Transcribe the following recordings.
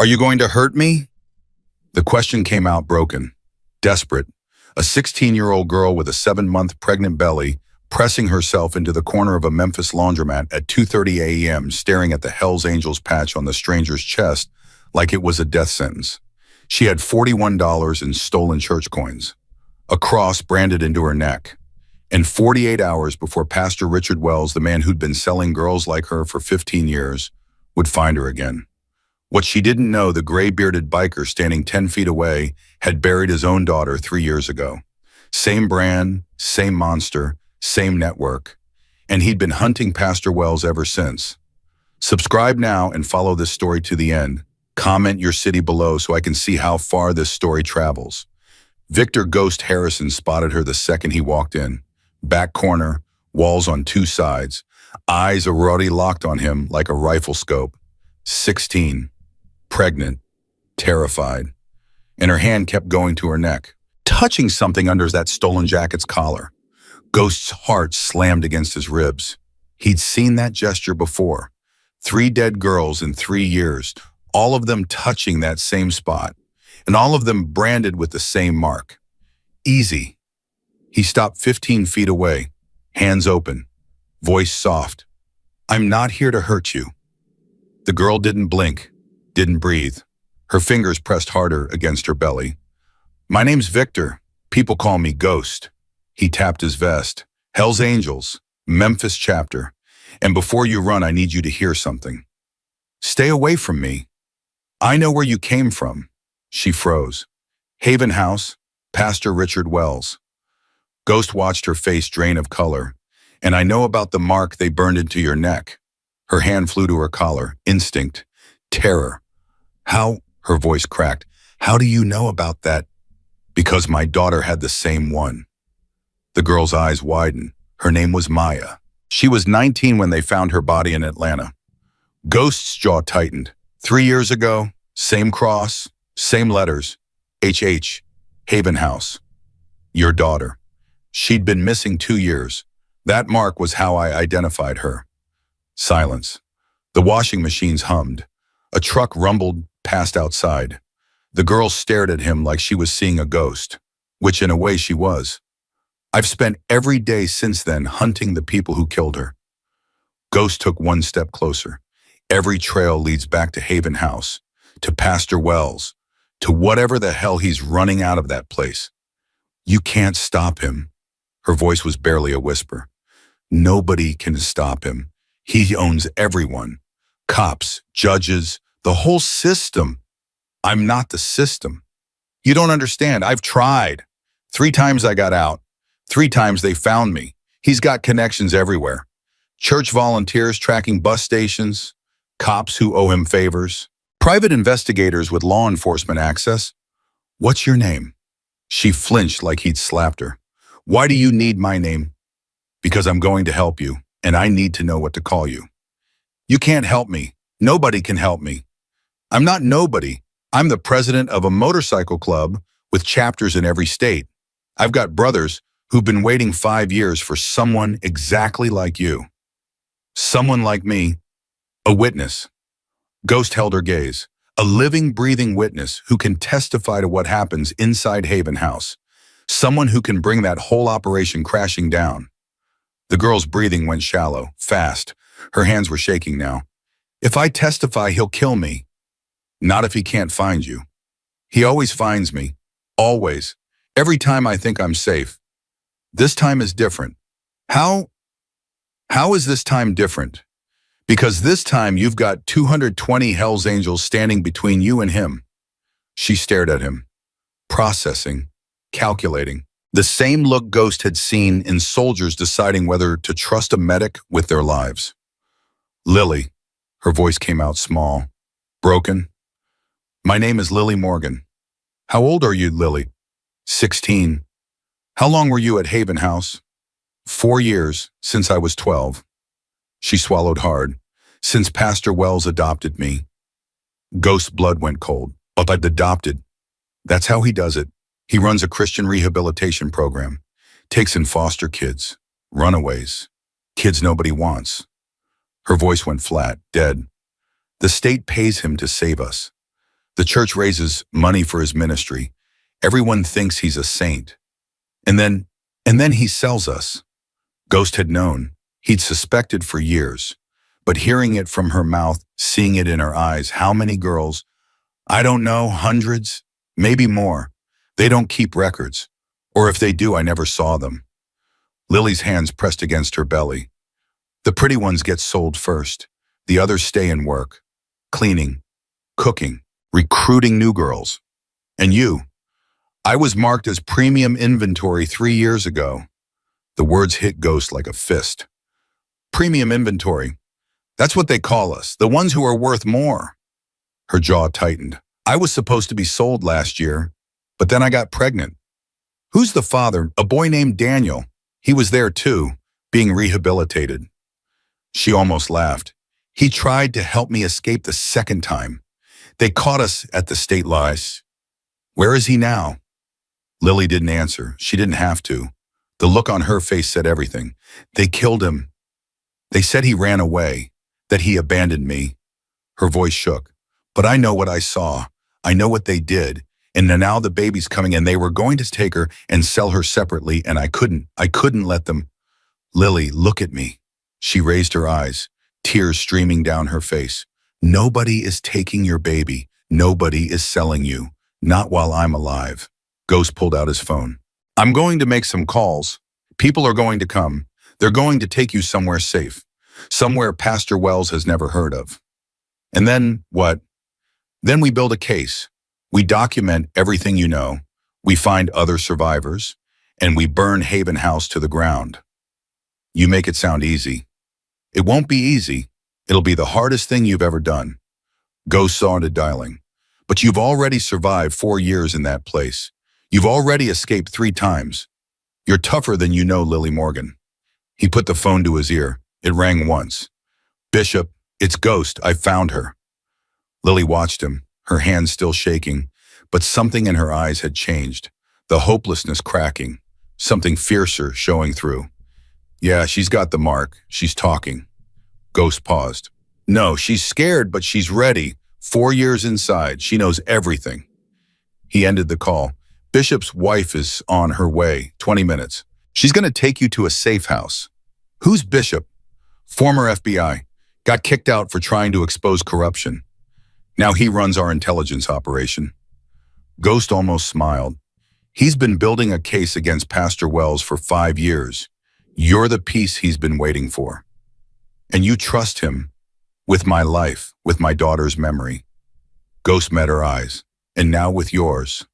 Are you going to hurt me? The question came out broken, desperate. A 16-year-old girl with a 7-month pregnant belly pressing herself into the corner of a Memphis laundromat at 2:30 a.m., staring at the Hells Angels patch on the stranger's chest like it was a death sentence. She had $41 in stolen church coins, a cross branded into her neck. And 48 hours before Pastor Richard Wells, the man who'd been selling girls like her for 15 years, would find her again. What she didn't know, the gray-bearded biker standing 10 feet away had buried his own daughter 3 years ago. Same brand, same monster, same network. And he'd been hunting Pastor Wells ever since. Subscribe now and follow this story to the end. Comment your city below so I can see how far this story travels. Victor Ghost Harrison spotted her the second he walked in. Back corner, walls on 2 sides. Eyes already locked on him like a rifle scope. 16. Pregnant. Terrified. And her hand kept going to her neck, touching something under that stolen jacket's collar. Ghost's heart slammed against his ribs. He'd seen that gesture before. 3 dead girls in 3 years, all of them touching that same spot, and all of them branded with the same mark. Easy. He stopped 15 feet away, hands open, voice soft. I'm not here to hurt you. The girl didn't blink, didn't breathe. Her fingers pressed harder against her belly. My name's Victor. People call me Ghost. He tapped his vest. Hells Angels, Memphis chapter. And before you run, I need you to hear something. Stay away from me. I know where you came from. She froze. Haven House, Pastor Richard Wells. Ghost watched her face drain of color. And I know about the mark they burned into your neck. Her hand flew to her collar. Instinct. Terror. How? Her voice cracked. How do you know about that? Because my daughter had the same one. The girl's eyes widened. Her name was Maya. She was 19 when they found her body in Atlanta. Ghost's jaw tightened. 3 years ago, same cross, same letters. HH. Haven House. Your daughter. She'd been missing 2 years. That mark was how I identified her. Silence. The washing machines hummed. A truck rumbled past outside. The girl stared at him like she was seeing a ghost, which in a way she was. I've spent every day since then hunting the people who killed her. Ghost took 1 step closer. Every trail leads back to Haven House, to Pastor Wells, to whatever the hell he's running out of that place. You can't stop him. Her voice was barely a whisper. Nobody can stop him. He owns everyone. Cops, judges, the whole system. I'm not the system. You don't understand. I've tried. 3 times I got out. 3 times they found me. He's got connections everywhere. Church volunteers tracking bus stations, cops who owe him favors, private investigators with law enforcement access. What's your name? She flinched like he'd slapped her. Why do you need my name? Because I'm going to help you, and I need to know what to call you. You can't help me. Nobody can help me. I'm not nobody. I'm the president of a motorcycle club with chapters in every state. I've got brothers who've been waiting 5 years for someone exactly like you. Someone like me, a witness. Ghost held her gaze. A living, breathing witness who can testify to what happens inside Haven House. Someone who can bring that whole operation crashing down. The girl's breathing went shallow, fast. Her hands were shaking now. If I testify, he'll kill me. Not if he can't find you. He always finds me. Always. Every time I think I'm safe. This time is different. How is this time different? Because this time you've got 220 Hells Angels standing between you and him. She stared at him, processing, calculating. The same look Ghost had seen in soldiers deciding whether to trust a medic with their lives. Lily, her voice came out small, broken. My name is Lily Morgan. How old are you, Lily? 16. How long were you at Haven House? 4 years, since I was 12. She swallowed hard. Since Pastor Wells adopted me. Ghost's blood went cold. But adopted. That's how he does it. He runs a Christian rehabilitation program. Takes in foster kids, runaways, kids nobody wants. Her voice went flat, dead. The state pays him to save us. The church raises money for his ministry. Everyone thinks he's a saint. And then, and then he sells us. Ghost had known. He'd suspected for years. But hearing it from her mouth, seeing it in her eyes, how many girls? I don't know, hundreds, maybe more. They don't keep records. Or if they do, I never saw them. Lily's hands pressed against her belly. The pretty ones get sold first. The others stay and work. Cleaning, cooking, recruiting new girls. And you? I was marked as premium inventory 3 years ago. The words hit Ghost like a fist. Premium inventory. That's what they call us, the ones who are worth more. Her jaw tightened. I was supposed to be sold last year, but then I got pregnant. Who's the father? A boy named Daniel. He was there too, being rehabilitated. She almost laughed. He tried to help me escape the second time. They caught us at the state lies. Where is he now? Lily didn't answer. She didn't have to. The look on her face said everything. They killed him. They said he ran away, that he abandoned me. Her voice shook. But I know what I saw. I know what they did. And now the baby's coming and they were going to take her and sell her separately and I couldn't let them. Lily, look at me. She raised her eyes, tears streaming down her face. Nobody is taking your baby. Nobody is selling you. Not while I'm alive. Ghost pulled out his phone. I'm going to make some calls. People are going to come. They're going to take you somewhere safe. Somewhere Pastor Wells has never heard of. And then what? Then we build a case. We document everything you know. We find other survivors. And we burn Haven House to the ground. You make it sound easy. It won't be easy. It'll be the hardest thing you've ever done. Ghost started dialing. But you've already survived 4 years in that place. You've already escaped 3 times. You're tougher than you know, Lily Morgan. He put the phone to his ear. It rang once. Bishop, it's Ghost. I found her. Lily watched him, her hands still shaking, but something in her eyes had changed. The hopelessness cracking, something fiercer showing through. Yeah, she's got the mark. She's talking. Ghost paused. No, she's scared, but she's ready. 4 years inside. She knows everything. He ended the call. Bishop's wife is on her way. 20 minutes. She's going to take you to a safe house. Who's Bishop? Former FBI. Got kicked out for trying to expose corruption. Now he runs our intelligence operation. Ghost almost smiled. He's been building a case against Pastor Wells for 5 years. You're the piece he's been waiting for. And you trust him with my life, with my daughter's memory. Ghost met her eyes. And now with yours.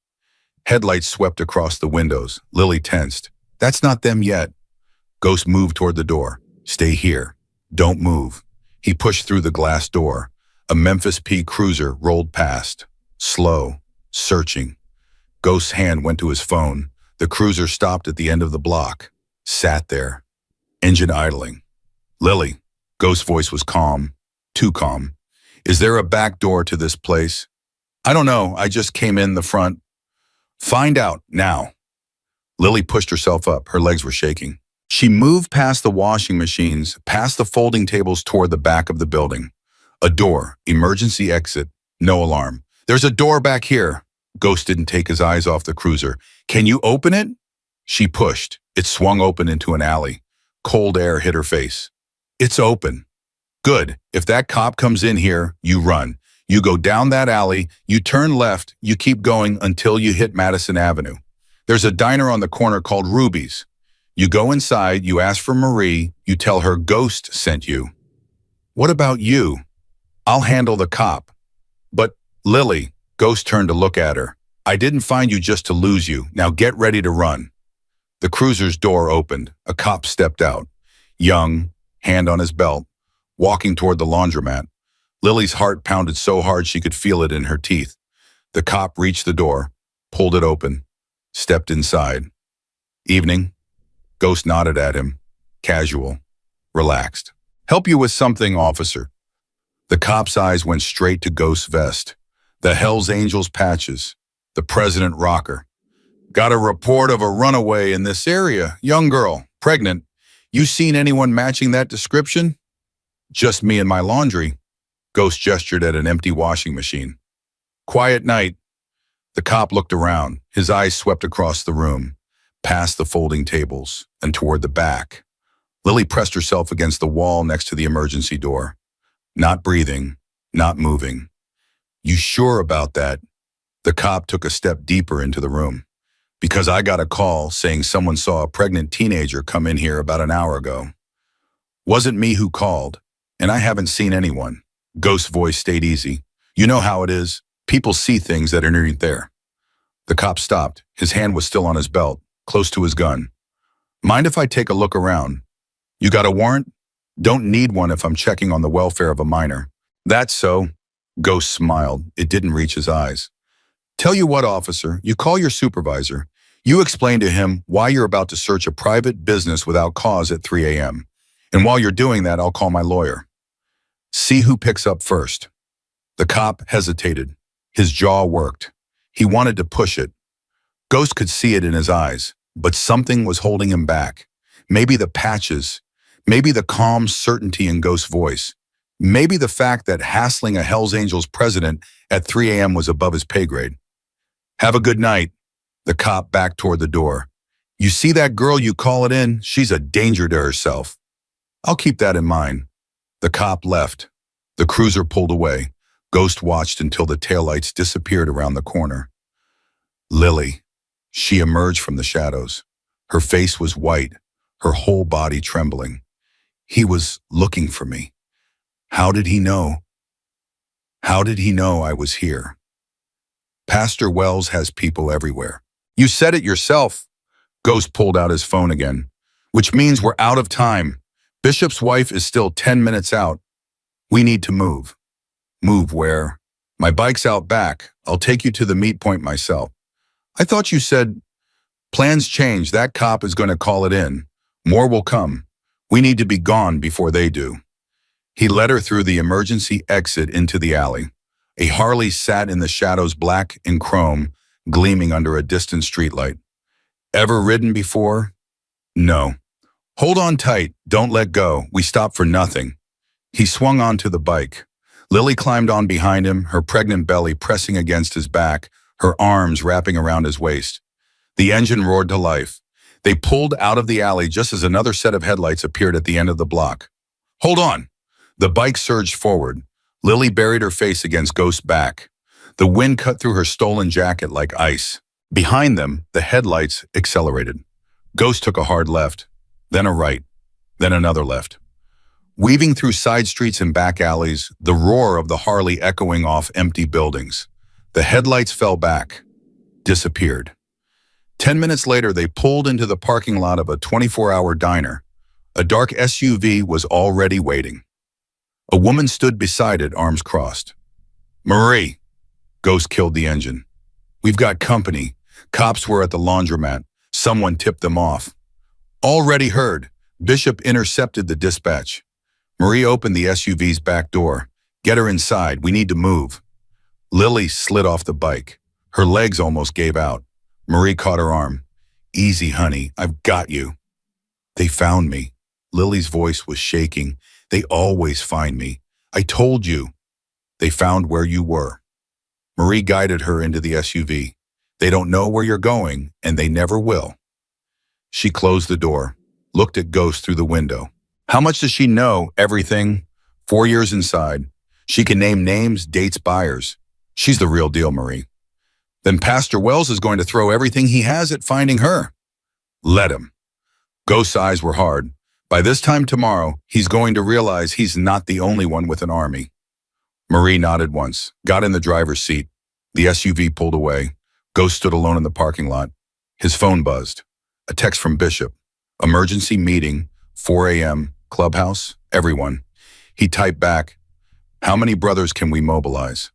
Headlights swept across the windows. Lily tensed. That's not them yet. Ghost moved toward the door. Stay here. Don't move. He pushed through the glass door. A Memphis P cruiser rolled past. Slow. Searching. Ghost's hand went to his phone. The cruiser stopped at the end of the block. Sat there. Engine idling. Lily. Ghost's voice was calm. Too calm. Is there a back door to this place? I don't know. I just came in the front. Find out now. Lily pushed herself up. Her legs were shaking. She moved past the washing machines, past the folding tables toward the back of the building. A door. Emergency exit. No alarm. There's a door back here. Ghost didn't take his eyes off the cruiser. Can you open it? She pushed. It swung open into an alley. Cold air hit her face. It's open. Good. If that cop comes in here, you run. You go down that alley, you turn left, you keep going until you hit Madison Avenue. There's a diner on the corner called Ruby's. You go inside, you ask for Marie, you tell her Ghost sent you. What about you? I'll handle the cop. But, Lily, Ghost turned to look at her. I didn't find you just to lose you. Now get ready to run. The cruiser's door opened. A cop stepped out. Young, hand on his belt, walking toward the laundromat. Lily's heart pounded so hard she could feel it in her teeth. The cop reached the door, pulled it open, stepped inside. Evening. Ghost nodded at him. Casual. Relaxed. Help you with something, officer. The cop's eyes went straight to Ghost's vest. The Hells Angels patches. The President rocker. Got a report of a runaway in this area. Young girl. Pregnant. You seen anyone matching that description? Just me and my laundry. Ghost gestured at an empty washing machine. Quiet night. The cop looked around. His eyes swept across the room, past the folding tables, and toward the back. Lily pressed herself against the wall next to the emergency door. Not breathing, not moving. You sure about that? The cop took a step deeper into the room. Because I got a call saying someone saw a pregnant teenager come in here about an hour ago. Wasn't me who called, and I haven't seen anyone. Ghost's voice stayed easy. You know how it is. People see things that aren't there. The cop stopped. His hand was still on his belt, close to his gun. Mind if I take a look around? You got a warrant? Don't need one if I'm checking on the welfare of a minor. That's so. Ghost smiled. It didn't reach his eyes. Tell you what, officer, you call your supervisor. You explain to him why you're about to search a private business without cause at 3 a.m. And while you're doing that, I'll call my lawyer. See who picks up first. The cop hesitated. His jaw worked. He wanted to push it. Ghost could see it in his eyes, but something was holding him back. Maybe the patches, maybe the calm certainty in Ghost's voice, maybe the fact that hassling a Hells Angels president at 3 a.m. was above his pay grade. Have a good night. The cop backed toward the door. You see that girl you call it in? She's a danger to herself. I'll keep that in mind. The cop left. The cruiser pulled away. Ghost watched until the taillights disappeared around the corner. Lily. She emerged from the shadows. Her face was white, her whole body trembling. He was looking for me. How did he know? How did he know I was here? Pastor Wells has people everywhere. You said it yourself. Ghost pulled out his phone again. Which means we're out of time. Bishop's wife is still 10 minutes out. We need to move. Move where? My bike's out back. I'll take you to the meet point myself. I thought you said, plans change. That cop is going to call it in. More will come. We need to be gone before they do. He led her through the emergency exit into the alley. A Harley sat in the shadows, black and chrome, gleaming under a distant streetlight. Ever ridden before? No. Hold on tight. Don't let go. We stop for nothing. He swung onto the bike. Lily climbed on behind him, her pregnant belly pressing against his back, her arms wrapping around his waist. The engine roared to life. They pulled out of the alley just as another set of headlights appeared at the end of the block. Hold on. The bike surged forward. Lily buried her face against Ghost's back. The wind cut through her stolen jacket like ice. Behind them, the headlights accelerated. Ghost took a hard left, then a right, then another left. Weaving through side streets and back alleys, the roar of the Harley echoing off empty buildings. The headlights fell back, disappeared. 10 minutes later, they pulled into the parking lot of a 24-hour diner. A dark SUV was already waiting. A woman stood beside it, arms crossed. Marie. Ghost killed the engine. We've got company. Cops were at the laundromat. Someone tipped them off. Already heard. Bishop intercepted the dispatch. Marie opened the SUV's back door. Get her inside. We need to move. Lily slid off the bike. Her legs almost gave out. Marie caught her arm. Easy, honey. I've got you. They found me. Lily's voice was shaking. They always find me. I told you. They found where you were. Marie guided her into the SUV. They don't know where you're going, and they never will. She closed the door, looked at Ghost through the window. How much does she know? Everything. 4 years inside. She can name names, dates, buyers. She's the real deal, Marie. Then Pastor Wells is going to throw everything he has at finding her. Let him. Ghost's eyes were hard. By this time tomorrow, he's going to realize he's not the only one with an army. Marie nodded once, got in the driver's seat. The SUV pulled away. Ghost stood alone in the parking lot. His phone buzzed. A text from Bishop. Emergency meeting, 4 a.m., clubhouse, everyone. He typed back, how many brothers can we mobilize?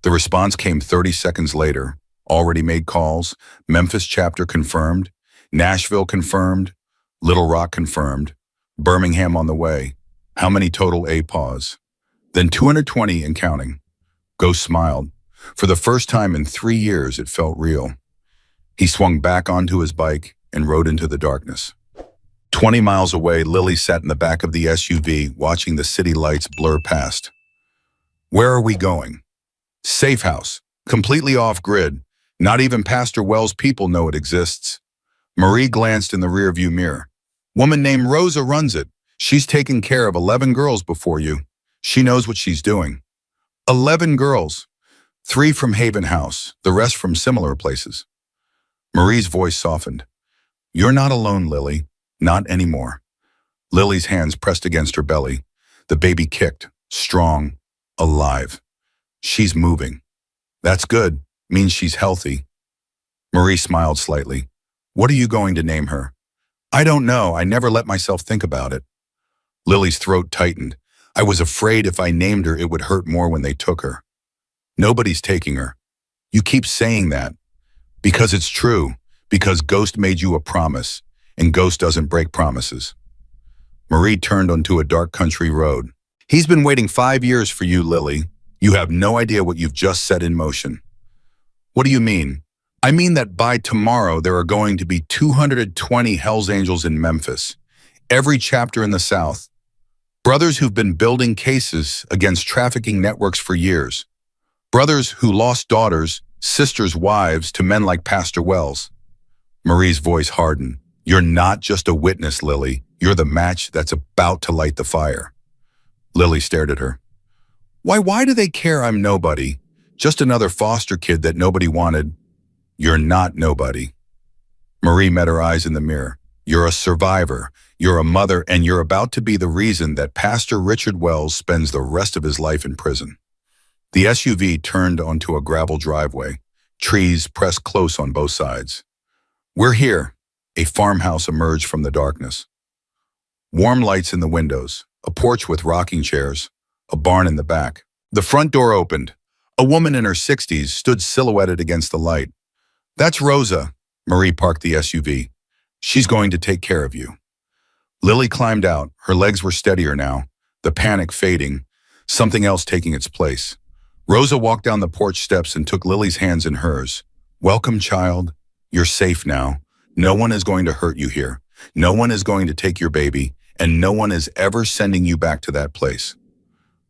The response came 30 seconds later. Already made calls. Memphis chapter confirmed. Nashville confirmed. Little Rock confirmed. Birmingham on the way. How many total APAWs? Then 220 and counting. Ghost smiled. For the first time in 3 years, it felt real. He swung back onto his bike and rode into the darkness. 20 miles away, Lily sat in the back of the SUV, watching the city lights blur past. Where are we going? Safe house. Completely off-grid. Not even Pastor Wells' people know it exists. Marie glanced in the rearview mirror. Woman named Rosa runs it. She's taken care of 11 girls before you. She knows what she's doing. 11 girls. 3 from Haven House, the rest from similar places. Marie's voice softened. You're not alone, Lily. Not anymore. Lily's hands pressed against her belly. The baby kicked, strong, alive. She's moving. That's good. Means she's healthy. Marie smiled slightly. What are you going to name her? I don't know. I never let myself think about it. Lily's throat tightened. I was afraid if I named her, it would hurt more when they took her. Nobody's taking her. You keep saying that. Because it's true. Because Ghost made you a promise, and Ghost doesn't break promises. Marie turned onto a dark country road. He's been waiting 5 years for you, Lily. You have no idea what you've just set in motion. What do you mean? I mean that by tomorrow there are going to be 220 Hells Angels in Memphis, every chapter in the South. Brothers who've been building cases against trafficking networks for years. Brothers who lost daughters, sisters, wives to men like Pastor Wells. Marie's voice hardened. You're not just a witness, Lily. You're the match that's about to light the fire. Lily stared at her. Why do they care I'm nobody? Just another foster kid that nobody wanted. You're not nobody. Marie met her eyes in the mirror. You're a survivor. You're a mother, and you're about to be the reason that Pastor Richard Wells spends the rest of his life in prison. The SUV turned onto a gravel driveway. Trees pressed close on both sides. We're here. A farmhouse emerged from the darkness. Warm lights in the windows, a porch with rocking chairs, a barn in the back. The front door opened. A woman in her 60s stood silhouetted against the light. That's Rosa. Marie parked the SUV. She's going to take care of you. Lily climbed out. Her legs were steadier now, the panic fading, something else taking its place. Rosa walked down the porch steps and took Lily's hands in hers. Welcome, child. You're safe now. No one is going to hurt you here. No one is going to take your baby, and no one is ever sending you back to that place.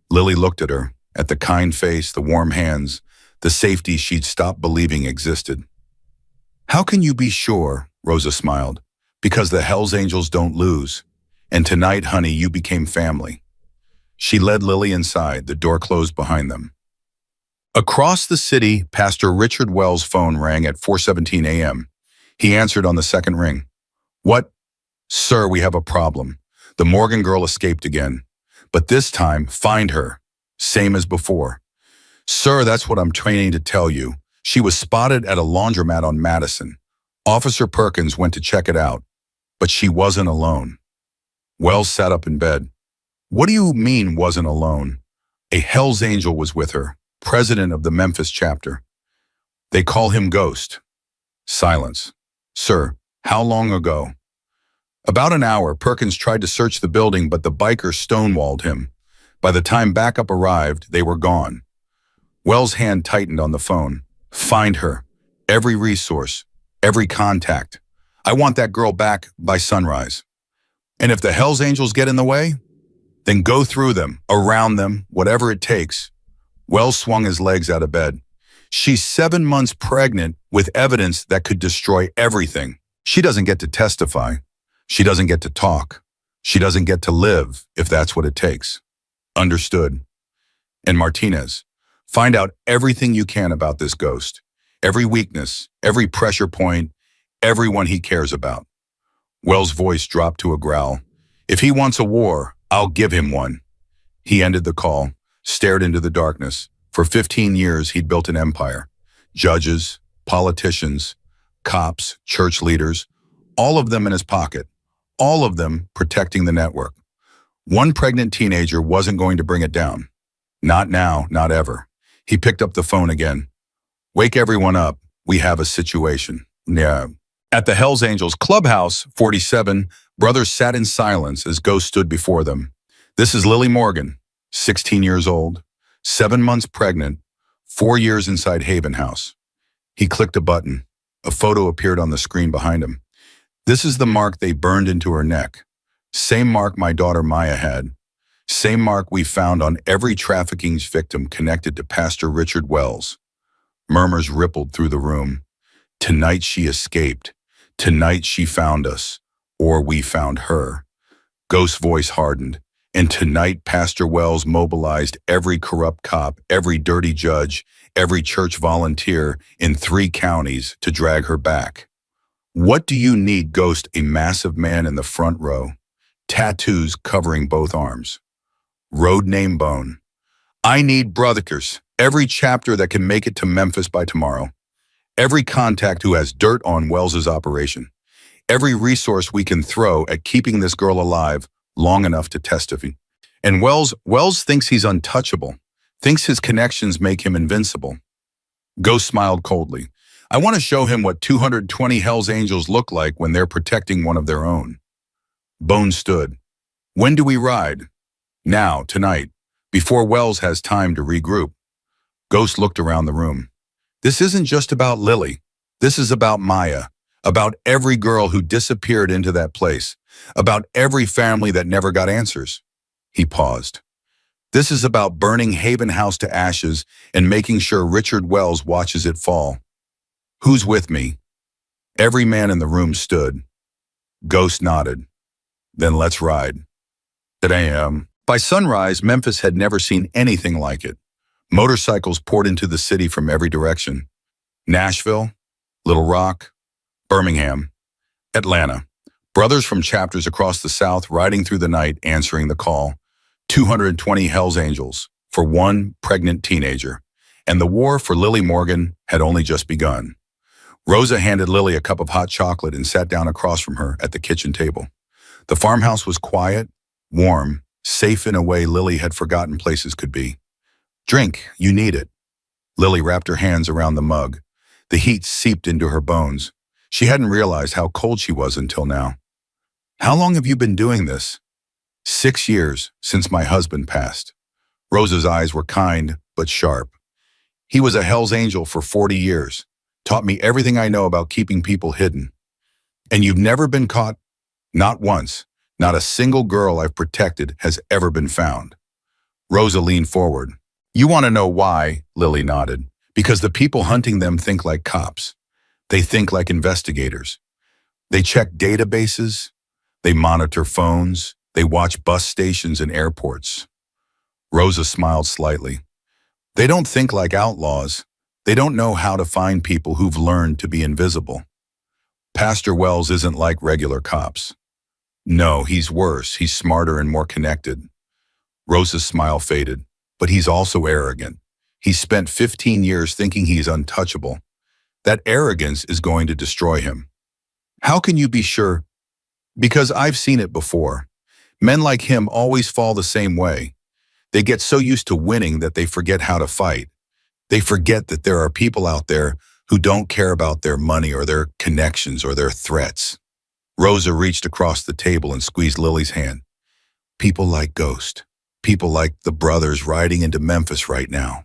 Lily looked at her, at the kind face, the warm hands, the safety she'd stopped believing existed. How can you be sure? Rosa smiled. Because the Hells Angels don't lose. And tonight, honey, you became family. She led Lily inside, the door closed behind them. Across the city, Pastor Richard Wells' phone rang at 4:17 a.m. He answered on the second ring. What? Sir, we have a problem. The Morgan girl escaped again. But this time, find her. Same as before. Sir, that's what I'm training to tell you. She was spotted at a laundromat on Madison. Officer Perkins went to check it out. But she wasn't alone. Wells sat up in bed. What do you mean wasn't alone? A Hells Angel was with her, president of the Memphis chapter. They call him Ghost. Silence. Sir, how long ago? About an hour. Perkins tried to search the building, but the biker stonewalled him. By the time backup arrived, they were gone. Wells' hand tightened on the phone. Find her. Every resource. Every contact. I want that girl back by sunrise. And if the Hells Angels get in the way, then go through them, around them, whatever it takes. Wells swung his legs out of bed. She's 7 months pregnant with evidence that could destroy everything. She doesn't get to testify. She doesn't get to talk. She doesn't get to live, if that's what it takes. Understood. And Martinez, find out everything you can about this ghost. Every weakness, every pressure point, everyone he cares about. Wells' voice dropped to a growl. If he wants a war, I'll give him one. He ended the call, stared into the darkness. For 15 years, he'd built an empire. Judges, politicians, cops, church leaders, all of them in his pocket, all of them protecting the network. One pregnant teenager wasn't going to bring it down. Not now, not ever. He picked up the phone again. Wake everyone up. We have a situation. Yeah. At the Hells Angels Clubhouse 47, brothers sat in silence as Ghost stood before them. This is Lily Morgan, 16 years old, 7 months pregnant, 4 years inside Haven House. He clicked a button. A photo appeared on the screen behind him. This is the mark they burned into her neck. Same mark my daughter Maya had. Same mark we found on every trafficking victim connected to Pastor Richard Wells. Murmurs rippled through the room. Tonight she escaped. Tonight she found us. Or we found her. Ghost's voice hardened. And tonight Pastor Wells mobilized every corrupt cop, every dirty judge, every church volunteer in 3 counties to drag her back. What do you need, Ghost? A massive man in the front row. Tattoos covering both arms. Road name Bone. I need brothers. Every chapter that can make it to Memphis by tomorrow. Every contact who has dirt on Wells's operation. Every resource we can throw at keeping this girl alive long enough to testify. And Wells thinks he's untouchable, thinks his connections make him invincible. Ghost smiled coldly. I want to show him what 220 Hell's Angels look like when they're protecting one of their own. Bone stood. When do we ride? Now, tonight, before Wells has time to regroup. Ghost looked around the room. This isn't just about Lily. This is about Maya, about every girl who disappeared into that place, about every family that never got answers. He paused. This is about burning Haven House to ashes and making sure Richard Wells watches it fall. Who's with me? Every man in the room stood. Ghost nodded. Then let's ride. By sunrise, Memphis had never seen anything like it. Motorcycles poured into the city from every direction. Nashville, Little Rock, Birmingham, Atlanta. Brothers from chapters across the South riding through the night answering the call. 220 Hell's Angels for one pregnant teenager. And the war for Lily Morgan had only just begun. Rosa handed Lily a cup of hot chocolate and sat down across from her at the kitchen table. The farmhouse was quiet, warm, safe in a way Lily had forgotten places could be. Drink, you need it. Lily wrapped her hands around the mug. The heat seeped into her bones. She hadn't realized how cold she was until now. How long have you been doing this? 6 years since my husband passed. Rosa's eyes were kind but sharp. He was a Hell's Angel for 40 years, taught me everything I know about keeping people hidden. And you've never been caught? Not once. Not a single girl I've protected has ever been found. Rosa leaned forward. You want to know why? Lily nodded. Because the people hunting them think like cops. They think like investigators. They check databases. They monitor phones. They watch bus stations and airports. Rosa smiled slightly. They don't think like outlaws. They don't know how to find people who've learned to be invisible. Pastor Wells isn't like regular cops. No, he's worse. He's smarter and more connected. Rosa's smile faded, but he's also arrogant. He's spent 15 years thinking he's untouchable. That arrogance is going to destroy him. How can you be sure? Because I've seen it before. Men like him always fall the same way. They get so used to winning that they forget how to fight. They forget that there are people out there who don't care about their money or their connections or their threats. Rosa reached across the table and squeezed Lily's hand. People like Ghost. People like the brothers riding into Memphis right now.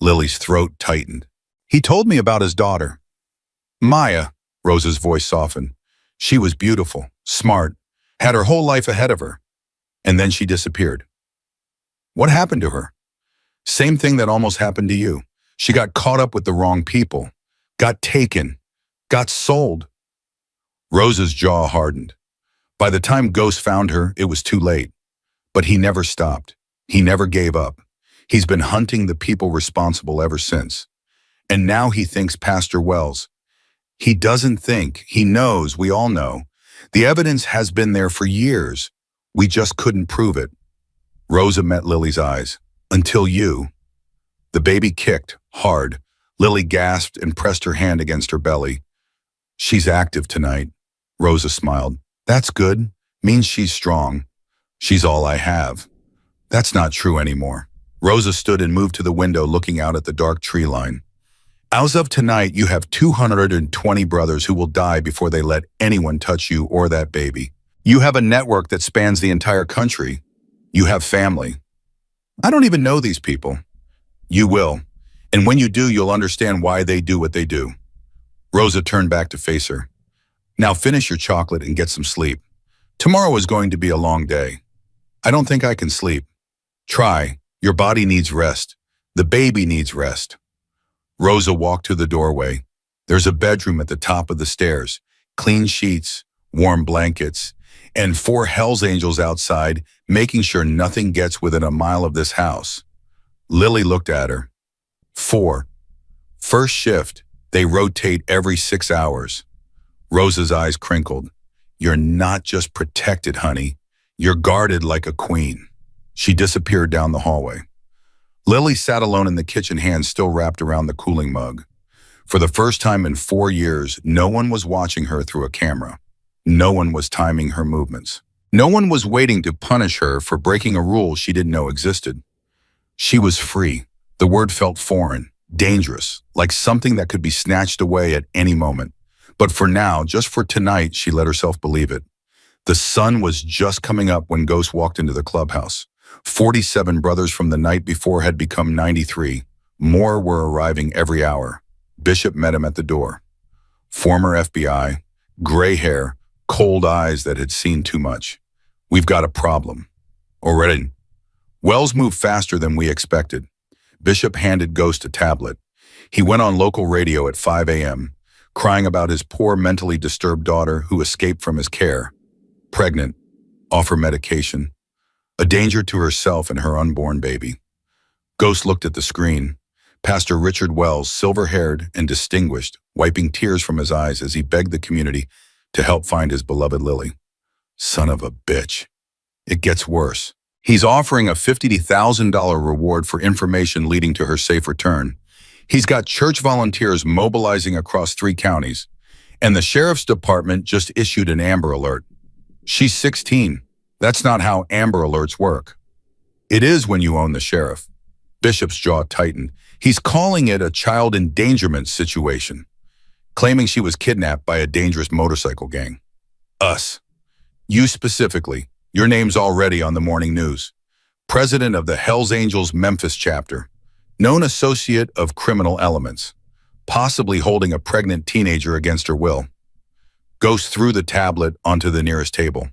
Lily's throat tightened. He told me about his daughter. Maya, Rosa's voice softened. She was beautiful, smart, had her whole life ahead of her. And then she disappeared. What happened to her? Same thing that almost happened to you. She got caught up with the wrong people, got taken, got sold. Rosa's jaw hardened. By the time Ghost found her, it was too late. But he never stopped. He never gave up. He's been hunting the people responsible ever since. And now he thinks Pastor Wells. He doesn't think, he knows, we all know. The evidence has been there for years. We just couldn't prove it. Rosa met Lily's eyes. Until you. The baby kicked, hard. Lily gasped and pressed her hand against her belly. She's active tonight. Rosa smiled. That's good. Means she's strong. She's all I have. That's not true anymore. Rosa stood and moved to the window looking out at the dark tree line. As of tonight, you have 220 brothers who will die before they let anyone touch you or that baby. You have a network that spans the entire country. You have family. I don't even know these people. You will. And when you do, you'll understand why they do what they do. Rosa turned back to face her. Now finish your chocolate and get some sleep. Tomorrow is going to be a long day. I don't think I can sleep. Try. Your body needs rest. The baby needs rest. Rosa walked to the doorway. There's a bedroom at the top of the stairs, clean sheets, warm blankets, and 4 Hell's Angels outside, making sure nothing gets within a mile of this house. Lily looked at her. 4. First shift, they rotate every 6 hours. Rosa's eyes crinkled. You're not just protected, honey. You're guarded like a queen. She disappeared down the hallway. Lily sat alone in the kitchen, hands still wrapped around the cooling mug. For the first time in 4 years, no one was watching her through a camera. No one was timing her movements. No one was waiting to punish her for breaking a rule she didn't know existed. She was free. The word felt foreign, dangerous, like something that could be snatched away at any moment. But for now, just for tonight, she let herself believe it. The sun was just coming up when Ghost walked into the clubhouse. 47 brothers from the night before had become 93. More were arriving every hour. Bishop met him at the door. Former FBI, gray hair, cold eyes that had seen too much. We've got a problem. Already. Wells moved faster than we expected. Bishop handed Ghost a tablet. He went on local radio at 5 a.m., crying about his poor mentally disturbed daughter who escaped from his care. Pregnant, off her medication, a danger to herself and her unborn baby. Ghost looked at the screen. Pastor Richard Wells, silver-haired and distinguished, wiping tears from his eyes as he begged the community to help find his beloved Lily. Son of a bitch. It gets worse. He's offering a $50,000 reward for information leading to her safe return. He's got church volunteers mobilizing across 3 counties, and the sheriff's department just issued an Amber Alert. She's 16. That's not how Amber Alerts work. It is when you own the sheriff. Bishop's jaw tightened. He's calling it a child endangerment situation, claiming she was kidnapped by a dangerous motorcycle gang. Us. You specifically. Your name's already on the morning news. President of the Hells Angels Memphis chapter. Known associate of criminal elements. Possibly holding a pregnant teenager against her will. Ghost threw the tablet onto the nearest table.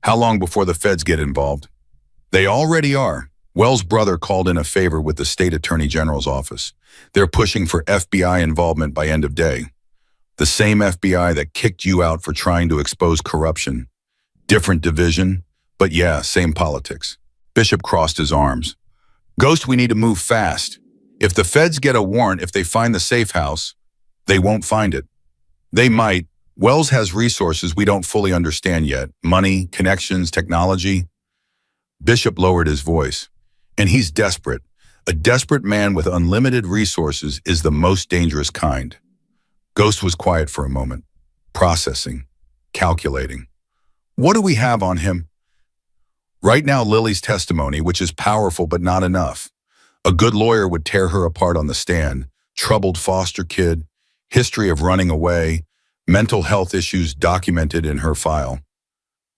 How long before the feds get involved? They already are. Wells' brother called in a favor with the state attorney general's office. They're pushing for FBI involvement by end of day. The same FBI that kicked you out for trying to expose corruption. Different division, but yeah, same politics. Bishop crossed his arms. Ghost, we need to move fast. If the feds get a warrant, if they find the safe house, they won't find it. They might. Wells has resources we don't fully understand yet. Money, connections, technology. Bishop lowered his voice. And he's desperate. A desperate man with unlimited resources is the most dangerous kind. Ghost was quiet for a moment, processing, calculating. What do we have on him? Right now, Lily's testimony, which is powerful but not enough. A good lawyer would tear her apart on the stand. Troubled foster kid, history of running away, mental health issues documented in her file.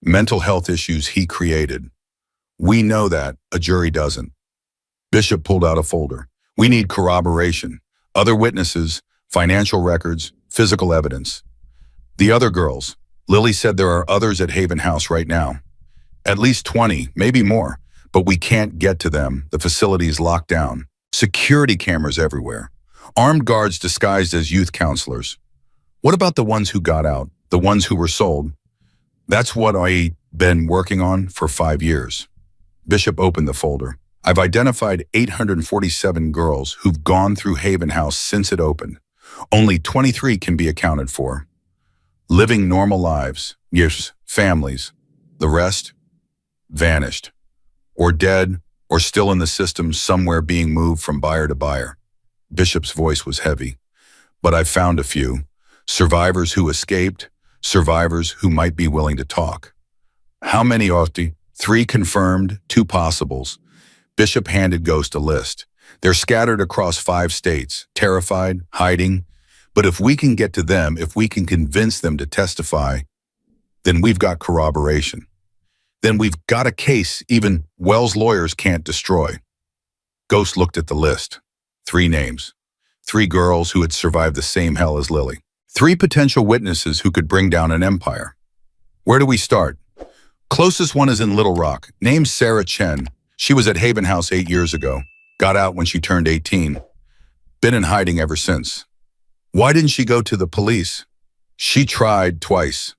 Mental health issues he created. We know that, a jury doesn't. Bishop pulled out a folder. We need corroboration, other witnesses, financial records, physical evidence. The other girls. Lily said there are others at Haven House right now. At least 20, maybe more, but we can't get to them. The facility is locked down. Security cameras everywhere. Armed guards disguised as youth counselors. What about the ones who got out, the ones who were sold? That's what I've been working on for 5 years. Bishop opened the folder. I've identified 847 girls who've gone through Haven House since it opened. Only 23 can be accounted for. Living normal lives, yes, families. The rest, vanished. Or dead, or still in the system somewhere being moved from buyer to buyer. Bishop's voice was heavy. But I've found a few. Survivors who escaped, survivors who might be willing to talk. How many, Orti? 3 confirmed, 2 possibles. Bishop handed Ghost a list. They're scattered across 5 states, terrified, hiding. But if we can get to them, if we can convince them to testify, then we've got corroboration. Then we've got a case even Wells' lawyers can't destroy. Ghost looked at the list. 3 names. 3 girls who had survived the same hell as Lily. 3 potential witnesses who could bring down an empire. Where do we start? Closest one is in Little Rock, named Sarah Chen. She was at Haven House 8 years ago. Got out when she turned 18. Been in hiding ever since. Why didn't she go to the police? She tried twice.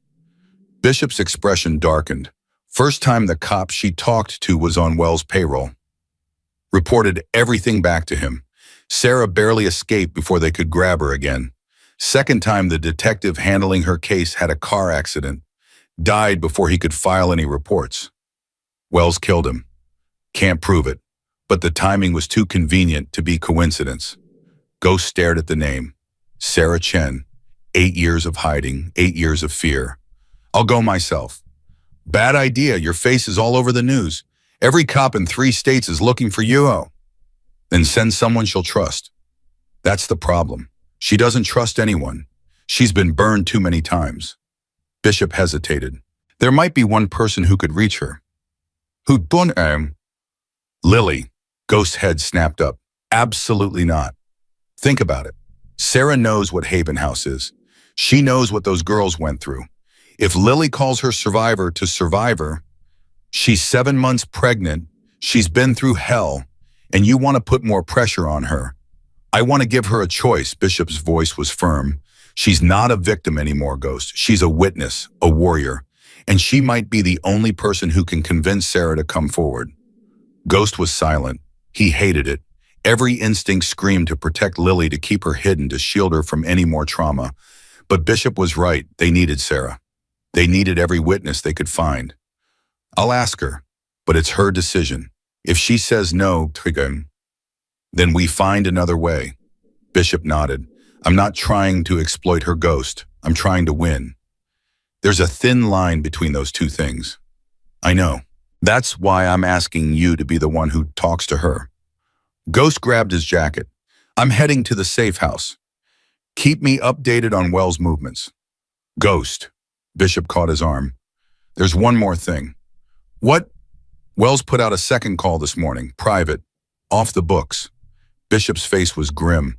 Bishop's expression darkened. First time the cop she talked to was on Wells' payroll. Reported everything back to him. Sarah barely escaped before they could grab her again. Second time the detective handling her case had a car accident. Died before he could file any reports. Wells killed him. Can't prove it, but the timing was too convenient to be coincidence. Ghost stared at the name. Sarah Chen. 8 years of hiding, 8 years of fear. I'll go myself. Bad idea, your face is all over the news. Every cop in 3 states is looking for you. Oh. Then send someone she'll trust. That's the problem. She doesn't trust anyone. She's been burned too many times. Bishop hesitated. There might be one person who could reach her. Who'd done Lily. Ghost's head snapped up. Absolutely not. Think about it. Sarah knows what Haven House is. She knows what those girls went through. If Lily calls her survivor to survivor, she's 7 months pregnant, she's been through hell, and you want to put more pressure on her. I want to give her a choice. Bishop's voice was firm. She's not a victim anymore, Ghost. She's a witness, a warrior, and she might be the only person who can convince Sarah to come forward. Ghost was silent. He hated it. Every instinct screamed to protect Lily, to keep her hidden, to shield her from any more trauma. But Bishop was right. They needed Sarah. They needed every witness they could find. I'll ask her, but it's her decision. If she says no, then we find another way. Bishop nodded. I'm not trying to exploit her, Ghost. I'm trying to win. There's a thin line between those two things. I know. That's why I'm asking you to be the one who talks to her. Ghost grabbed his jacket. I'm heading to the safe house. Keep me updated on Wells' movements. Ghost. Bishop caught his arm. There's one more thing. What? Wells put out a second call this morning, private, off the books. Bishop's face was grim.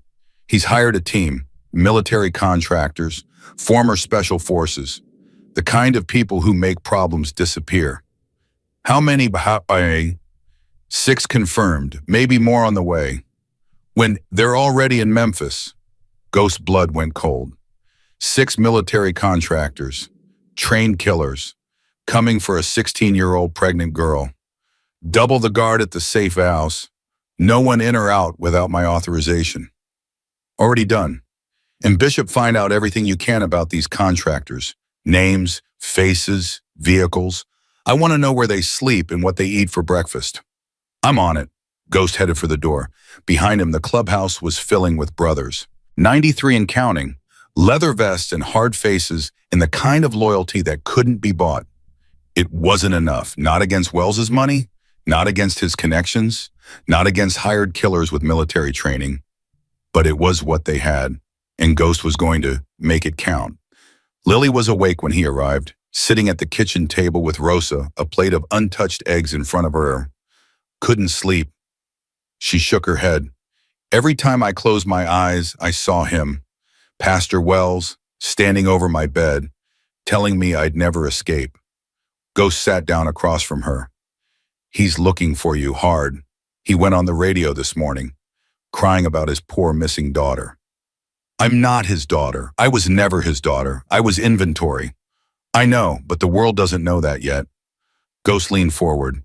He's hired a team, military contractors, former special forces, the kind of people who make problems disappear. How many? 6 confirmed, maybe more on the way. When they're already in Memphis, Ghost's blood went cold. 6 military contractors, trained killers, coming for a 16-year-old pregnant girl. Double the guard at the safe house. No one in or out without my authorization. Already done. And Bishop, find out everything you can about these contractors. Names, faces, vehicles. I want to know where they sleep and what they eat for breakfast. I'm on it. Ghost headed for the door. Behind him, the clubhouse was filling with brothers. 93 and counting. Leather vests and hard faces, and the kind of loyalty that couldn't be bought. It wasn't enough. Not against Wells's money, not against his connections, not against hired killers with military training. But it was what they had, and Ghost was going to make it count. Lily was awake when he arrived, sitting at the kitchen table with Rosa, a plate of untouched eggs in front of her. Couldn't sleep. She shook her head. Every time I closed my eyes, I saw him, Pastor Wells, standing over my bed, telling me I'd never escape. Ghost sat down across from her. He's looking for you hard. He went on the radio this morning, crying about his poor missing daughter. I'm not his daughter. I was never his daughter. I was inventory. I know, but the world doesn't know that yet. Ghost leaned forward.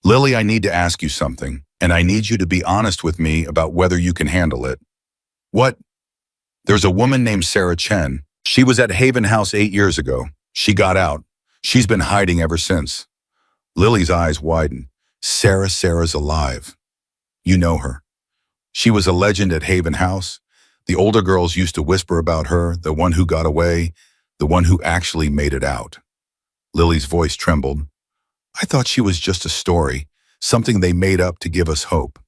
Lily, I need to ask you something, and I need you to be honest with me about whether you can handle it. What? There's a woman named Sarah Chen. She was at Haven House 8 years ago. She got out. She's been hiding ever since. Lily's eyes widened. Sarah's alive. You know her. She was a legend at Haven House. The older girls used to whisper about her, the one who got away, the one who actually made it out. Lily's voice trembled. I thought she was just a story, something they made up to give us hope.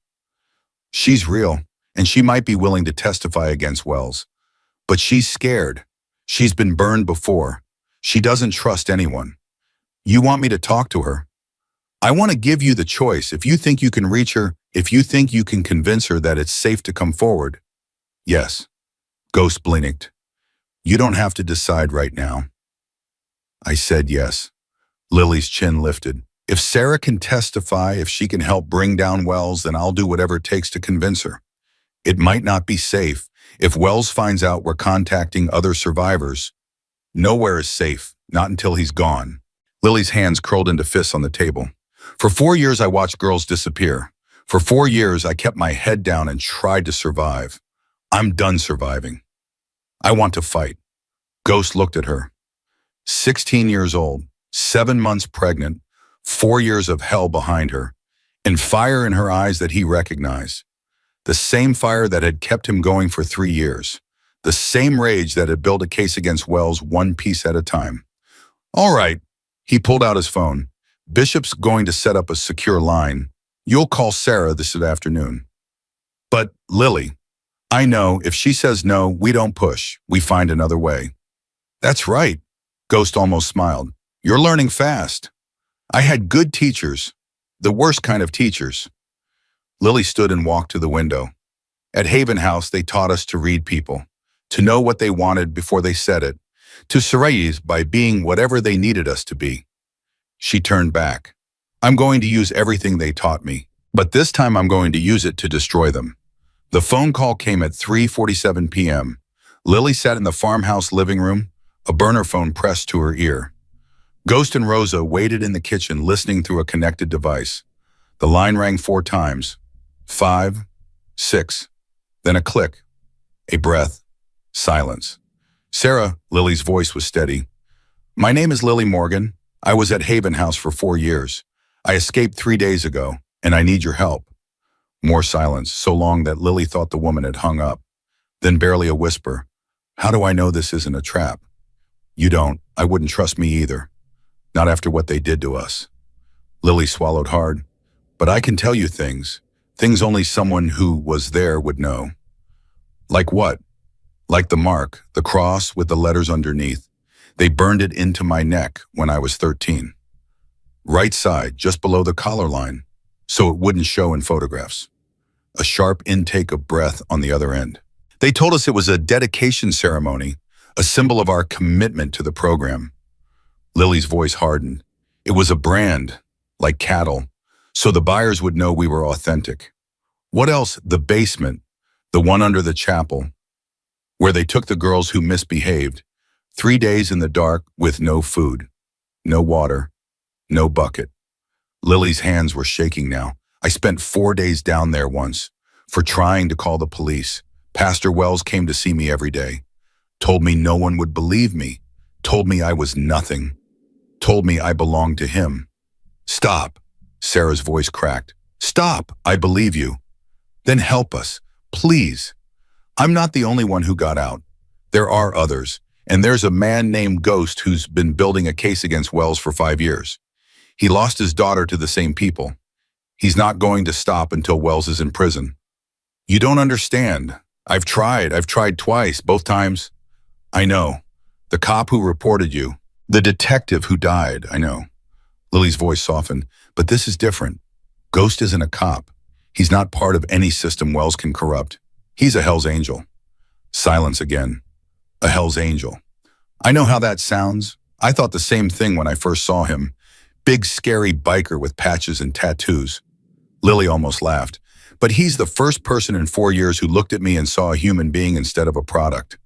She's real, and she might be willing to testify against Wells. But she's scared. She's been burned before. She doesn't trust anyone. You want me to talk to her? I want to give you the choice. If you think you can reach her, if you think you can convince her that it's safe to come forward. Yes. Ghost blinked. You don't have to decide right now. I said yes. Lily's chin lifted. If Sarah can testify, if she can help bring down Wells, then I'll do whatever it takes to convince her. It might not be safe. If Wells finds out we're contacting other survivors, nowhere is safe, not until he's gone. Lily's hands curled into fists on the table. For 4 years, I watched girls disappear. For 4 years, I kept my head down and tried to survive. I'm done surviving. I want to fight. Ghost looked at her. 16 years old, 7 months pregnant, 4 years of hell behind her, and fire in her eyes that he recognized. The same fire that had kept him going for 3 years. The same rage that had built a case against Wells one piece at a time. All right, he pulled out his phone. Bishop's going to set up a secure line. You'll call Sarah this afternoon. But, Lily, I know if she says no, we don't push. We find another way. That's right. Ghost almost smiled. You're learning fast. I had good teachers. The worst kind of teachers. Lily stood and walked to the window. At Haven House, they taught us to read people, to know what they wanted before they said it, to surprise by being whatever they needed us to be. She turned back. I'm going to use everything they taught me, but this time I'm going to use it to destroy them. The phone call came at 3:47 p.m. Lily sat in the farmhouse living room, a burner phone pressed to her ear. Ghost and Rosa waited in the kitchen listening through a connected device. The line rang 4 times. 5, 6, then a click, a breath, silence. Sarah, Lily's voice was steady. My name is Lily Morgan. I was at Haven House for 4 years. I escaped 3 days ago, and I need your help. More silence, so long that Lily thought the woman had hung up. Then barely a whisper. How do I know this isn't a trap? You don't. I wouldn't trust me either. Not after what they did to us. Lily swallowed hard. But I can tell you things. Things only someone who was there would know. Like what? Like the mark, the cross with the letters underneath. They burned it into my neck when I was 13. Right side, just below the collar line, so it wouldn't show in photographs. A sharp intake of breath on the other end. They told us it was a dedication ceremony, a symbol of our commitment to the program. Lily's voice hardened. It was a brand, like cattle, so the buyers would know we were authentic. What else? The basement, the one under the chapel, where they took the girls who misbehaved. 3 days in the dark with no food, no water, no bucket. Lily's hands were shaking now. I spent 4 days down there once for trying to call the police. Pastor Wells came to see me every day, told me no one would believe me, told me I was nothing, told me I belonged to him. Stop, Sarah's voice cracked. Stop, I believe you. Then help us, please. I'm not the only one who got out. There are others, and there's a man named Ghost who's been building a case against Wells for 5 years. He lost his daughter to the same people. He's not going to stop until Wells is in prison. You don't understand. I've tried twice, both times. I know. The cop who reported you. The detective who died, I know. Lily's voice softened. But this is different. Ghost isn't a cop. He's not part of any system Wells can corrupt. He's a Hell's Angel. Silence again. A Hell's Angel. I know how that sounds. I thought the same thing when I first saw him. Big, scary biker with patches and tattoos. Lily almost laughed. But he's the first person in 4 years who looked at me and saw a human being instead of a product.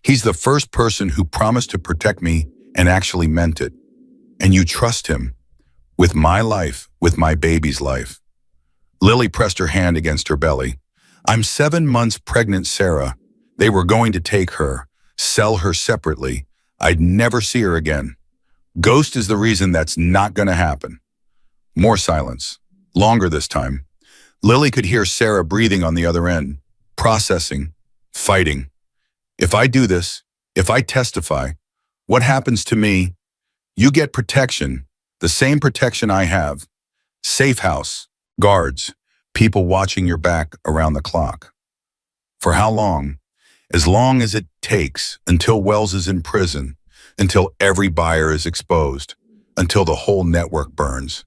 He's the first person who promised to protect me and actually meant it. And you trust him. With my life, with my baby's life. Lily pressed her hand against her belly. I'm 7 months pregnant, Sarah. They were going to take her, sell her separately. I'd never see her again. Ghost is the reason that's not going to happen. More silence. Longer this time. Lily could hear Sarah breathing on the other end, processing, fighting. If I do this, if I testify, what happens to me? You get protection, the same protection I have. Safe house, guards, people watching your back around the clock. For how long? As long as it takes, until Wells is in prison, until every buyer is exposed, until the whole network burns.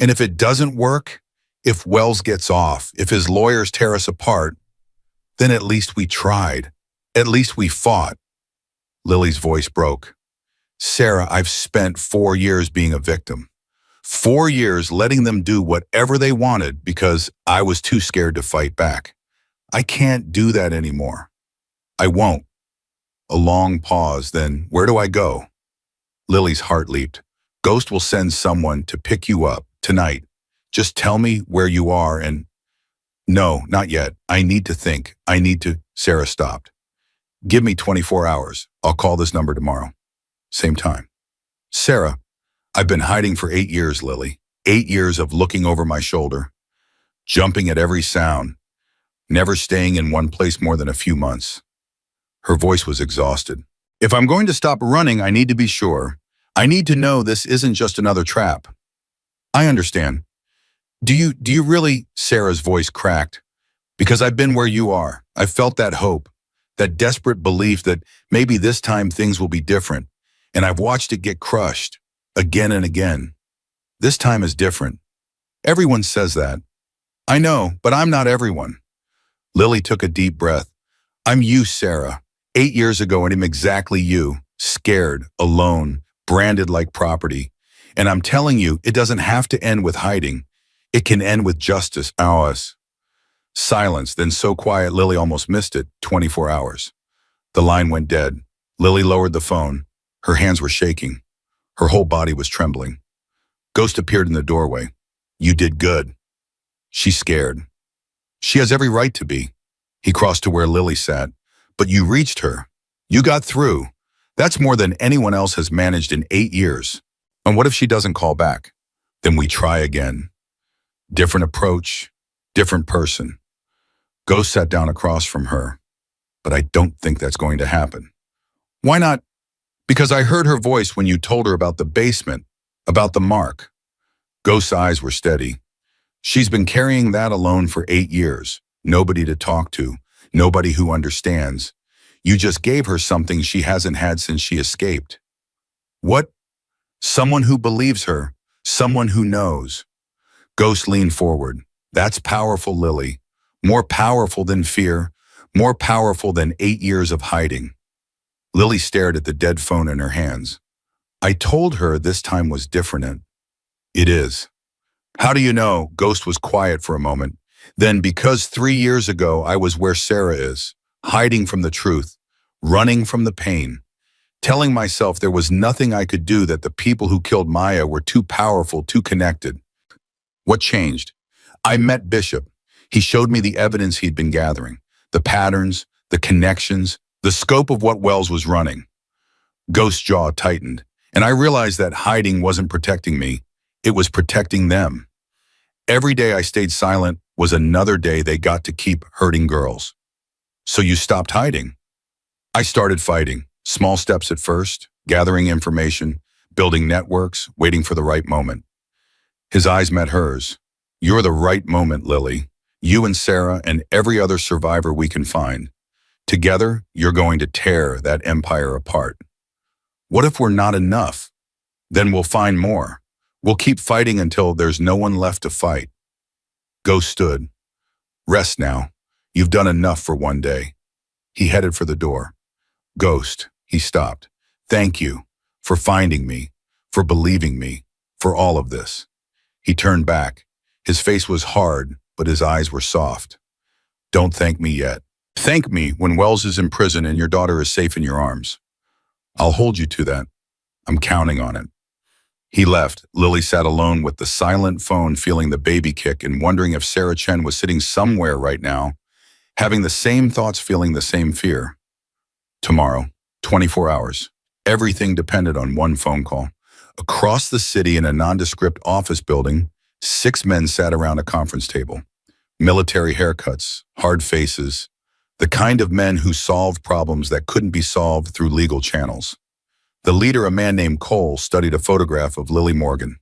And if it doesn't work, if Wells gets off, if his lawyers tear us apart, then at least we tried. At least we fought. Lily's voice broke. Sarah, I've spent 4 years being a victim. 4 years letting them do whatever they wanted because I was too scared to fight back. I can't do that anymore. I won't. A long pause, then where do I go? Lily's heart leaped. Ghost will send someone to pick you up tonight. Just tell me where you are and... No, not yet. I need to think. I need to... Sarah stopped. Give me 24 hours. I'll call this number tomorrow. Same time. Sarah, I've been hiding for 8 years, Lily. 8 years of looking over my shoulder, jumping at every sound, never staying in one place more than a few months. Her voice was exhausted. If I'm going to stop running, I need to be sure. I need to know this isn't just another trap. I understand. Do you really? Sarah's voice cracked. Because I've been where you are. I've felt that hope, that desperate belief that maybe this time things will be different. And I've watched it get crushed again and again. This time is different. Everyone says that. I know, but I'm not everyone. Lily took a deep breath. I'm you, Sarah. 8 years ago, and I'm exactly you. Scared, alone, branded like property. And I'm telling you, it doesn't have to end with hiding. It can end with justice. Ours. Silence, then so quiet Lily almost missed it. 24 hours. The line went dead. Lily lowered the phone. Her hands were shaking. Her whole body was trembling. Ghost appeared in the doorway. You did good. She's scared. She has every right to be. He crossed to where Lily sat. But you reached her. You got through. That's more than anyone else has managed in 8 years. And what if she doesn't call back? Then we try again. Different approach, different person. Ghost sat down across from her. But I don't think that's going to happen. Why not? Because I heard her voice when you told her about the basement, about the mark. Ghost's eyes were steady. She's been carrying that alone for 8 years. Nobody to talk to, nobody who understands. You just gave her something she hasn't had since she escaped. What? Someone who believes her, someone who knows. Ghost leaned forward. That's powerful, Lily. More powerful than fear, more powerful than 8 years of hiding. Lily stared at the dead phone in her hands. I told her this time was different. It is. How do you know? Ghost was quiet for a moment. Then, because 3 years ago I was where Sarah is, hiding from the truth, running from the pain, telling myself there was nothing I could do, that the people who killed Maya were too powerful, too connected. What changed? I met Bishop. He showed me the evidence he'd been gathering, the patterns, the connections, the scope of what Wells was running. Ghost's jaw tightened, and I realized that hiding wasn't protecting me. It was protecting them. Every day I stayed silent was another day they got to keep hurting girls. So you stopped hiding. I started fighting, small steps at first, gathering information, building networks, waiting for the right moment. His eyes met hers. You're the right moment, Lily. You and Sarah and every other survivor we can find. Together, you're going to tear that empire apart. What if we're not enough? Then we'll find more. We'll keep fighting until there's no one left to fight. Ghost stood. Rest now. You've done enough for one day. He headed for the door. Ghost, he stopped. Thank you for finding me, for believing me, for all of this. He turned back. His face was hard, but his eyes were soft. Don't thank me yet. Thank me when Wells is in prison and your daughter is safe in your arms. I'll hold you to that. I'm counting on it. He left. Lily sat alone with the silent phone, feeling the baby kick and wondering if Sarah Chen was sitting somewhere right now, having the same thoughts, feeling the same fear. Tomorrow, 24 hours. Everything depended on one phone call. Across the city in a nondescript office building, 6 men sat around a conference table. Military haircuts, hard faces, the kind of men who solved problems that couldn't be solved through legal channels. The leader, a man named Cole, studied a photograph of Lily Morgan.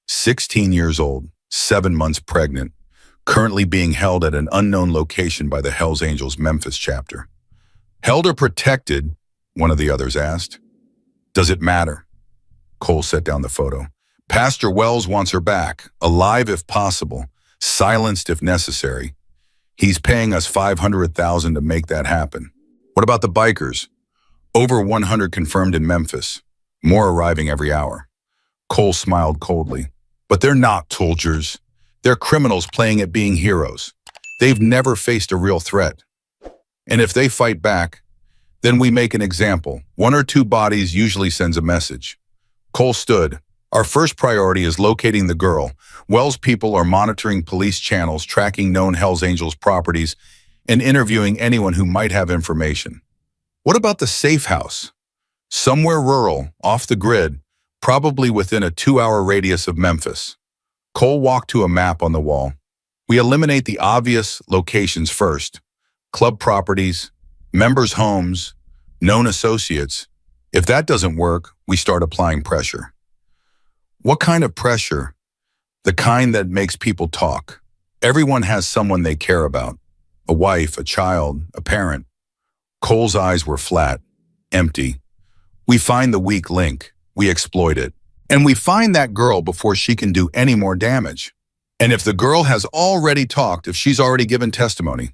16 years old, 7 months pregnant, currently being held at an unknown location by the Hells Angels Memphis chapter. Held or protected? One of the others asked. Does it matter? Cole set down the photo. Pastor Wells wants her back, alive if possible, silenced if necessary. He's paying us $500,000 to make that happen. What about the bikers? Over 100 confirmed in Memphis, more arriving every hour. Cole smiled coldly. But they're not soldiers. They're criminals playing at being heroes. They've never faced a real threat. And if they fight back, then we make an example. One or two bodies usually sends a message. Cole stood. Our first priority is locating the girl. Wells people are monitoring police channels, tracking known Hells Angels properties, and interviewing anyone who might have information. What about the safe house? Somewhere rural, off the grid, probably within a 2-hour radius of Memphis. Cole walked to a map on the wall. We eliminate the obvious locations first. Club properties, members' homes, known associates. If that doesn't work, we start applying pressure. What kind of pressure? The kind that makes people talk. Everyone has someone they care about. A wife, a child, a parent. Cole's eyes were flat, empty. We find the weak link. We exploit it. And we find that girl before she can do any more damage. And if the girl has already talked, if she's already given testimony,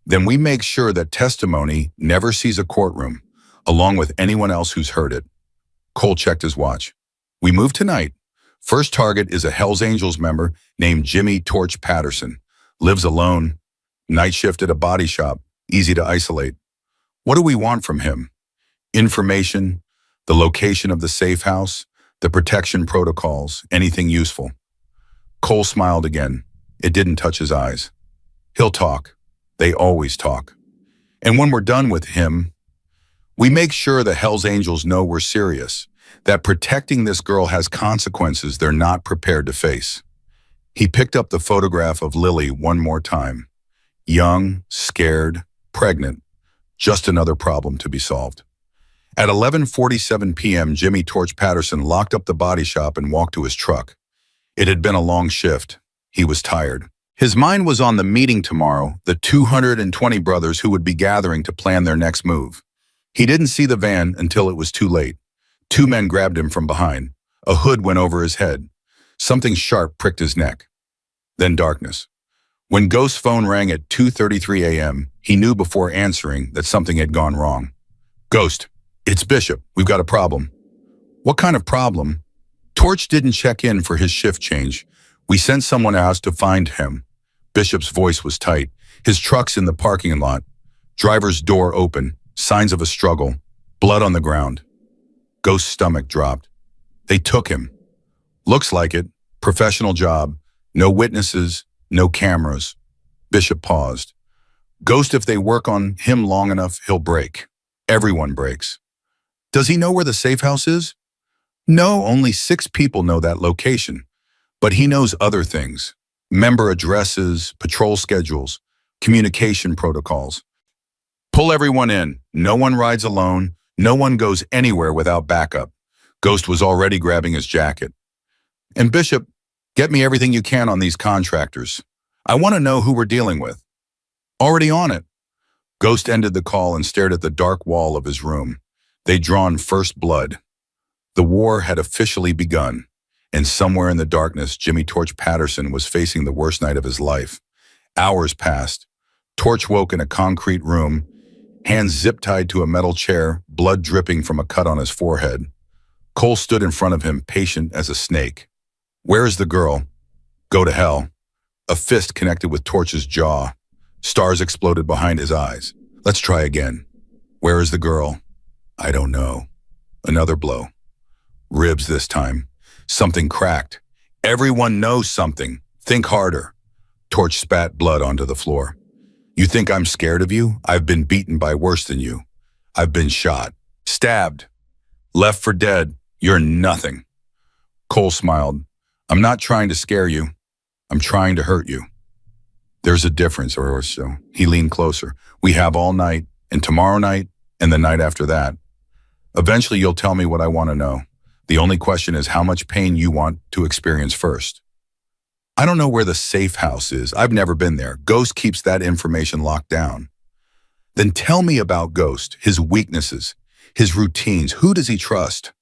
then we make sure that testimony never sees a courtroom, along with anyone else who's heard it. Cole checked his watch. We move tonight. First target is a Hells Angels member named Jimmy Torch Patterson. Lives alone. Night shift at a body shop. Easy to isolate. What do we want from him? Information, the location of the safe house, the protection protocols, anything useful. Cole smiled again. It didn't touch his eyes. He'll talk. They always talk. And when we're done with him, we make sure the Hells Angels know we're serious, that protecting this girl has consequences they're not prepared to face. He picked up the photograph of Lily one more time. Young, scared, pregnant. Just another problem to be solved. At 11:47 p.m., Jimmy Torch Patterson locked up the body shop and walked to his truck. It had been a long shift. He was tired. His mind was on the meeting tomorrow, the 220 brothers who would be gathering to plan their next move. He didn't see the van until it was too late. Two men grabbed him from behind. A hood went over his head. Something sharp pricked his neck. Then darkness. When Ghost's phone rang at 2:33 a.m., he knew before answering that something had gone wrong. Ghost, it's Bishop. We've got a problem. What kind of problem? Torch didn't check in for his shift change. We sent someone out to find him. Bishop's voice was tight. His truck's in the parking lot. Driver's door open. Signs of a struggle. Blood on the ground. Ghost's stomach dropped. They took him. Looks like it. Professional job. No witnesses. No cameras. Bishop paused. Ghost, if they work on him long enough, he'll break. Everyone breaks. Does he know where the safe house is? No, only 6 people know that location. But he knows other things. Member addresses, patrol schedules, communication protocols. Pull everyone in. No one rides alone. No one goes anywhere without backup. Ghost was already grabbing his jacket. And Bishop, get me everything you can on these contractors. I want to know who we're dealing with. Already on it. Ghost ended the call and stared at the dark wall of his room. They'd drawn first blood. The war had officially begun. And somewhere in the darkness, Jimmy Torch Patterson was facing the worst night of his life. Hours passed. Torch woke in a concrete room, hands zip-tied to a metal chair, blood dripping from a cut on his forehead. Cole stood in front of him, patient as a snake. Where is the girl? Go to hell. A fist connected with Torch's jaw. Stars exploded behind his eyes. Let's try again. Where is the girl? I don't know. Another blow. Ribs this time. Something cracked. Everyone knows something. Think harder. Torch spat blood onto the floor. You think I'm scared of you? I've been beaten by worse than you. I've been shot. Stabbed. Left for dead. You're nothing. Cole smiled. I'm not trying to scare you. I'm trying to hurt you. There's a difference, or so. He leaned closer. We have all night, and tomorrow night, and the night after that. Eventually you'll tell me what I want to know. The only question is how much pain you want to experience first. I don't know where the safe house is. I've never been there. Ghost keeps that information locked down. Then tell me about Ghost, his weaknesses, his routines. Who does he trust?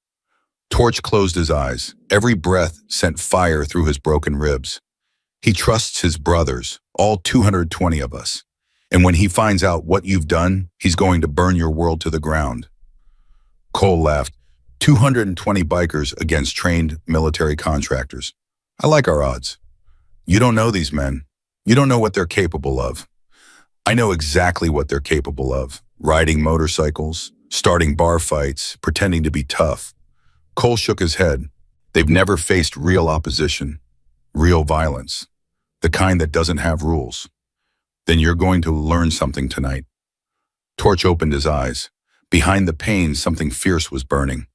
Torch closed his eyes. Every breath sent fire through his broken ribs. He trusts his brothers, all 220 of us. And when he finds out what you've done, he's going to burn your world to the ground. Cole laughed. 220 bikers against trained military contractors. I like our odds. You don't know these men. You don't know what they're capable of. I know exactly what they're capable of. Riding motorcycles, starting bar fights, pretending to be tough. Cole shook his head. They've never faced real opposition, real violence, the kind that doesn't have rules. Then you're going to learn something tonight. Torch opened his eyes. Behind the pain, something fierce was burning.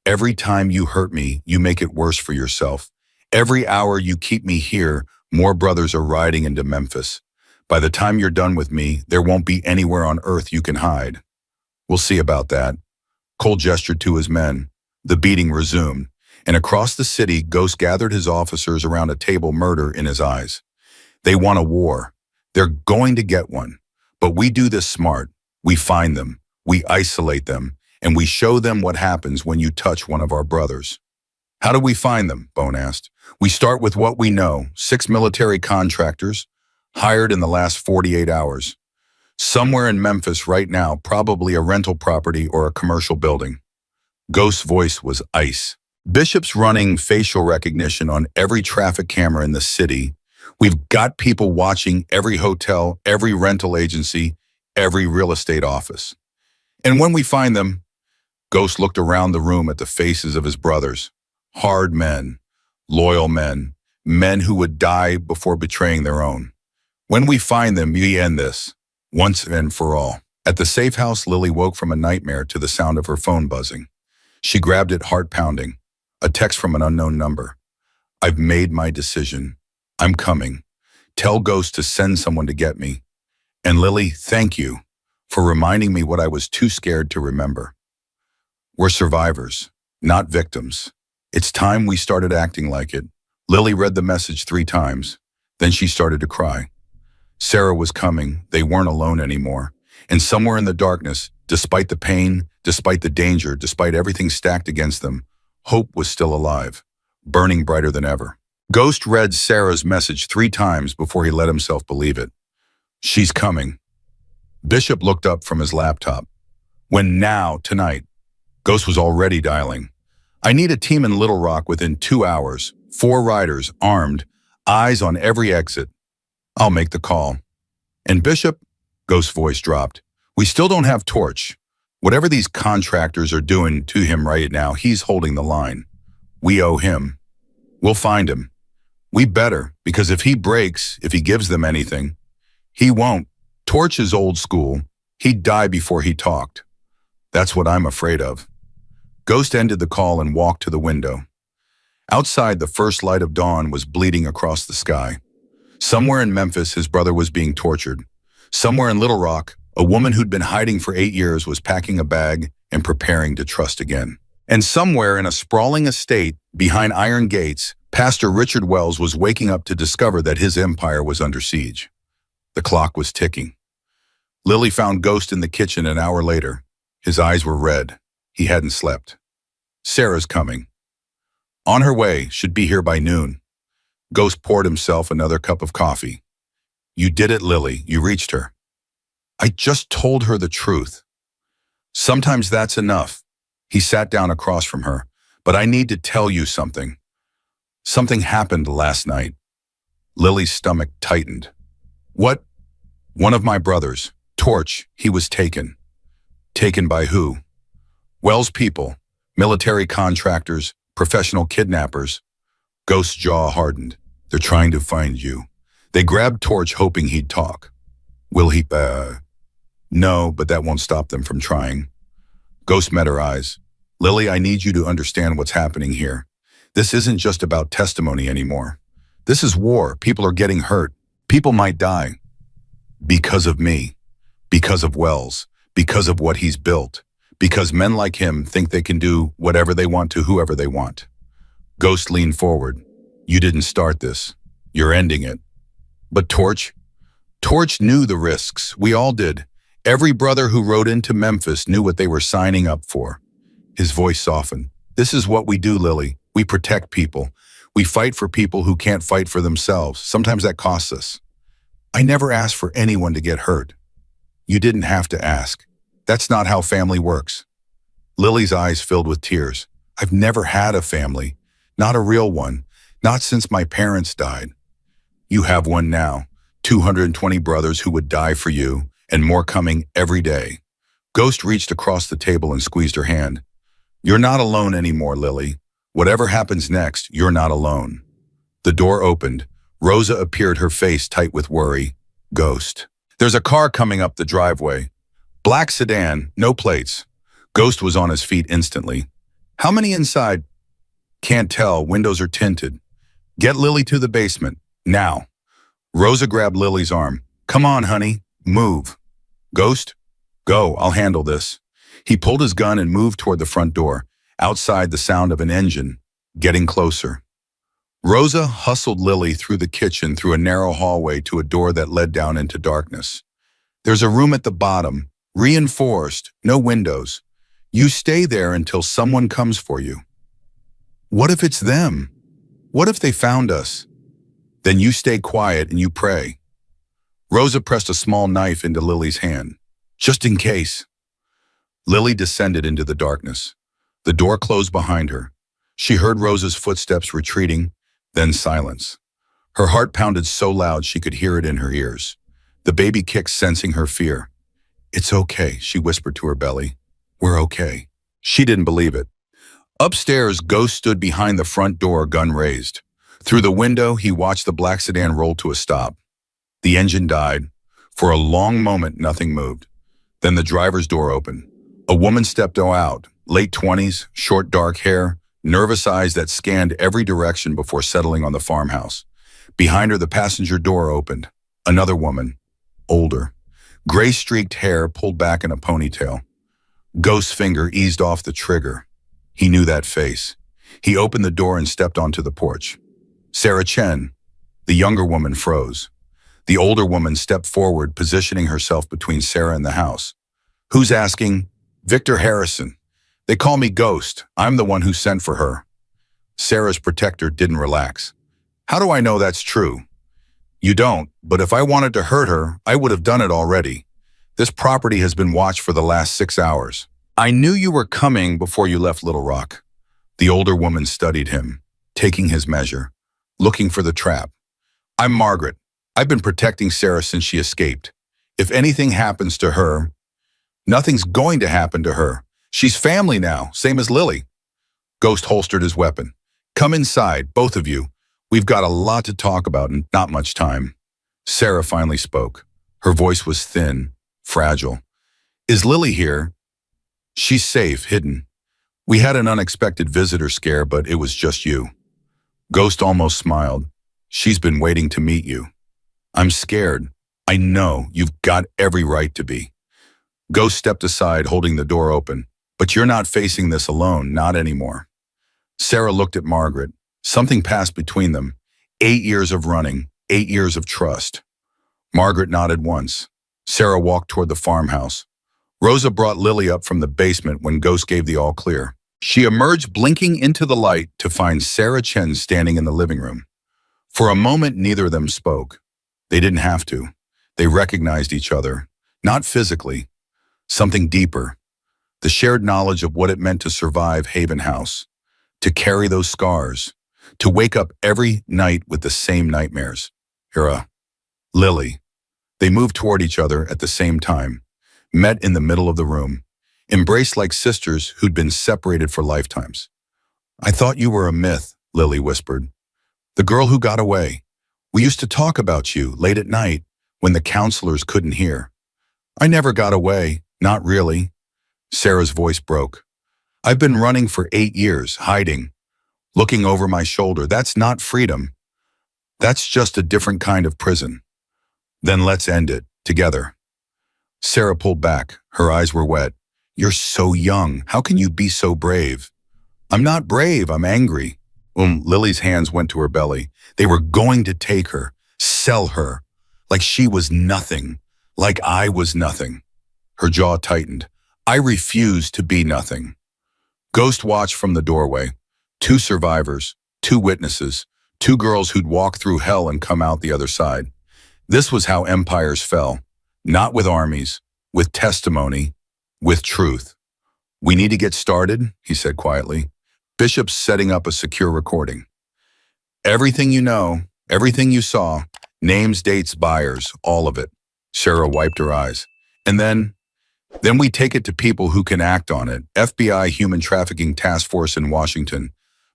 Every time you hurt me, you make it worse for yourself. Every hour you keep me here, more brothers are riding into Memphis. By the time you're done with me, there won't be anywhere on earth you can hide. We'll see about that. Cole gestured to his men. The beating resumed, and across the city, Ghost gathered his officers around a table, murder in his eyes. They want a war. They're going to get one. But we do this smart. We find them, we isolate them, and we show them what happens when you touch one of our brothers. How do we find them? Bone asked. We start with what we know. 6 military contractors, hired in the last 48 hours. Somewhere in Memphis right now, probably a rental property or a commercial building. Ghost's voice was ice. Bishop's running facial recognition on every traffic camera in the city. We've got people watching every hotel, every rental agency, every real estate office. And when we find them, Ghost looked around the room at the faces of his brothers. Hard men, loyal men, men who would die before betraying their own. When we find them, we end this, once and for all. At the safe house, Lily woke from a nightmare to the sound of her phone buzzing. She grabbed it, heart pounding. A text from an unknown number. I've made my decision. I'm coming. Tell Ghost to send someone to get me. And Lily, thank you for reminding me what I was too scared to remember. We're survivors, not victims. It's time we started acting like it. Lily read the message 3 times. Then she started to cry. Sarah was coming. They weren't alone anymore. And somewhere in the darkness, despite the pain, despite the danger, despite everything stacked against them, hope was still alive, burning brighter than ever. Ghost read Sarah's message 3 times before he let himself believe it. She's coming. Bishop looked up from his laptop. When now, tonight, Ghost was already dialing. I need a team in Little Rock within 2 hours, 4 riders, armed, eyes on every exit. I'll make the call. And Bishop, Ghost's voice dropped. We still don't have Torch. Whatever these contractors are doing to him right now, he's holding the line. We owe him. We'll find him. We better, because if he breaks, if he gives them anything, he won't. Torch is old school. He'd die before he talked. That's what I'm afraid of. Ghost ended the call and walked to the window. Outside, the first light of dawn was bleeding across the sky. Somewhere in Memphis, his brother was being tortured. Somewhere in Little Rock, a woman who'd been hiding for 8 years was packing a bag and preparing to trust again. And somewhere in a sprawling estate behind iron gates, Pastor Richard Wells was waking up to discover that his empire was under siege. The clock was ticking. Lily found Ghost in the kitchen an hour later. His eyes were red. He hadn't slept. Sarah's coming. On her way, should be here by noon. Ghost poured himself another cup of coffee. You did it, Lily. You reached her. I just told her the truth. Sometimes that's enough. He sat down across from her. But I need to tell you something. Something happened last night. Lily's stomach tightened. What? One of my brothers, Torch, he was taken. Taken by who? Wells people, military contractors, professional kidnappers. Ghost's jaw hardened. They're trying to find you. They grabbed Torch hoping he'd talk. Will he, No, but that won't stop them from trying. Ghost met her eyes. Lily, I need you to understand what's happening here. This isn't just about testimony anymore. This is war. People are getting hurt. People might die. Because of me. Because of Wells. Because of what he's built. Because men like him think they can do whatever they want to whoever they want. Ghost leaned forward. You didn't start this. You're ending it. But Torch? Torch knew the risks. We all did. Every brother who rode into Memphis knew what they were signing up for. His voice softened. This is what we do, Lily. We protect people. We fight for people who can't fight for themselves. Sometimes that costs us. I never asked for anyone to get hurt. You didn't have to ask. That's not how family works. Lily's eyes filled with tears. I've never had a family. Not a real one. Not since my parents died. You have one now. 220 brothers who would die for you, and more coming every day. Ghost reached across the table and squeezed her hand. You're not alone anymore, Lily. Whatever happens next, you're not alone. The door opened. Rosa appeared, her face tight with worry. Ghost. There's a car coming up the driveway. Black sedan, no plates. Ghost was on his feet instantly. How many inside? Can't tell, windows are tinted. Get Lily to the basement, now. Rosa grabbed Lily's arm. Come on, honey, move. Ghost, go, I'll handle this. He pulled his gun and moved toward the front door. Outside, the sound of an engine, getting closer. Rosa hustled Lily through the kitchen, through a narrow hallway to a door that led down into darkness. There's a room at the bottom, reinforced, no windows. You stay there until someone comes for you. What if it's them? What if they found us? Then you stay quiet and you pray. Rosa pressed a small knife into Lily's hand, just in case. Lily descended into the darkness. The door closed behind her. She heard Rosa's footsteps retreating, then silence. Her heart pounded so loud she could hear it in her ears. The baby kicked, sensing her fear. It's okay, she whispered to her belly. We're okay. She didn't believe it. Upstairs, Ghost stood behind the front door, gun raised. Through the window, he watched the black sedan roll to a stop. The engine died. For a long moment, nothing moved. Then the driver's door opened. A woman stepped out, late 20s, short dark hair, nervous eyes that scanned every direction before settling on the farmhouse. Behind her, the passenger door opened. Another woman, older. Gray-streaked hair pulled back in a ponytail. Ghost's finger eased off the trigger. He knew that face. He opened the door and stepped onto the porch. Sarah Chen. The younger woman froze. The older woman stepped forward, positioning herself between Sarah and the house. Who's asking? Victor Harrison. They call me Ghost. I'm the one who sent for her. Sarah's protector didn't relax. How do I know that's true? You don't, but if I wanted to hurt her, I would have done it already. This property has been watched for the last 6 hours. I knew you were coming before you left Little Rock. The older woman studied him, taking his measure, looking for the trap. I'm Margaret. I've been protecting Sarah since she escaped. If anything happens to her, nothing's going to happen to her. She's family now, same as Lily. Ghost holstered his weapon. Come inside, both of you. We've got a lot to talk about and not much time. Sarah finally spoke. Her voice was thin, fragile. Is Lily here? She's safe, hidden. We had an unexpected visitor scare, but it was just you. Ghost almost smiled. She's been waiting to meet you. I'm scared. I know you've got every right to be. Ghost stepped aside, holding the door open. But you're not facing this alone, not anymore. Sarah looked at Margaret. Something passed between them. 8 years of running, 8 years of trust. Margaret nodded once. Sarah walked toward the farmhouse. Rosa brought Lily up from the basement when Ghost gave the all clear. She emerged, blinking into the light, to find Sarah Chen standing in the living room. For a moment, neither of them spoke. They didn't have to. They recognized each other, not physically, something deeper. The shared knowledge of what it meant to survive Haven House, to carry those scars, to wake up every night with the same nightmares. Lily. They moved toward each other at the same time, met in the middle of the room, embraced like sisters who'd been separated for lifetimes. I thought you were a myth, Lily whispered. The girl who got away. We used to talk about you late at night when the counselors couldn't hear. I never got away, not really. Sarah's voice broke. I've been running for 8 years, hiding, looking over my shoulder. That's not freedom. That's just a different kind of prison. Then let's end it, together. Sarah pulled back. Her eyes were wet. You're so young. How can you be so brave? I'm not brave. I'm angry. Lily's hands went to her belly. They were going to take her, sell her, like she was nothing, like I was nothing. Her jaw tightened. I refuse to be nothing. Ghost watched from the doorway. 2 survivors, 2 witnesses, 2 girls who'd walked through hell and come out the other side. This was how empires fell. Not with armies, with testimony, with truth. We need to get started, he said quietly. Bishop's setting up a secure recording. Everything you know, everything you saw, Names, dates, buyers, all of it. Sarah wiped her eyes. And then we take it to people who can act on it. FBI Human Trafficking Task Force in Washington,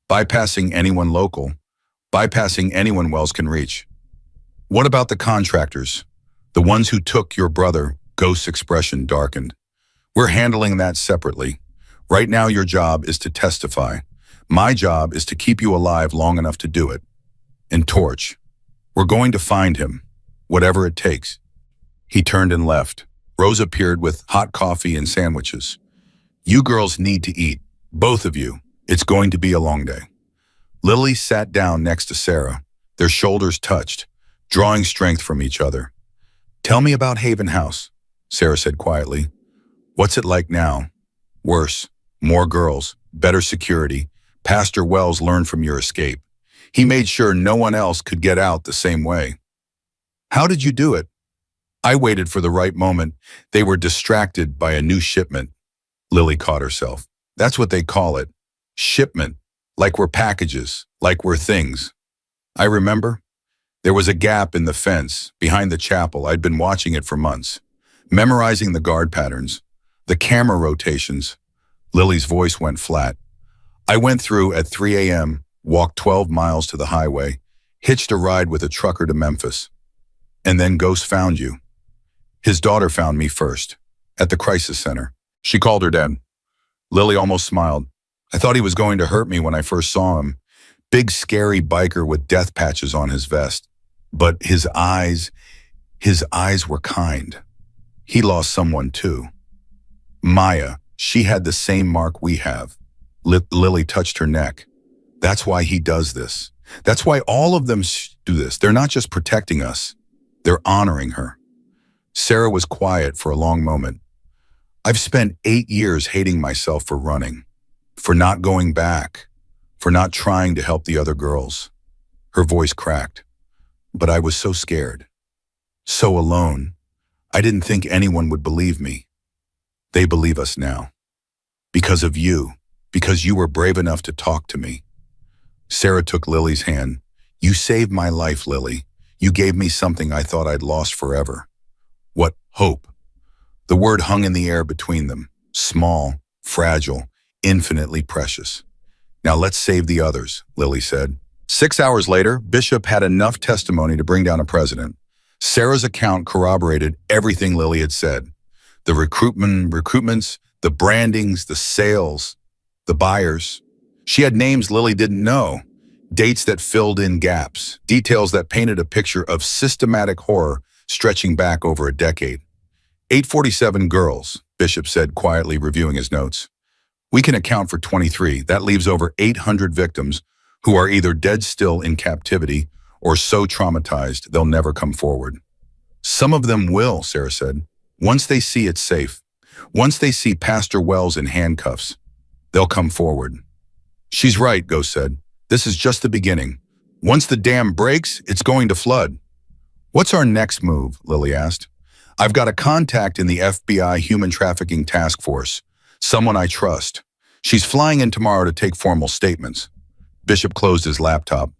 bypassing anyone local, bypassing anyone Wells can reach. What about the contractors? The ones who took your brother? Ghost's expression darkened. We're handling that separately. Right now your job is to testify. My job is to keep you alive long enough to do it. And Torch, we're going to find him, whatever it takes. He turned and left. Rose appeared with hot coffee and sandwiches. You girls need to eat, both of you. It's going to be a long day. Lily sat down next to Sarah. Their shoulders touched, drawing strength from each other. Tell me about Haven House, Sarah said quietly. What's it like now? Worse, more girls, better security. Pastor Wells learned from your escape. He made sure no one else could get out the same way. How did you do it? I waited for the right moment. They were distracted by a new shipment. Lily caught herself. That's what they call it. Shipment. Like we're packages, like we're things. I remember. There was a gap in the fence behind the chapel. I'd been watching it for months, memorizing the guard patterns, the camera rotations. Lily's voice went flat. I went through at 3 a.m., walked 12 miles to the highway, hitched a ride with a trucker to Memphis. And then Ghost found you. His daughter found me first, at the crisis center. She called her dad. Lily almost smiled. I thought he was going to hurt me when I first saw him. Big, scary biker with death patches on his vest. But his eyes were kind. He lost someone too. Maya, she had the same mark we have. Lily touched her neck. That's why he does this. That's why all of them do this. They're not just protecting us. They're honoring her. Sarah was quiet for a long moment. I've spent 8 years hating myself for running, for not going back, for not trying to help the other girls. Her voice cracked. But I was so scared, so alone. I didn't think anyone would believe me. They believe us now. Because of you, because you were brave enough to talk to me. Sarah took Lily's hand. You saved my life, Lily. You gave me something I thought I'd lost forever. What? Hope. The word hung in the air between them. Small, fragile, infinitely precious. Now let's save the others, Lily said. 6 hours later, Bishop had enough testimony to bring down a president. Sarah's account corroborated everything Lily had said. The recruitments, the brandings, the sales, the buyers. She had names Lily didn't know, dates that filled in gaps, details that painted a picture of systematic horror stretching back over a decade. 847 girls, Bishop said quietly, reviewing his notes. We can account for 23. That leaves over 800 victims who are either dead still in captivity or so traumatized they'll never come forward. Some of them will, Sarah said. Once they see it's safe, once they see Pastor Wells in handcuffs, they'll come forward. She's right, Ghost said. This is just the beginning. Once the dam breaks, it's going to flood. What's our next move? Lily asked. I've got a contact in the FBI Human Trafficking Task Force, someone I trust. She's flying in tomorrow to take formal statements. Bishop closed his laptop.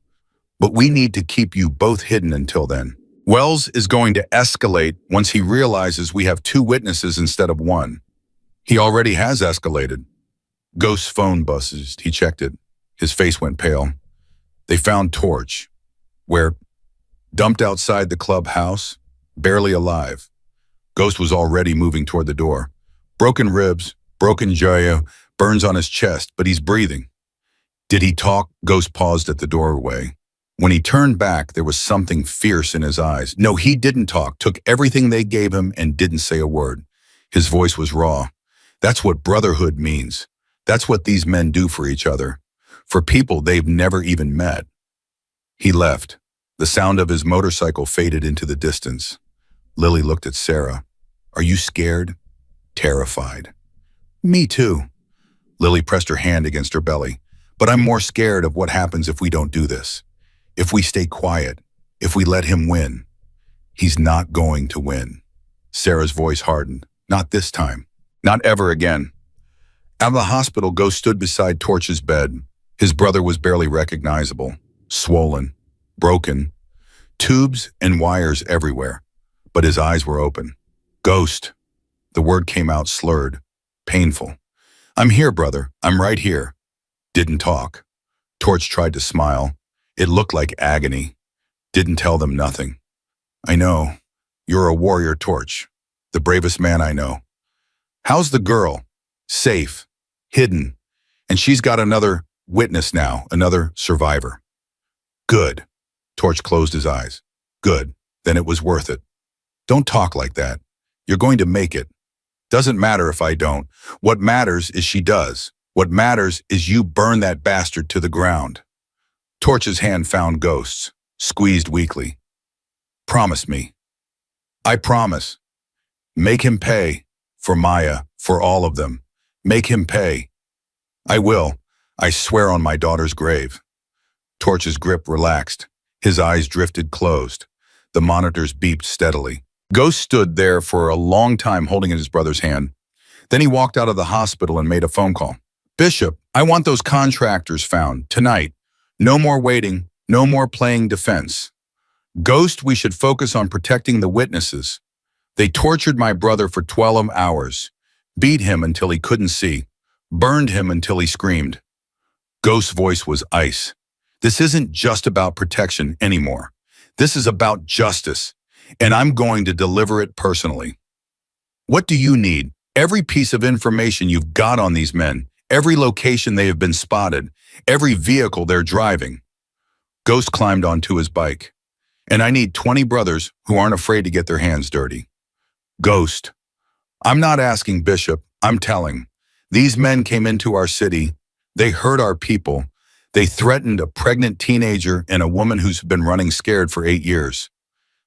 But we need to keep you both hidden until then. Wells is going to escalate once he realizes we have 2 witnesses instead of 1. He already has escalated. Ghost's phone buzzed. He checked it. His face went pale. They found Torch, where, dumped outside the clubhouse, barely alive. Ghost was already moving toward the door. Broken ribs, broken jaw, burns on his chest, but he's breathing. Did he talk? Ghost paused at the doorway. When he turned back, there was something fierce in his eyes. No, he didn't talk, took everything they gave him and didn't say a word. His voice was raw. That's what brotherhood means. That's what these men do for each other, for people they've never even met. He left. The sound of his motorcycle faded into the distance. Lily looked at Sarah. Are you scared? Terrified. Me too. Lily pressed her hand against her belly. But I'm more scared of what happens if we don't do this. If we stay quiet, if we let him win. He's not going to win. Sarah's voice hardened. Not this time. Not ever again. Out of the hospital, Ghost stood beside Torch's bed. His brother was barely recognizable, swollen, broken. tubes and wires everywhere, but his eyes were open. Ghost. The word came out slurred, painful. I'm here, brother. I'm right here. Didn't talk. Torch tried to smile. It looked like agony. Didn't tell them nothing. I know. You're a warrior, Torch. The bravest man I know. How's the girl? Safe. Hidden. And she's got another witness now, another survivor. Good. Torch closed his eyes. Good. Then it was worth it. Don't talk like that. You're going to make it. Doesn't matter if I don't. What matters is she does. What matters is you burn that bastard to the ground. Torch's hand found Ghost's, squeezed weakly. Promise me. I promise. Make him pay. For Maya, for all of them. Make him pay. I will. I swear on my daughter's grave. Torch's grip relaxed. His eyes drifted closed. The monitors beeped steadily. Ghost stood there for a long time holding his brother's hand. Then he walked out of the hospital and made a phone call. Bishop, I want those contractors found, tonight. No more waiting, no more playing defense. Ghost, we should focus on protecting the witnesses. They tortured my brother for 12 hours, beat him until he couldn't see, burned him until he screamed. Ghost's voice was ice. This isn't just about protection anymore. This is about justice. And I'm going to deliver it personally. What do you need? Every piece of information you've got on these men, every location they have been spotted, every vehicle they're driving. Ghost climbed onto his bike. And I need 20 brothers who aren't afraid to get their hands dirty. Ghost. I'm not asking, Bishop. I'm telling. These men came into our city. They hurt our people. They threatened a pregnant teenager and a woman who's been running scared for 8 years.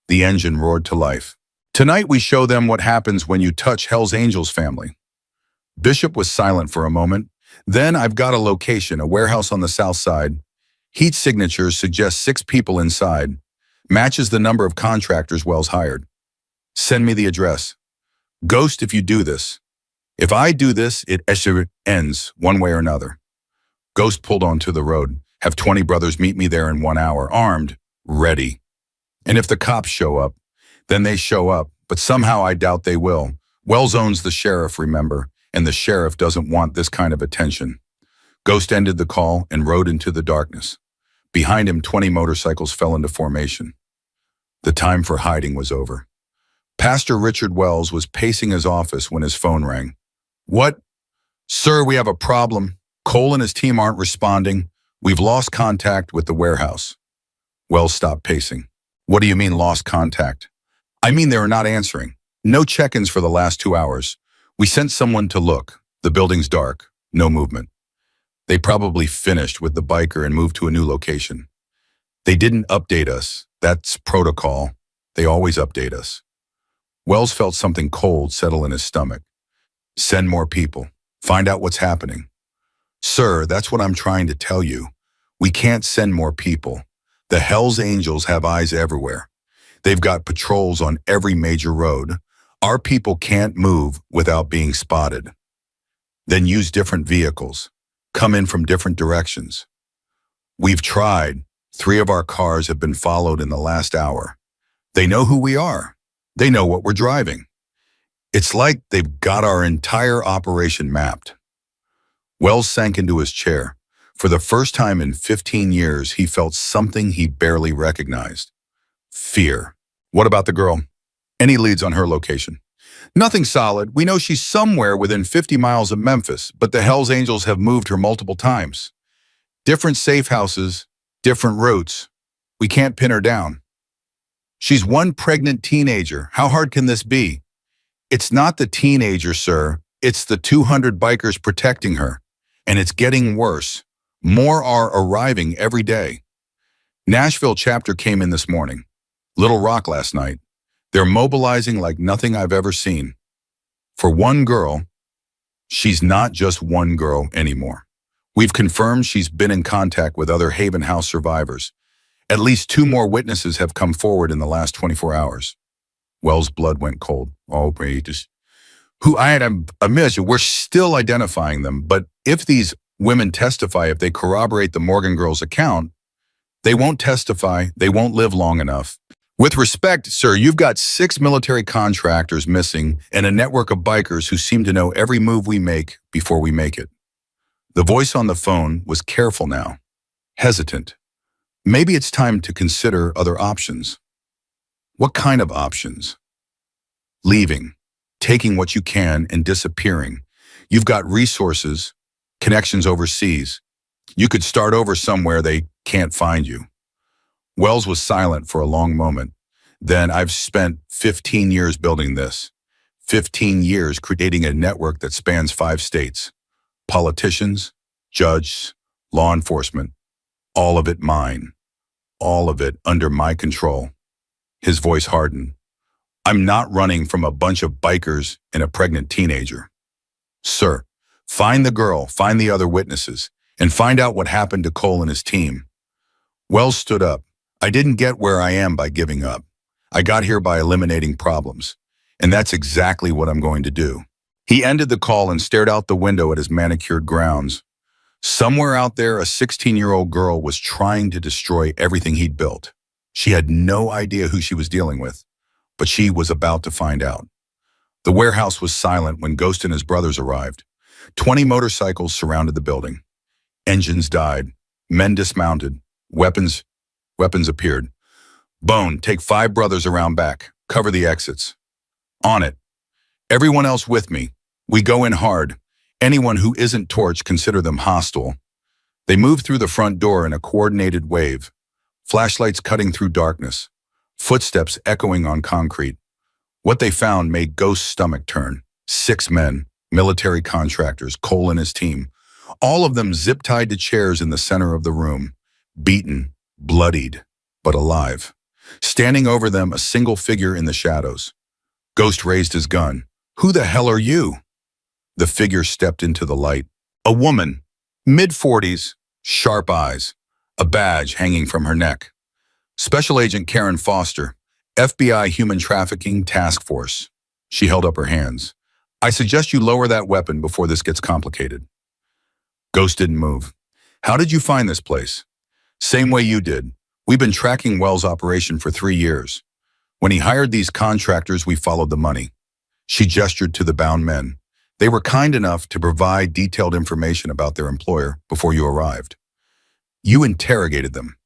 The engine roared to life. Tonight we show them what happens when you touch Hell's Angels family. Bishop was silent for a moment. Then I've got a location, a warehouse on the south side. Heat signatures suggest 6 people inside. Matches the number of contractors Wells hired. Send me the address. Ghost, if you do this. If I do this, it ends one way or another. Ghost pulled onto the road. Have 20 brothers meet me there in 1 hour, armed, ready. And if the cops show up, then they show up, but somehow I doubt they will. Wells owns the sheriff, remember, and the sheriff doesn't want this kind of attention. Ghost ended the call and rode into the darkness. Behind him, 20 motorcycles fell into formation. The time for hiding was over. Pastor Richard Wells was pacing his office when his phone rang. What? Sir, we have a problem. Cole and his team aren't responding. We've lost contact with the warehouse. Wells stopped pacing. What do you mean lost contact? I mean they are not answering. No check-ins for the last 2 hours. We sent someone to look. The building's dark. No movement. They probably finished with the biker and moved to a new location. They didn't update us. That's protocol. They always update us. Wells felt something cold settle in his stomach. Send more people. Find out what's happening. Sir, that's what I'm trying to tell you. We can't send more people. The Hell's Angels have eyes everywhere. They've got patrols on every major road. Our people can't move without being spotted. Then use different vehicles. Come in from different directions. We've tried. 3 of our cars have been followed in the last hour. They know who we are. They know what we're driving. It's like they've got our entire operation mapped. Wells sank into his chair. For the first time in 15 years, he felt something he barely recognized. Fear. What about the girl? Any leads on her location? Nothing solid. We know she's somewhere within 50 miles of Memphis, but the Hells Angels have moved her multiple times. Different safe houses, different routes. We can't pin her down. She's one pregnant teenager. How hard can this be? It's not the teenager, sir. It's the 200 bikers protecting her. And it's getting worse. More are arriving every day. Nashville chapter came in this morning. Little Rock last night. They're mobilizing like nothing I've ever seen. For one girl, she's not just one girl anymore. We've confirmed she's been in contact with other Haven House survivors. At least 2 more witnesses have come forward in the last 24 hours. Wells' blood went cold. Oh, just who I had a measure. We're still identifying them, but if these women testify, if they corroborate the Morgan girl's account, They won't testify. They won't live long enough. With respect, sir, you've got 6 military contractors missing and a network of bikers who seem to know every move we make before we make it. The voice on the phone was careful now, hesitant. Maybe it's time to consider other options. What kind of options? Leaving, taking what you can and disappearing. You've got resources, connections overseas. You could start over somewhere they can't find you. Wells was silent for a long moment. Then I've spent 15 years building this. 15 years creating a network that spans 5 states. Politicians, judges, law enforcement, all of it mine. All of it under my control. His voice hardened. I'm not running from a bunch of bikers and a pregnant teenager. Sir, find the girl, find the other witnesses, and find out what happened to Cole and his team. Wells stood up. I didn't get where I am by giving up. I got here by eliminating problems. And that's exactly what I'm going to do. He ended the call and stared out the window at his manicured grounds. Somewhere out there, a 16-year-old girl was trying to destroy everything he'd built. She had no idea who she was dealing with, but she was about to find out. The warehouse was silent when Ghost and his brothers arrived. 20 motorcycles surrounded the building. Engines died. Men dismounted. Weapons appeared. Bone, take 5 brothers around back. Cover the exits. On it. Everyone else with me. We go in hard. Anyone who isn't torched, consider them hostile. They moved through the front door in a coordinated wave. Flashlights cutting through darkness. Footsteps echoing on concrete. What they found made Ghost's stomach turn. 6 men, military contractors, Cole and his team. All of them zip-tied to chairs in the center of the room. Beaten, bloodied, but alive. Standing over them, a single figure in the shadows. Ghost raised his gun. Who the hell are you? The figure stepped into the light. A woman, mid-40s, sharp eyes, a badge hanging from her neck. Special Agent Karen Foster, FBI Human Trafficking Task Force. She held up her hands. I suggest you lower that weapon before this gets complicated. Ghost didn't move. How did you find this place? Same way you did. We've been tracking Wells' operation for 3 years. When he hired these contractors, we followed the money. She gestured to the bound men. They were kind enough to provide detailed information about their employer before you arrived. You interrogated them.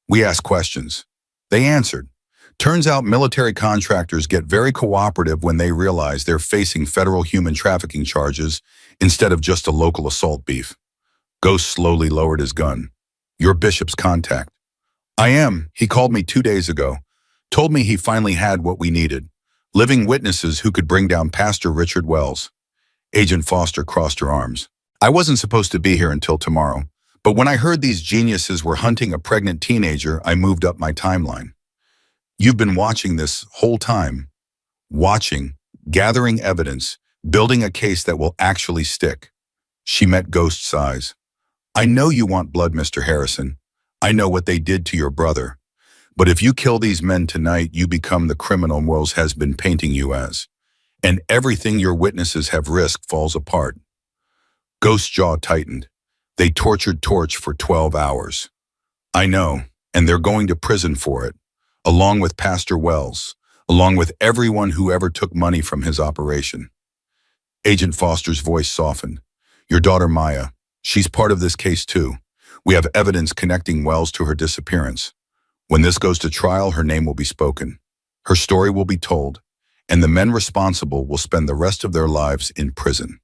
We asked questions. They answered. Turns out military contractors get very cooperative when they realize they're facing federal human trafficking charges instead of just a local assault beef. Ghost slowly lowered his gun. You're Bishop's contact. I am. He called me 2 days ago. Told me he finally had what we needed. Living witnesses who could bring down Pastor Richard Wells. Agent Foster crossed her arms. I wasn't supposed to be here until tomorrow, but when I heard these geniuses were hunting a pregnant teenager, I moved up my timeline. You've been watching this whole time. Watching, gathering evidence, building a case that will actually stick. She met Ghost's eyes. I know you want blood, Mr. Harrison. I know what they did to your brother. But if you kill these men tonight, you become the criminal Wells has been painting you as. And everything your witnesses have risked falls apart. Ghost's jaw tightened. They tortured Torch for 12 hours. I know, and they're going to prison for it, along with Pastor Wells, along with everyone who ever took money from his operation. Agent Foster's voice softened. Your daughter Maya, she's part of this case too. We have evidence connecting Wells to her disappearance. When this goes to trial, her name will be spoken. Her story will be told, and the men responsible will spend the rest of their lives in prison.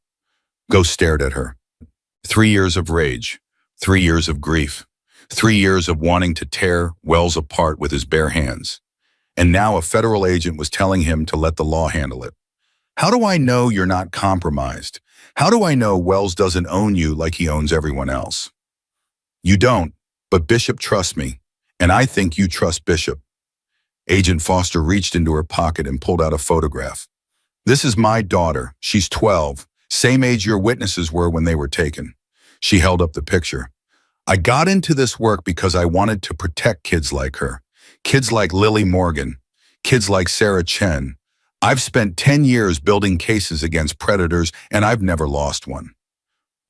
Ghost stared at her. 3 years of rage, 3 years of grief, 3 years of wanting to tear Wells apart with his bare hands. And now a federal agent was telling him to let the law handle it. How do I know you're not compromised? How do I know Wells doesn't own you like he owns everyone else? You don't, but Bishop trusts me, and I think you trust Bishop. Agent Foster reached into her pocket and pulled out a photograph. This is my daughter. She's 12, same age your witnesses were when they were taken. She held up the picture. I got into this work because I wanted to protect kids like her, kids like Lily Morgan, kids like Sarah Chen. I've spent 10 years building cases against predators, and I've never lost one.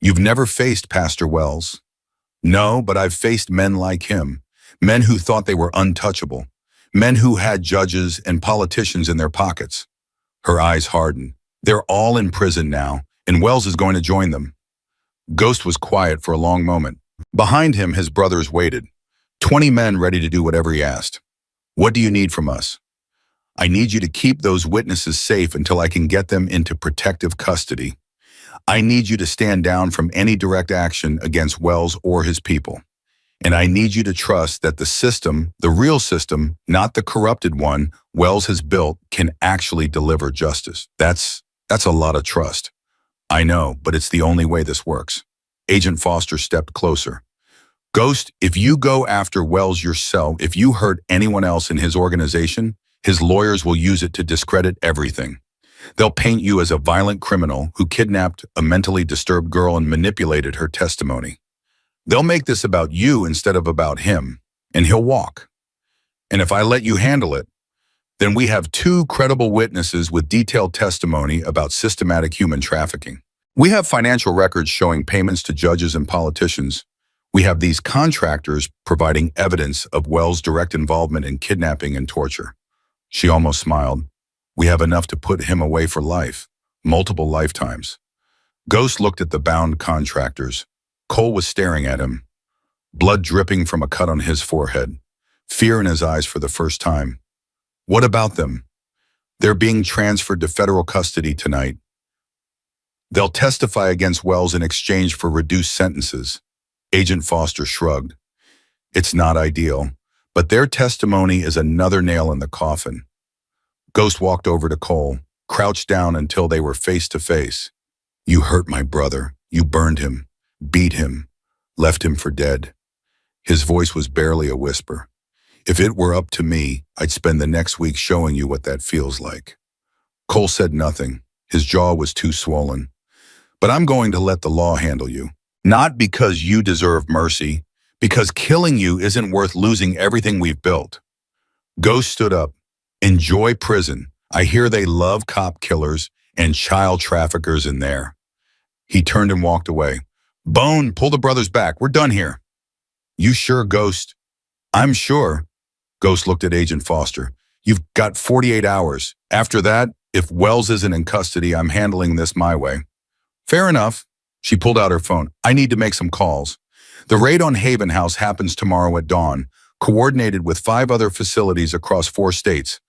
You've never faced Pastor Wells? No, but I've faced men like him, Men who thought they were untouchable. Men who had judges and politicians in their pockets. Her eyes hardened. They're all in prison now, and Wells is going to join them. Ghost was quiet for a long moment. Behind him, his brothers waited. 20 men ready to do whatever he asked. What do you need from us? I need you to keep those witnesses safe until I can get them into protective custody. I need you to stand down from any direct action against Wells or his people. And I need you to trust that the system, the real system, not the corrupted one Wells has built, can actually deliver justice. That's a lot of trust. I know, but it's the only way this works. Agent Foster stepped closer. Ghost, if you go after Wells yourself, if you hurt anyone else in his organization, his lawyers will use it to discredit everything. They'll paint you as a violent criminal who kidnapped a mentally disturbed girl and manipulated her testimony. They'll make this about you instead of about him, and he'll walk. And if I let you handle it, then we have 2 credible witnesses with detailed testimony about systematic human trafficking. We have financial records showing payments to judges and politicians. We have these contractors providing evidence of Wells' direct involvement in kidnapping and torture. She almost smiled. We have enough to put him away for life, multiple lifetimes. Ghost looked at the bound contractors. Cole was staring at him, blood dripping from a cut on his forehead, fear in his eyes for the first time. What about them? They're being transferred to federal custody tonight. They'll testify against Wells in exchange for reduced sentences. Agent Foster shrugged. It's not ideal, but their testimony is another nail in the coffin. Ghost walked over to Cole, crouched down until they were face to face. You hurt my brother. You burned him, beat him, left him for dead. His voice was barely a whisper. If it were up to me, I'd spend the next week showing you what that feels like. Cole said nothing. His jaw was too swollen. But I'm going to let the law handle you. Not because you deserve mercy, because killing you isn't worth losing everything we've built. Ghost stood up. Enjoy prison. I hear they love cop killers and child traffickers in there. He turned and walked away. Bone, pull the brothers back. We're done here. You sure, Ghost? I'm sure. Ghost looked at Agent Foster. You've got 48 hours. After that, if Wells isn't in custody, I'm handling this my way. Fair enough. She pulled out her phone. I need to make some calls. The raid on Haven House happens tomorrow at dawn, coordinated with 5 other facilities across 4 states.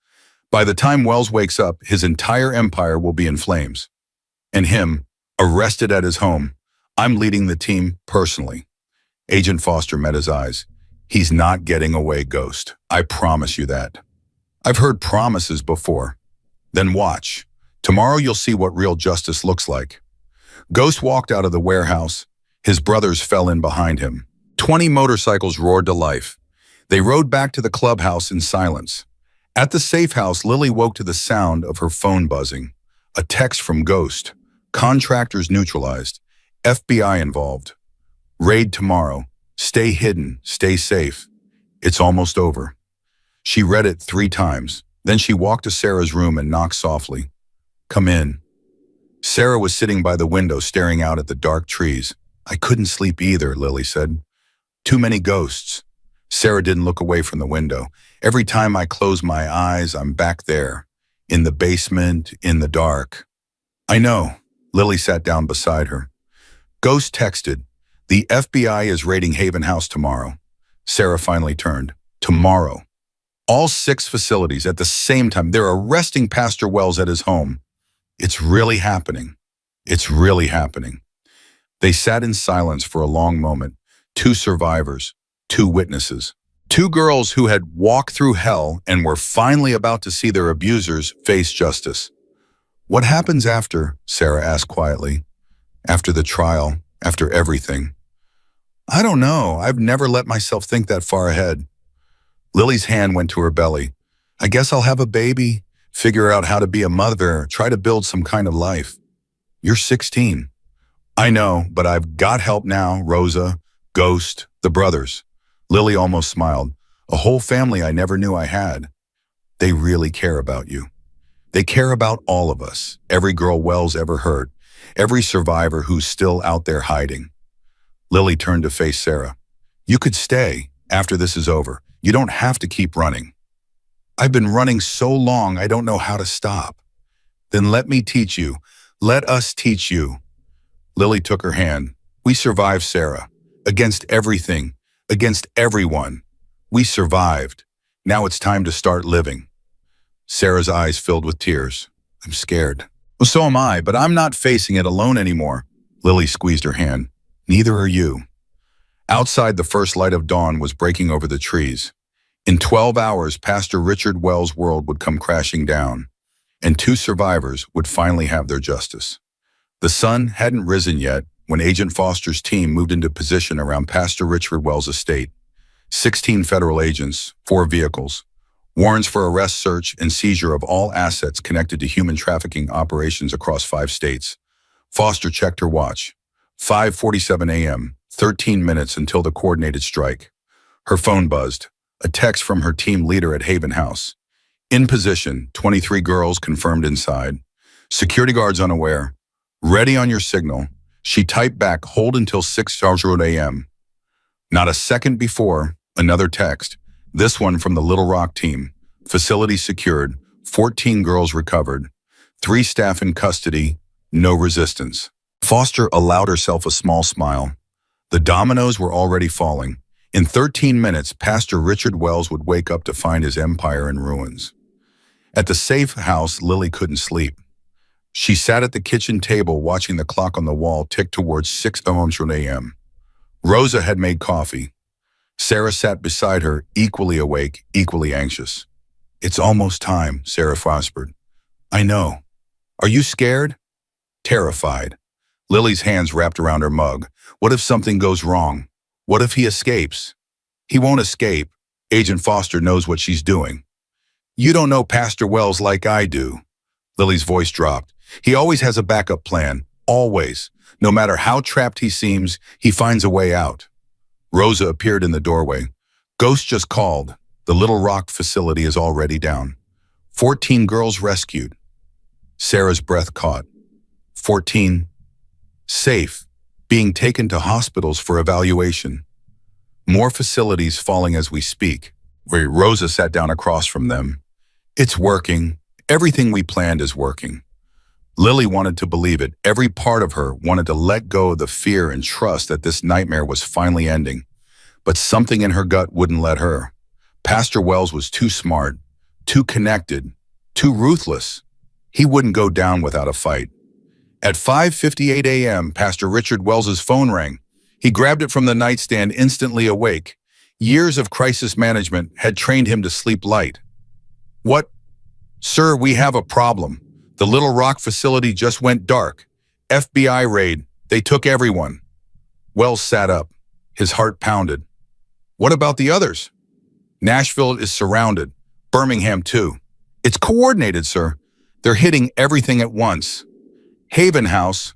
By the time Wells wakes up, his entire empire will be in flames. And him, arrested at his home. I'm leading the team personally. Agent Foster met his eyes. He's not getting away, Ghost. I promise you that. I've heard promises before. Then watch. Tomorrow you'll see what real justice looks like. Ghost walked out of the warehouse. His brothers fell in behind him. 20 motorcycles roared to life. They rode back to the clubhouse in silence. At the safe house, Lily woke to the sound of her phone buzzing. A text from Ghost. Contractors neutralized. FBI involved. Raid tomorrow. Stay hidden. Stay safe. It's almost over. She read it 3 times. Then she walked to Sarah's room and knocked softly. Come in. Sarah was sitting by the window staring out at the dark trees. I couldn't sleep either, Lily said. Too many ghosts. Sarah didn't look away from the window. Every time I close my eyes, I'm back there. In the basement, in the dark. I know. Lily sat down beside her. Ghost texted. The FBI is raiding Haven House tomorrow. Sarah finally turned. Tomorrow. All 6 facilities at the same time. They're arresting Pastor Wells at his home. It's really happening. It's really happening. They sat in silence for a long moment. 2 survivors, 2 witnesses. 2 girls who had walked through hell and were finally about to see their abusers face justice. What happens after? Sarah asked quietly. After the trial, after everything. I don't know. I've never let myself think that far ahead. Lily's hand went to her belly. I guess I'll have a baby, figure out how to be a mother, try to build some kind of life. You're 16. I know, but I've got help now, Rosa, Ghost, the brothers. Lily almost smiled. A whole family I never knew I had. They really care about you. They care about all of us, every girl Wells ever hurt, every survivor who's still out there hiding. Lily turned to face Sarah. You could stay. After this is over, you don't have to keep running. I've been running so long I don't know how to stop. Then let me teach you. Let us teach you. Lily took her hand. We survived, Sarah. Against everything. Against everyone. We survived. Now it's time to start living. Sarah's eyes filled with tears. I'm scared. Well, so am I, but I'm not facing it alone anymore. Lily squeezed her hand. Neither are you. Outside, the first light of dawn was breaking over the trees. In 12 hours, Pastor Richard Wells' world would come crashing down, and 2 survivors would finally have their justice. The sun hadn't risen yet when Agent Foster's team moved into position around Pastor Richard Wells' estate. 16 federal agents, 4 vehicles, warrants for arrest, search, and seizure of all assets connected to human trafficking operations across 5 states. Foster checked her watch. 5:47 a.m., 13 minutes until the coordinated strike. Her phone buzzed. A text from her team leader at Haven House. In position, 23 girls confirmed inside. Security guards unaware. Ready on your signal. She typed back, hold until 6:00 a.m. Not a second before, another text. This one from the Little Rock team. Facility secured. 14 girls recovered. 3 staff in custody. No resistance. Foster allowed herself a small smile. The dominoes were already falling. In 13 minutes, Pastor Richard Wells would wake up to find his empire in ruins. At the safe house, Lily couldn't sleep. She sat at the kitchen table watching the clock on the wall tick towards 6:00 a.m. Rosa had made coffee. Sarah sat beside her, equally awake, equally anxious. It's almost time, Sarah whispered. I know. Are you scared? Terrified. Lily's hands wrapped around her mug. What if something goes wrong? What if he escapes? He won't escape. Agent Foster knows what she's doing. You don't know Pastor Wells like I do. Lily's voice dropped. He always has a backup plan. Always. No matter how trapped he seems, he finds a way out. Rosa appeared in the doorway. Ghost just called. The Little Rock facility is already down. 14 girls rescued. Sarah's breath caught. 14. Safe. Being taken to hospitals for evaluation. More facilities falling as we speak. Rosa sat down across from them. It's working. Everything we planned is working. Lily wanted to believe it. Every part of her wanted to let go of the fear and trust that this nightmare was finally ending. But something in her gut wouldn't let her. Pastor Wells was too smart, too connected, too ruthless. He wouldn't go down without a fight. At 5:58 a.m., Pastor Richard Wells's phone rang. He grabbed it from the nightstand, instantly awake. Years of crisis management had trained him to sleep light. What? Sir, we have a problem. The Little Rock facility just went dark. FBI raid. They took everyone. Wells sat up. His heart pounded. What about the others? Nashville is surrounded. Birmingham too. It's coordinated, sir. They're hitting everything at once. Haven House.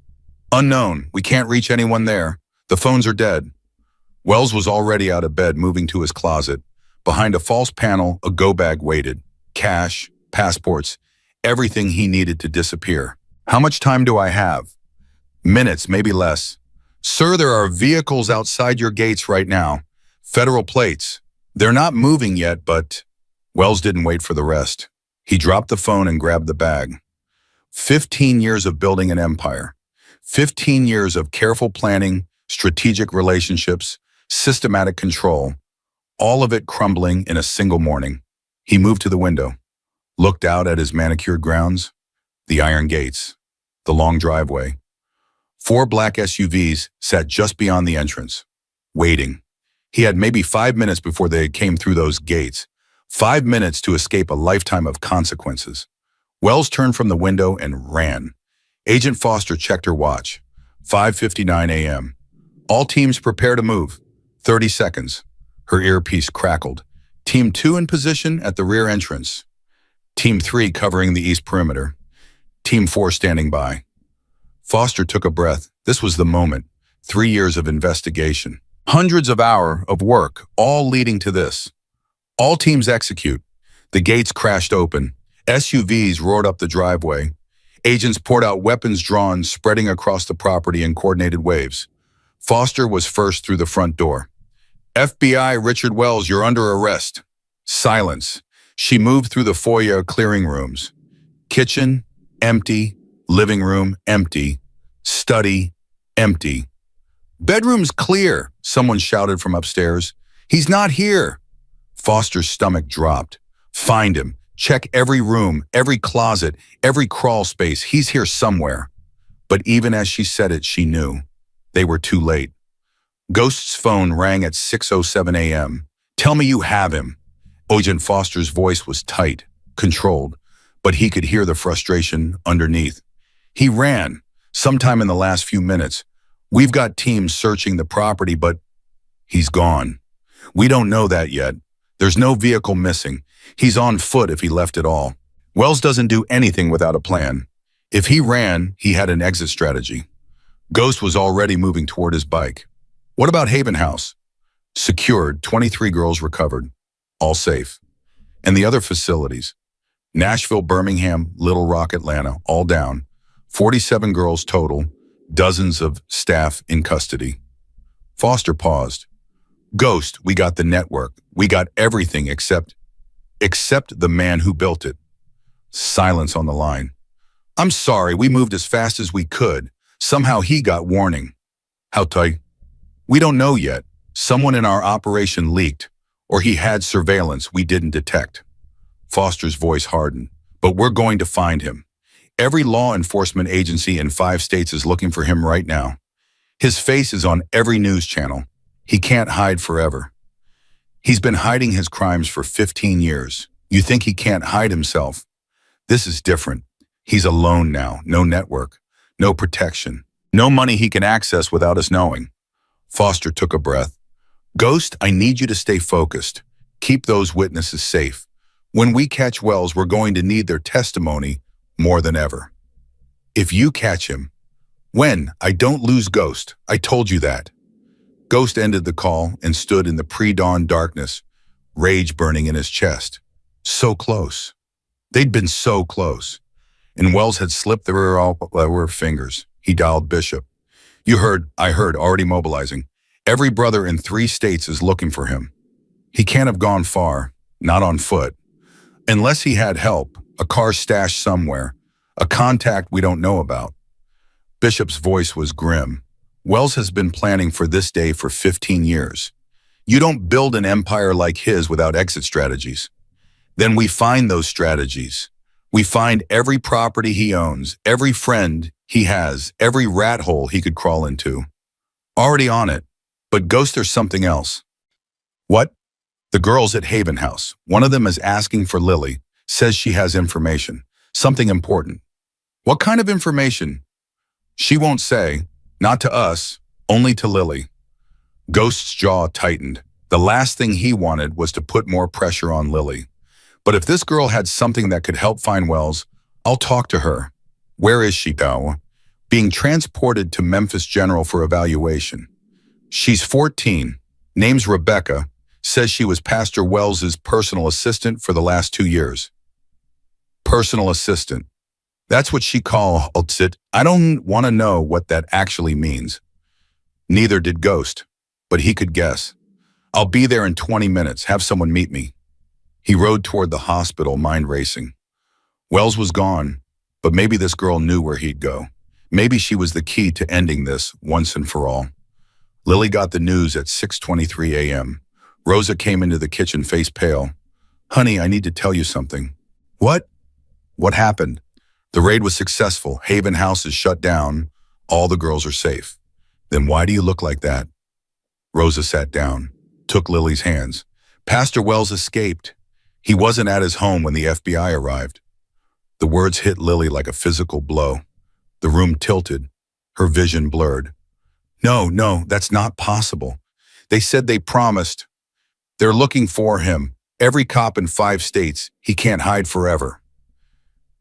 Unknown. We can't reach anyone there. The phones are dead. Wells was already out of bed, moving to his closet. Behind a false panel, a go bag waited. Cash, passports, everything he needed to disappear. How much time do I have? Minutes, maybe less. Sir, there are vehicles outside your gates right now. Federal plates. They're not moving yet, but... Wells didn't wait for the rest. He dropped the phone and grabbed the bag. 15 years of building an empire. 15 years of careful planning, strategic relationships, systematic control. All of it crumbling in a single morning. He moved to the window, looked out at his manicured grounds, the iron gates, the long driveway. 4 black SUVs sat just beyond the entrance, waiting. He had maybe 5 minutes before they came through those gates. 5 minutes to escape a lifetime of consequences. Wells turned from the window and ran. Agent Foster checked her watch. 5:59 a.m. All teams prepare to move. 30 seconds. Her earpiece crackled. Team 2 in position at the rear entrance. Team 3 covering the east perimeter. Team 4 standing by. Foster took a breath. This was the moment. 3 years of investigation. Hundreds of hours of work, all leading to this. All teams execute. The gates crashed open. SUVs roared up the driveway. Agents poured out weapons drawn, spreading across the property in coordinated waves. Foster was first through the front door. FBI, Richard Wells, you're under arrest. Silence. She moved through the foyer clearing rooms. Kitchen, empty. Living room, empty. Study, empty. Bedroom's clear, someone shouted from upstairs. He's not here. Foster's stomach dropped. Find him. Check every room, every closet, every crawl space. He's here somewhere. But even as she said it, she knew. They were too late. Ghost's phone rang at 6:07 a.m. Tell me you have him. Agent Foster's voice was tight, controlled, but he could hear the frustration underneath. He ran, sometime in the last few minutes. We've got teams searching the property, but he's gone. We don't know that yet. There's no vehicle missing. He's on foot if he left at all. Wells doesn't do anything without a plan. If he ran, he had an exit strategy. Ghost was already moving toward his bike. What about Haven House? Secured, 23 girls recovered. All safe. And the other facilities? Nashville, Birmingham, Little Rock, Atlanta, all down. 47 girls total, dozens of staff in custody. Foster paused. Ghost, we got the network. We got everything except the man who built it. Silence on the line. I'm sorry, we moved as fast as we could. Somehow he got warning. How tight? We don't know yet. Someone in our operation leaked, or he had surveillance we didn't detect. Foster's voice hardened. But we're going to find him. Every law enforcement agency in 5 states is looking for him right now. His face is on every news channel. He can't hide forever. He's been hiding his crimes for 15 years. You think he can't hide himself? This is different. He's alone now. No network, no protection, no money he can access without us knowing. Foster took a breath. Ghost, I need you to stay focused. Keep those witnesses safe. When we catch Wells, we're going to need their testimony more than ever. If you catch him, when? I don't lose Ghost. I told you that. Ghost ended the call and stood in the pre-dawn darkness, rage burning in his chest. So close. They'd been so close. And Wells had slipped through her fingers. He dialed Bishop. I heard, already mobilizing. Every brother in 3 states is looking for him. He can't have gone far, not on foot. Unless he had help, a car stashed somewhere, a contact we don't know about. Bishop's voice was grim. Wells has been planning for this day for 15 years. You don't build an empire like his without exit strategies. Then we find those strategies. We find every property he owns, every friend he has, every rat hole he could crawl into. Already on it. But Ghost, there's something else. What? The girls at Haven House. One of them is asking for Lily, says she has information, something important. What kind of information? She won't say, not to us, only to Lily. Ghost's jaw tightened. The last thing he wanted was to put more pressure on Lily. But if this girl had something that could help find Wells, I'll talk to her. Where is she, though? Being transported to Memphis General for evaluation. She's 14, name's Rebecca, says she was Pastor Wells's personal assistant for the last 2 years. Personal assistant. That's what she calls it. I don't want to know what that actually means. Neither did Ghost, but he could guess. I'll be there in 20 minutes. Have someone meet me. He rode toward the hospital, mind racing. Wells was gone, but maybe this girl knew where he'd go. Maybe she was the key to ending this once and for all. Lily got the news at 6:23 a.m. Rosa came into the kitchen, face pale. Honey, I need to tell you something. What? What happened? The raid was successful. Haven House is shut down. All the girls are safe. Then why do you look like that? Rosa sat down, took Lily's hands. Pastor Wells escaped. He wasn't at his home when the FBI arrived. The words hit Lily like a physical blow. The room tilted, her vision blurred. No, that's not possible. They said they promised. They're looking for him. Every cop in 5 states. He can't hide forever.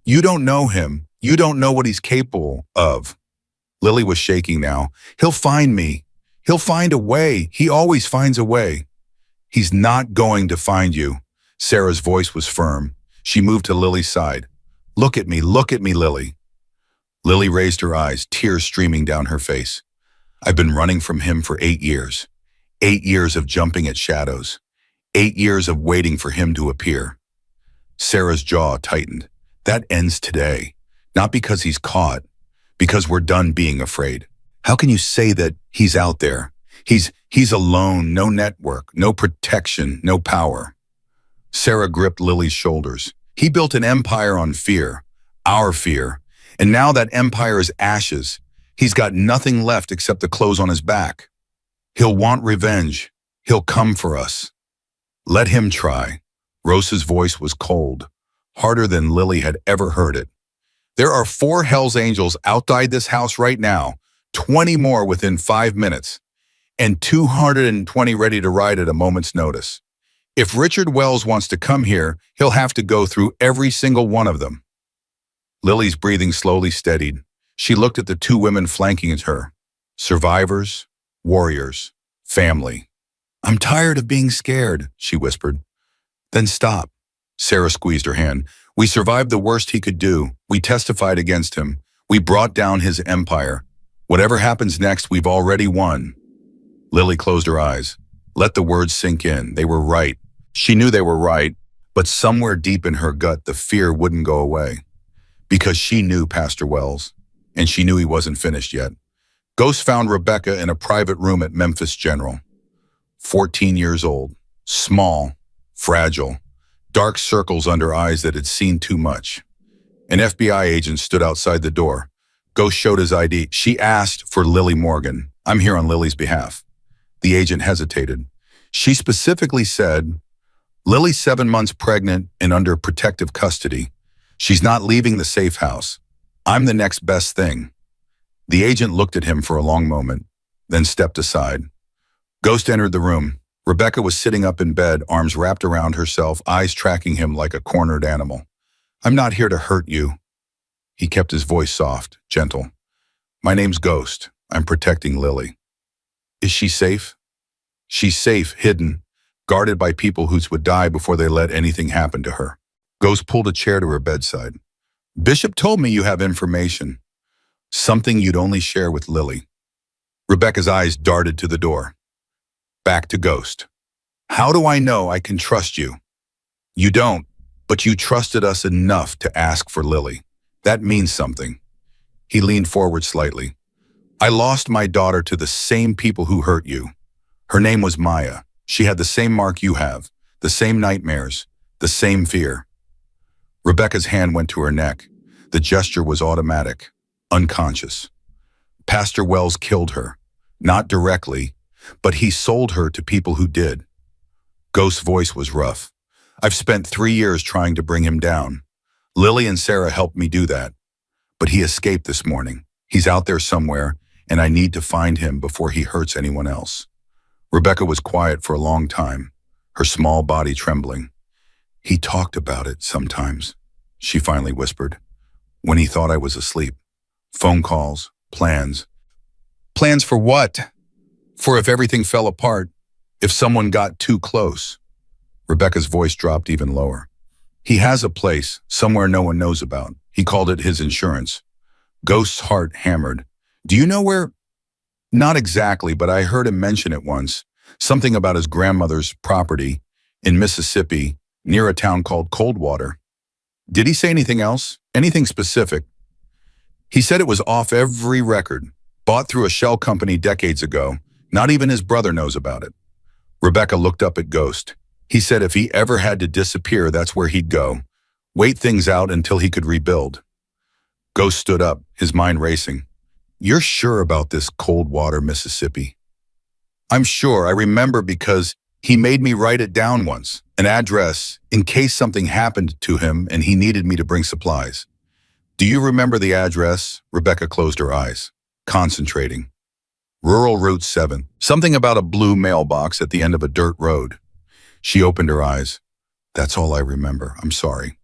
You don't know him. You don't know what he's capable of. Lily was shaking now. He'll find me. He'll find a way. He always finds a way. He's not going to find you. Sarah's voice was firm. She moved to Lily's side. Look at me, Lily. Lily raised her eyes, tears streaming down her face. I've been running from him for 8 years. 8 years of jumping at shadows. 8 years of waiting for him to appear. Sarah's jaw tightened. That ends today. Not because he's caught, because we're done being afraid. How can you say that he's out there? He's alone, no network, no protection, no power. Sarah gripped Lily's shoulders. He built an empire on fear, our fear, and now that empire is ashes. He's got nothing left except the clothes on his back. He'll want revenge. He'll come for us. Let him try. Rosa's voice was cold, harder than Lily had ever heard it. There are 4 Hell's Angels outside this house right now, 20 more within 5 minutes, and 220 ready to ride at a moment's notice. If Richard Wells wants to come here, he'll have to go through every single one of them. Lily's breathing slowly steadied. She looked at the 2 women flanking her. Survivors, warriors, family. I'm tired of being scared, she whispered. Then stop. Sarah squeezed her hand. We survived the worst he could do. We testified against him. We brought down his empire. Whatever happens next, we've already won. Lily closed her eyes. Let the words sink in. They were right. She knew they were right, but somewhere deep in her gut, the fear wouldn't go away. Because she knew Pastor Wells, and she knew he wasn't finished yet. Ghost found Rebecca in a private room at Memphis General. 14 years old, small, fragile, dark circles under eyes that had seen too much. An FBI agent stood outside the door. Ghost showed his ID. She asked for Lily Morgan. I'm here on Lily's behalf. The agent hesitated. She specifically said, Lily's 7 months pregnant and under protective custody. She's not leaving the safe house. I'm the next best thing. The agent looked at him for a long moment, then stepped aside. Ghost entered the room. Rebecca was sitting up in bed, arms wrapped around herself, eyes tracking him like a cornered animal. I'm not here to hurt you. He kept his voice soft, gentle. My name's Ghost. I'm protecting Lily. Is she safe? She's safe, hidden, guarded by people who would die before they let anything happen to her. Ghost pulled a chair to her bedside. Bishop told me you have information. Something you'd only share with Lily. Rebecca's eyes darted to the door. Back to Ghost. How do I know I can trust you? You don't, but you trusted us enough to ask for Lily. That means something. He leaned forward slightly. I lost my daughter to the same people who hurt you. Her name was Maya. She had the same mark you have, the same nightmares, the same fear. Rebecca's hand went to her neck. The gesture was automatic, unconscious. Pastor Wells killed her, not directly, but he sold her to people who did. Ghost's voice was rough. I've spent 3 years trying to bring him down. Lily and Sarah helped me do that. But he escaped this morning. He's out there somewhere, and I need to find him before he hurts anyone else. Rebecca was quiet for a long time, her small body trembling. He talked about it sometimes, she finally whispered, when he thought I was asleep. Phone calls, plans. Plans for what? For if everything fell apart, if someone got too close. Rebecca's voice dropped even lower. He has a place, somewhere no one knows about. He called it his insurance. Ghost's heart hammered. Do you know where? Not exactly, but I heard him mention it once. Something about his grandmother's property in Mississippi, near a town called Coldwater. Did he say anything else? Anything specific? He said it was off every record, bought through a shell company decades ago. Not even his brother knows about it. Rebecca looked up at Ghost. He said if he ever had to disappear, that's where he'd go. Wait things out until he could rebuild. Ghost stood up, his mind racing. You're sure about this Coldwater, Mississippi? I'm sure. I remember because he made me write it down once, an address, in case something happened to him and he needed me to bring supplies. Do you remember the address? Rebecca closed her eyes, concentrating. Rural Route 7. Something about a blue mailbox at the end of a dirt road. She opened her eyes. That's all I remember. I'm sorry.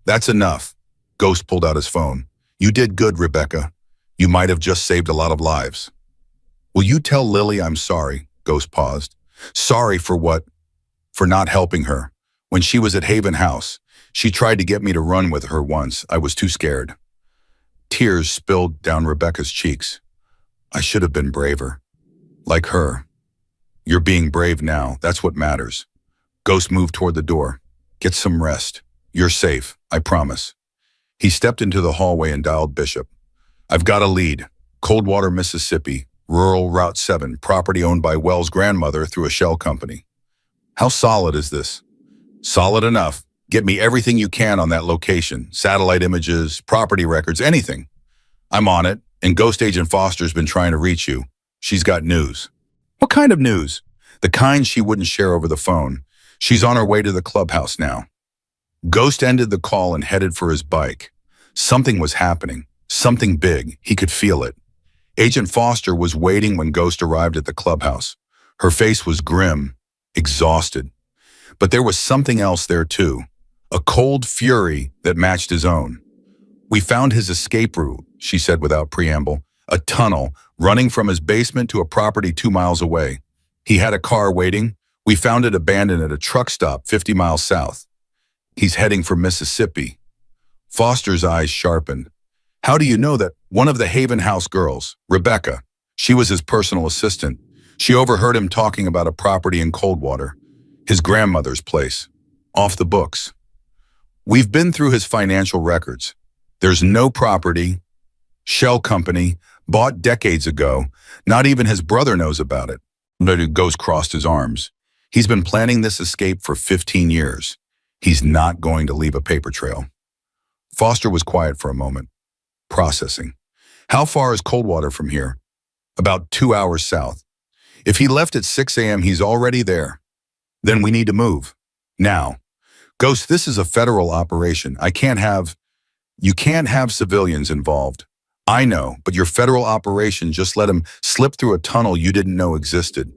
That's enough. Ghost pulled out his phone. You did good, Rebecca. You might have just saved a lot of lives. Will you tell Lily I'm sorry? Ghost paused. Sorry for what? For not helping her. When she was at Haven House, she tried to get me to run with her once. I was too scared. Tears spilled down Rebecca's cheeks. I should have been braver. Like her. You're being brave now. That's what matters. Ghost moved toward the door. Get some rest. You're safe, I promise. He stepped into the hallway and dialed Bishop. I've got a lead. Coldwater, Mississippi, rural Route 7, property owned by Wells' grandmother through a shell company. How solid is this? Solid enough. Get me everything you can on that location. Satellite images, property records, anything. I'm on it, and Ghost Agent Foster's been trying to reach you. She's got news. What kind of news? The kind she wouldn't share over the phone. She's on her way to the clubhouse now. Ghost ended the call and headed for his bike. Something was happening. Something big. He could feel it. Agent Foster was waiting when Ghost arrived at the clubhouse. Her face was grim, exhausted. But there was something else there too. A cold fury that matched his own. We found his escape route, she said without preamble. A tunnel running from his basement to a property 2 miles away. He had a car waiting. We found it abandoned at a truck stop 50 miles south. He's heading for Mississippi. Foster's eyes sharpened. How do you know that? One of the Haven House girls, Rebecca, she was his personal assistant. She overheard him talking about a property in Coldwater, his grandmother's place, off the books. We've been through his financial records. There's no property, shell company, bought decades ago. Not even his brother knows about it. Ghost crossed his arms. He's been planning this escape for 15 years. He's not going to leave a paper trail. Foster was quiet for a moment, processing. How far is Coldwater from here? About 2 hours south. If he left at 6 a.m., he's already there. Then we need to move. Now. Ghost, this is a federal operation. You can't have civilians involved. I know, but your federal operation just let him slip through a tunnel you didn't know existed.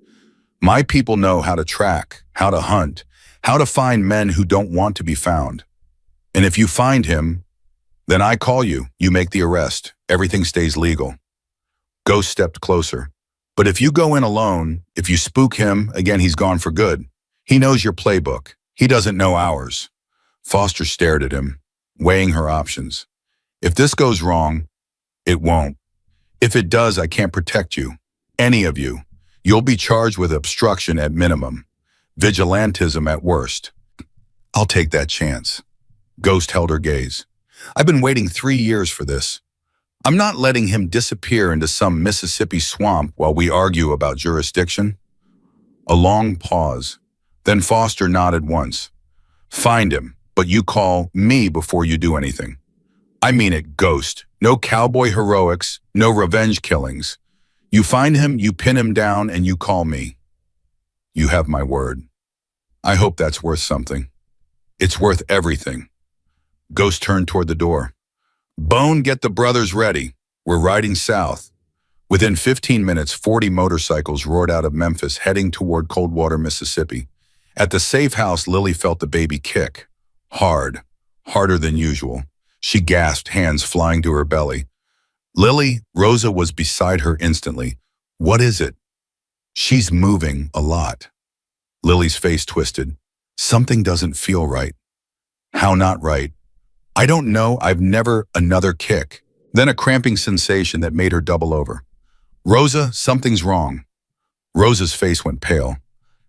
My people know how to track, how to hunt, how to find men who don't want to be found. And if you find him, then I call you, you make the arrest. Everything stays legal. Ghost stepped closer. But if you go in alone, if you spook him, again, he's gone for good. He knows your playbook. He doesn't know ours. Foster stared at him, weighing her options. If this goes wrong, it won't. If it does, I can't protect you. Any of you. You'll be charged with obstruction at minimum. Vigilantism at worst. I'll take that chance. Ghost held her gaze. I've been waiting 3 years for this. I'm not letting him disappear into some Mississippi swamp while we argue about jurisdiction. A long pause. Then Foster nodded once. Find him, but you call me before you do anything. I mean it, Ghost. No cowboy heroics, no revenge killings. You find him, you pin him down, and you call me. You have my word. I hope that's worth something. It's worth everything. Ghost turned toward the door. Bone, get the brothers ready. We're riding south. Within 15 minutes, 40 motorcycles roared out of Memphis, heading toward Coldwater, Mississippi. At the safe house, Lily felt the baby kick. Hard. Harder than usual. She gasped, hands flying to her belly. Lily, Rosa was beside her instantly. What is it? She's moving a lot. Lily's face twisted. Something doesn't feel right. How not right? I don't know. I've never. Another kick. Then a cramping sensation that made her double over. Rosa, something's wrong. Rosa's face went pale.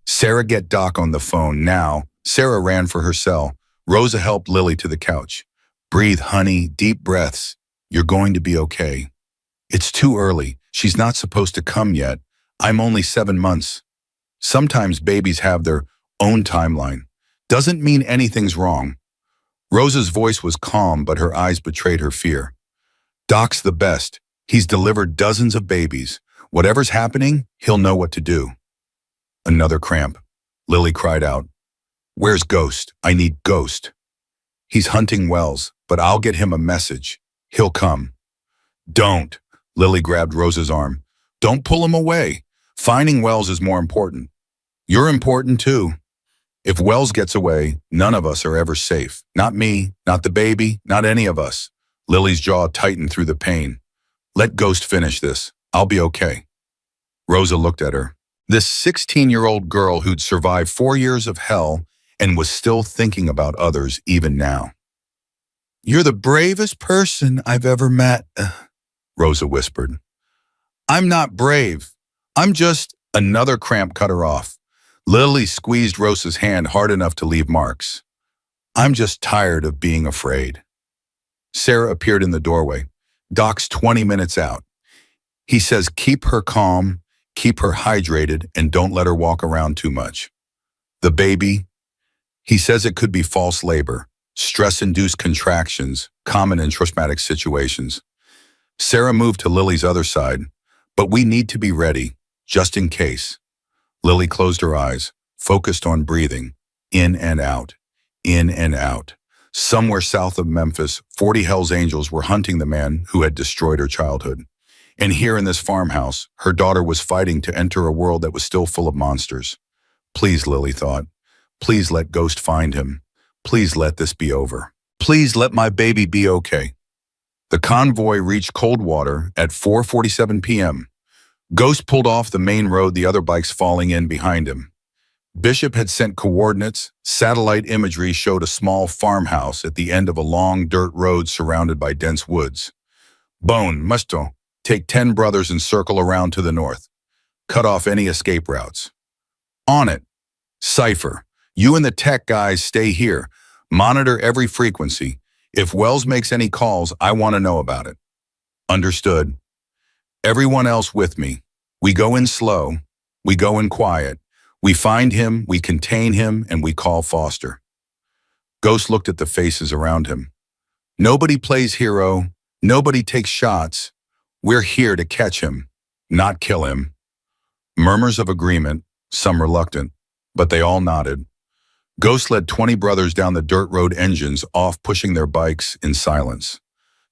Sarah, get Doc on the phone now. Sarah ran for her cell. Rosa helped Lily to the couch. Breathe, honey, deep breaths. You're going to be okay. It's too early. She's not supposed to come yet. I'm only 7 months. Sometimes babies have their own timeline. Doesn't mean anything's wrong. Rosa's voice was calm, but her eyes betrayed her fear. Doc's the best. He's delivered dozens of babies. Whatever's happening, he'll know what to do. Another cramp. Lily cried out. Where's Ghost? I need Ghost. He's hunting Wells, but I'll get him a message. He'll come. Don't. Lily grabbed Rosa's arm. Don't pull him away. Finding Wells is more important. You're important too. If Wells gets away, none of us are ever safe. Not me, not the baby, not any of us. Lily's jaw tightened through the pain. Let Ghost finish this. I'll be okay. Rosa looked at her. This 16-year-old girl who'd survived 4 years of hell and was still thinking about others even now. You're the bravest person I've ever met, Rosa whispered. I'm not brave. I'm just Another cramp cut her off. Lily squeezed Rosa's hand hard enough to leave marks. I'm just tired of being afraid. Sarah appeared in the doorway. Doc's 20 minutes out. He says keep her calm, keep her hydrated, and don't let her walk around too much. The baby? He says it could be false labor, stress-induced contractions, common in traumatic situations. Sarah moved to Lily's other side, but we need to be ready, just in case. Lily closed her eyes, focused on breathing, in and out, in and out. Somewhere south of Memphis, 40 Hells Angels were hunting the man who had destroyed her childhood. And here in this farmhouse, her daughter was fighting to enter a world that was still full of monsters. Please, Lily thought. Please let Ghost find him. Please let this be over. Please let my baby be okay. The convoy reached Coldwater at 4:47 p.m. Ghost pulled off the main road, the other bikes falling in behind him. Bishop had sent coordinates. Satellite imagery showed a small farmhouse at the end of a long dirt road surrounded by dense woods. Bone, musto, take 10 brothers and circle around to the north. Cut off any escape routes. On it. Cypher, you and the tech guys stay here. Monitor every frequency. If Wells makes any calls, I want to know about it. Understood. Everyone else with me. We go in slow. We go in quiet. We find him, we contain him, and we call Foster. Ghost looked at the faces around him. Nobody plays hero. Nobody takes shots. We're here to catch him, not kill him. Murmurs of agreement, some reluctant, but they all nodded. Ghost led 20 brothers down the dirt road, engines off, pushing their bikes in silence.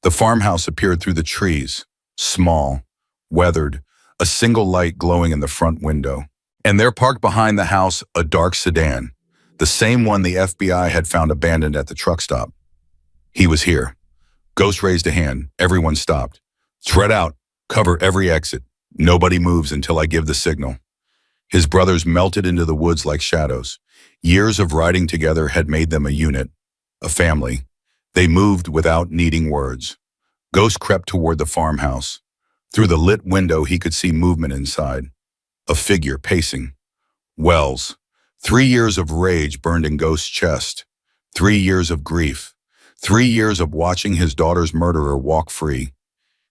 The farmhouse appeared through the trees, small, weathered, a single light glowing in the front window. And there, parked behind the house, a dark sedan, the same one the FBI had found abandoned at the truck stop. He was here. Ghost raised a hand. Everyone stopped. Spread out. Cover every exit. Nobody moves until I give the signal. His brothers melted into the woods like shadows. Years of riding together had made them a unit, a family. They moved without needing words. Ghost crept toward the farmhouse. Through the lit window, he could see movement inside. A figure pacing. Wells. 3 years of rage burned in Ghost's chest. 3 years of grief. 3 years of watching his daughter's murderer walk free.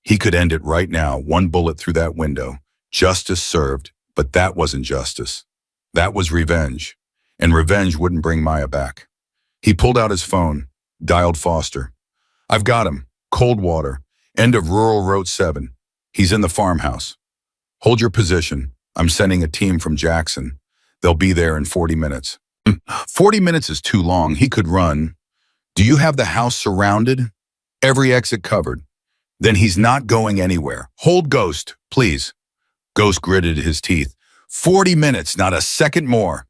He could end it right now, one bullet through that window. Justice served, but that wasn't justice. That was revenge. And revenge wouldn't bring Maya back. He pulled out his phone, dialed Foster. I've got him. Coldwater. End of Rural Road 7. He's in the farmhouse. Hold your position. I'm sending a team from Jackson. They'll be there in 40 minutes. 40 minutes is too long. He could run. Do you have the house surrounded? Every exit covered. Then he's not going anywhere. Hold Ghost, please. Ghost gritted his teeth. 40 minutes, not a second more.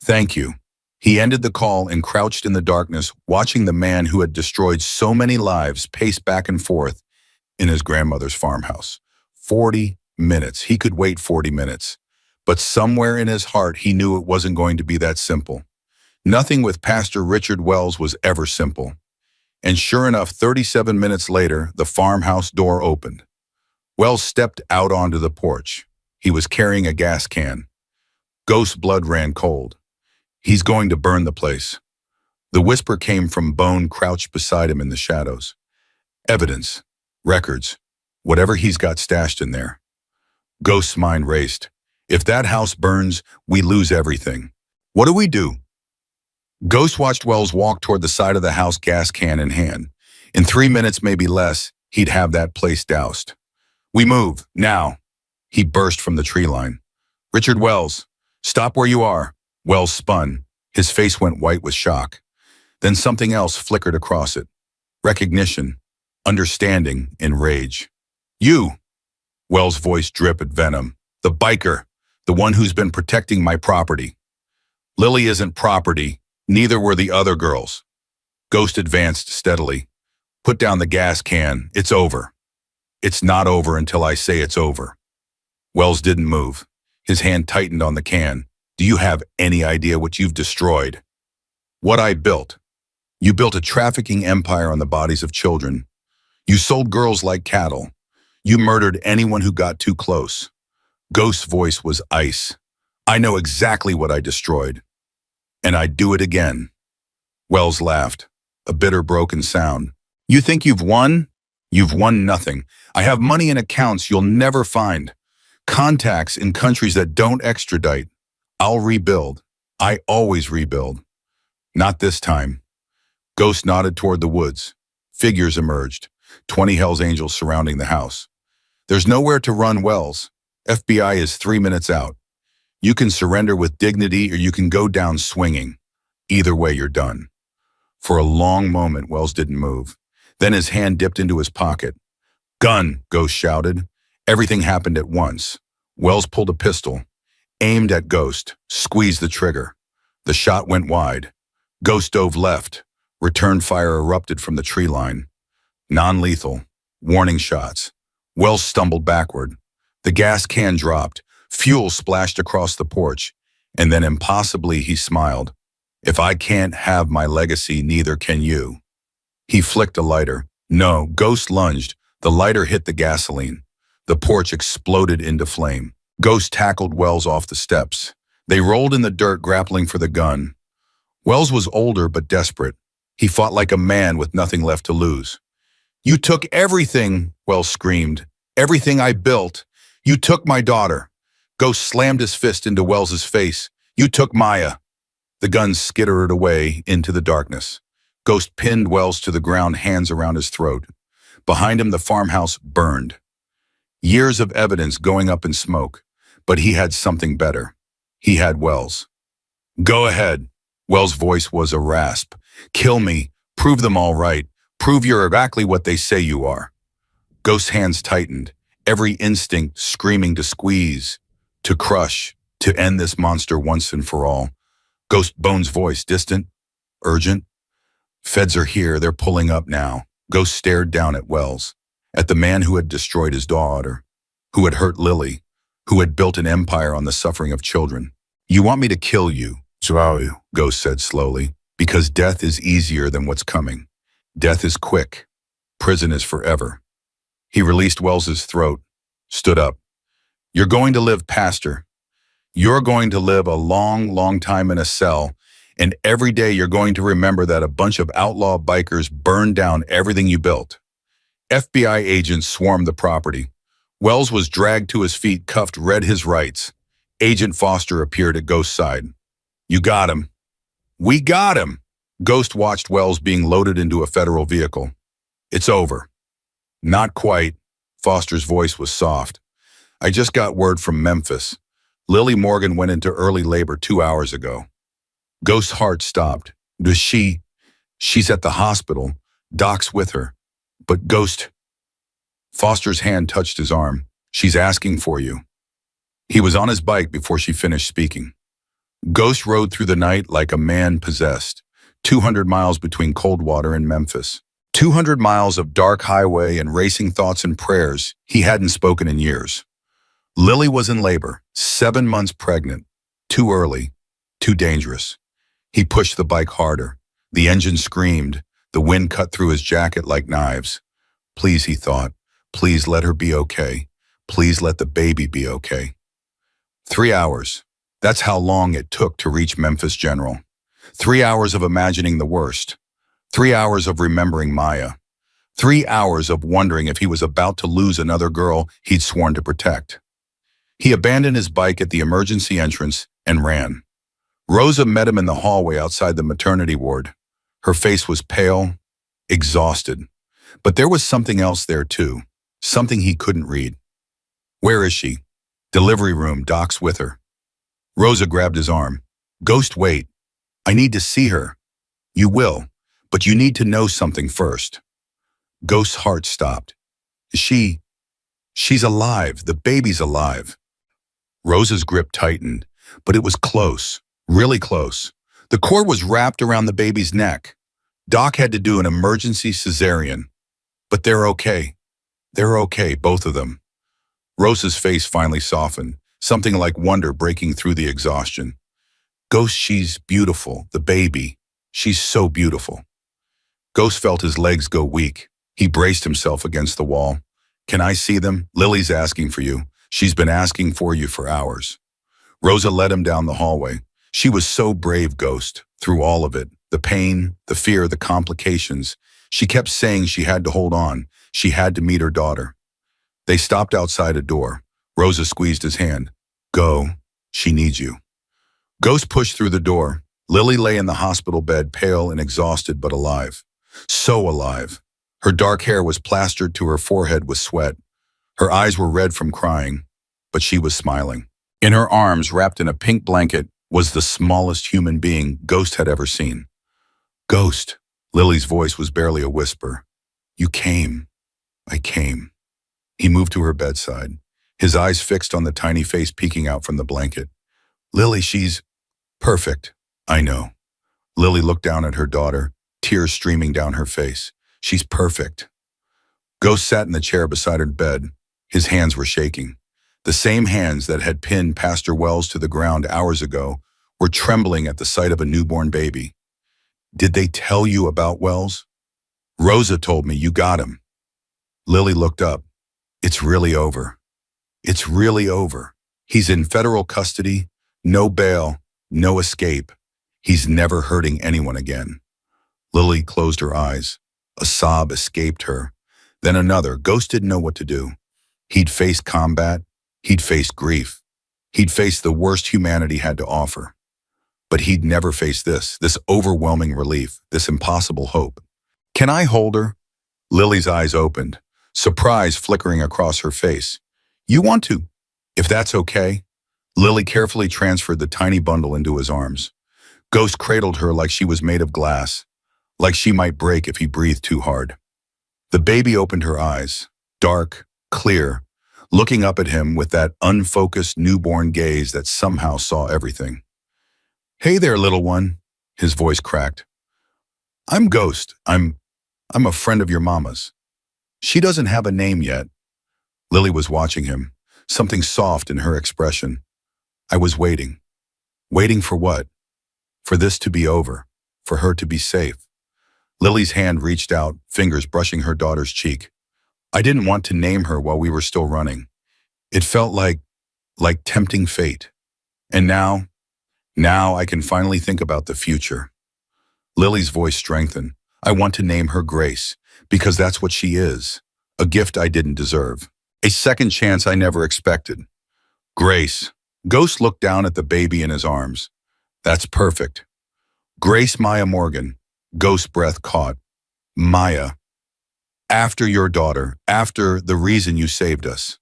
Thank you. He ended the call and crouched in the darkness, watching the man who had destroyed so many lives pace back and forth in his grandmother's farmhouse. 40 minutes. He could wait 40 minutes. But somewhere in his heart, he knew it wasn't going to be that simple. Nothing with Pastor Richard Wells was ever simple. And sure enough, 37 minutes later, the farmhouse door opened. Wells stepped out onto the porch. He was carrying a gas can. Ghost's blood ran cold. He's going to burn the place. The whisper came from Bone, crouched beside him in the shadows. Evidence, records, whatever he's got stashed in there. Ghost's mind raced. If that house burns, we lose everything. What do we do? Ghost watched Wells walk toward the side of the house, gas can in hand. In 3 minutes, maybe less, he'd have that place doused. We move, now. He burst from the tree line. Richard Wells, stop where you are. Wells spun. His face went white with shock. Then something else flickered across it. Recognition, understanding, and rage. You! Wells' voice dripped venom. The biker, the one who's been protecting my property. Lily isn't property. Neither were the other girls. Ghost advanced steadily. Put down the gas can. It's over. It's not over until I say it's over. Wells didn't move. His hand tightened on the can. Do you have any idea what you've destroyed? What I built. You built a trafficking empire on the bodies of children. You sold girls like cattle. You murdered anyone who got too close. Ghost's voice was ice. I know exactly what I destroyed. And I'd do it again. Wells laughed, a bitter, broken sound. You think you've won? You've won nothing. I have money in accounts you'll never find. Contacts in countries that don't extradite. I'll rebuild. I always rebuild. Not this time. Ghost nodded toward the woods. Figures emerged. 20 Hells Angels surrounding the house. There's nowhere to run, Wells. FBI is 3 minutes out. You can surrender with dignity or you can go down swinging. Either way, you're done. For a long moment, Wells didn't move. Then his hand dipped into his pocket. Gun, Ghost shouted. Everything happened at once. Wells pulled a pistol, aimed at Ghost, squeezed the trigger. The shot went wide. Ghost dove left. Return fire erupted from the tree line. Non-lethal. Warning shots. Wells stumbled backward. The gas can dropped. Fuel splashed across the porch. And then impossibly he smiled. If I can't have my legacy, neither can you. He flicked a lighter. No, Ghost lunged. The lighter hit the gasoline. The porch exploded into flame. Ghost tackled Wells off the steps. They rolled in the dirt, grappling for the gun. Wells was older but desperate. He fought like a man with nothing left to lose. You took everything, Wells screamed. Everything I built. You took my daughter. Ghost slammed his fist into Wells's face. You took Maya. The gun skittered away into the darkness. Ghost pinned Wells to the ground, hands around his throat. Behind him, the farmhouse burned. Years of evidence going up in smoke, but he had something better. He had Wells. Go ahead. Wells' voice was a rasp. Kill me. Prove them all right. Prove you're exactly what they say you are. Ghost's hands tightened, every instinct screaming to squeeze, to crush, to end this monster once and for all. Ghost Bone's voice, distant, urgent. Feds are here, they're pulling up now. Ghost stared down at Wells, at the man who had destroyed his daughter, who had hurt Lily, who had built an empire on the suffering of children. You want me to kill you, Ghost said slowly, because death is easier than what's coming. Death is quick. Prison is forever. He released Wells's throat, stood up. You're going to live, Pastor. You're going to live a long, long time in a cell, and every day you're going to remember that a bunch of outlaw bikers burned down everything you built. FBI agents swarmed the property. Wells was dragged to his feet, cuffed, read his rights. Agent Foster appeared at Ghost's side. You got him. We got him. Ghost watched Wells being loaded into a federal vehicle. It's over. Not quite. Foster's voice was soft. I just got word from Memphis. Lily Morgan went into early labor 2 hours ago. Ghost's heart stopped. Does she? She's at the hospital. Doc's with her. But Ghost... Foster's hand touched his arm. She's asking for you. He was on his bike before she finished speaking. Ghost rode through the night like a man possessed. 200 miles between Coldwater and Memphis. 200 miles of dark highway and racing thoughts and prayers he hadn't spoken in years. Lily was in labor, 7 months pregnant. Too early, too dangerous. He pushed the bike harder. The engine screamed. The wind cut through his jacket like knives. Please, he thought, please let her be okay. Please let the baby be okay. 3 hours. That's how long it took to reach Memphis General. 3 hours of imagining the worst. 3 hours of remembering Maya. 3 hours of wondering if he was about to lose another girl he'd sworn to protect. He abandoned his bike at the emergency entrance and ran. Rosa met him in the hallway outside the maternity ward. Her face was pale, exhausted. But there was something else there too, something he couldn't read. Where is she? Delivery room, Doc's with her. Rosa grabbed his arm. Ghost, wait. I need to see her. You will, but you need to know something first. Ghost's heart stopped. She's alive. The baby's alive. Rosa's grip tightened, but it was close, really close. The cord was wrapped around the baby's neck. Doc had to do an emergency cesarean. But they're okay. They're okay, both of them. Rosa's face finally softened, something like wonder breaking through the exhaustion. Ghost, she's beautiful. The baby. She's so beautiful. Ghost felt his legs go weak. He braced himself against the wall. Can I see them? Lily's asking for you. She's been asking for you for hours. Rosa led him down the hallway. She was so brave, Ghost, through all of it. The pain, the fear, the complications. She kept saying she had to hold on. She had to meet her daughter. They stopped outside a door. Rosa squeezed his hand. Go. She needs you. Ghost pushed through the door. Lily lay in the hospital bed, pale and exhausted but alive. So alive. Her dark hair was plastered to her forehead with sweat. Her eyes were red from crying, but she was smiling. In her arms, wrapped in a pink blanket, was the smallest human being Ghost had ever seen. Ghost. Lily's voice was barely a whisper. You came. I came. He moved to her bedside, his eyes fixed on the tiny face peeking out from the blanket. Lily, she's perfect. I know. Lily looked down at her daughter, tears streaming down her face. She's perfect. Ghost sat in the chair beside her bed. His hands were shaking. The same hands that had pinned Pastor Wells to the ground hours ago were trembling at the sight of a newborn baby. Did they tell you about Wells? Rosa told me you got him. Lily looked up. It's really over. It's really over. He's in federal custody, no bail, no escape. He's never hurting anyone again. Lily closed her eyes. A sob escaped her. Then another. Ghost didn't know what to do. He'd faced combat. He'd faced grief. He'd faced the worst humanity had to offer. But he'd never faced this overwhelming relief, this impossible hope. Can I hold her? Lily's eyes opened, surprise flickering across her face. You want to? If that's okay. Lily carefully transferred the tiny bundle into his arms. Ghost cradled her like she was made of glass, like she might break if he breathed too hard. The baby opened her eyes, dark, clear, looking up at him with that unfocused newborn gaze that somehow saw everything. Hey there, little one, his voice cracked. I'm Ghost. I'm a friend of your mama's. She doesn't have a name yet. Lily was watching him, something soft in her expression. I was waiting. Waiting for what? For this to be over, for her to be safe. Lily's hand reached out, fingers brushing her daughter's cheek. I didn't want to name her while we were still running. It felt like tempting fate. And now I can finally think about the future. Lily's voice strengthened. I want to name her Grace, because that's what she is. A gift I didn't deserve. A second chance I never expected. Grace. Ghost looked down at the baby in his arms. That's perfect. Grace Maya Morgan. Ghost breath caught. Maya. After your daughter, after the reason you saved us.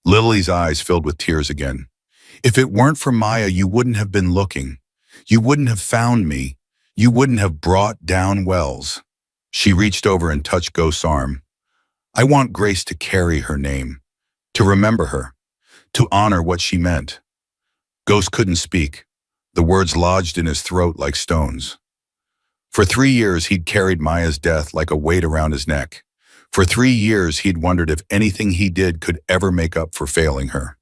Lily's eyes filled with tears again. If it weren't for Maya, you wouldn't have been looking. You wouldn't have found me. You wouldn't have brought down Wells. She reached over and touched Ghost's arm. I want Grace to carry her name, to remember her, to honor what she meant. Ghost couldn't speak. The words lodged in his throat like stones. For 3 years, he'd carried Maya's death like a weight around his neck. For 3 years, he'd wondered if anything he did could ever make up for failing her.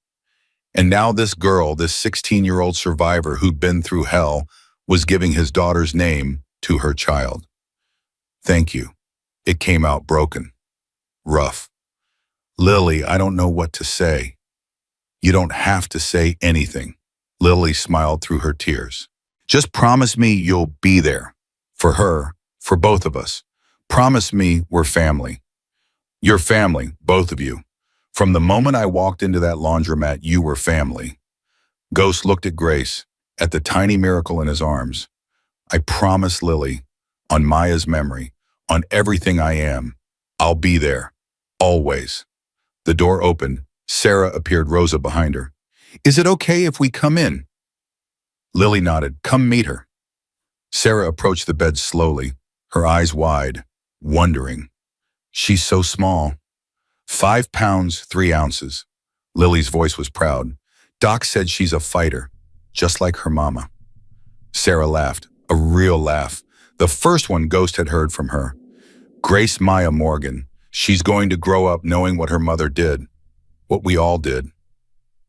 And now this girl, this 16-year-old survivor who'd been through hell, was giving his daughter's name to her child. Thank you. It came out broken. Rough. Lily, I don't know what to say. You don't have to say anything. Lily smiled through her tears. Just promise me you'll be there. For her, for both of us. Promise me we're family. You're family, both of you. From the moment I walked into that laundromat, you were family. Ghost looked at Grace, at the tiny miracle in his arms. I promise Lily, on Maya's memory, on everything I am, I'll be there. Always. The door opened. Sarah appeared, Rosa behind her. Is it okay if we come in? Lily nodded. Come meet her. Sarah approached the bed slowly, her eyes wide, wondering. She's so small. 5 pounds, 3 ounces. Lily's voice was proud. Doc said she's a fighter, just like her mama. Sarah laughed, a real laugh, the first one Ghost had heard from her. Grace Maya Morgan. She's going to grow up knowing what her mother did, what we all did.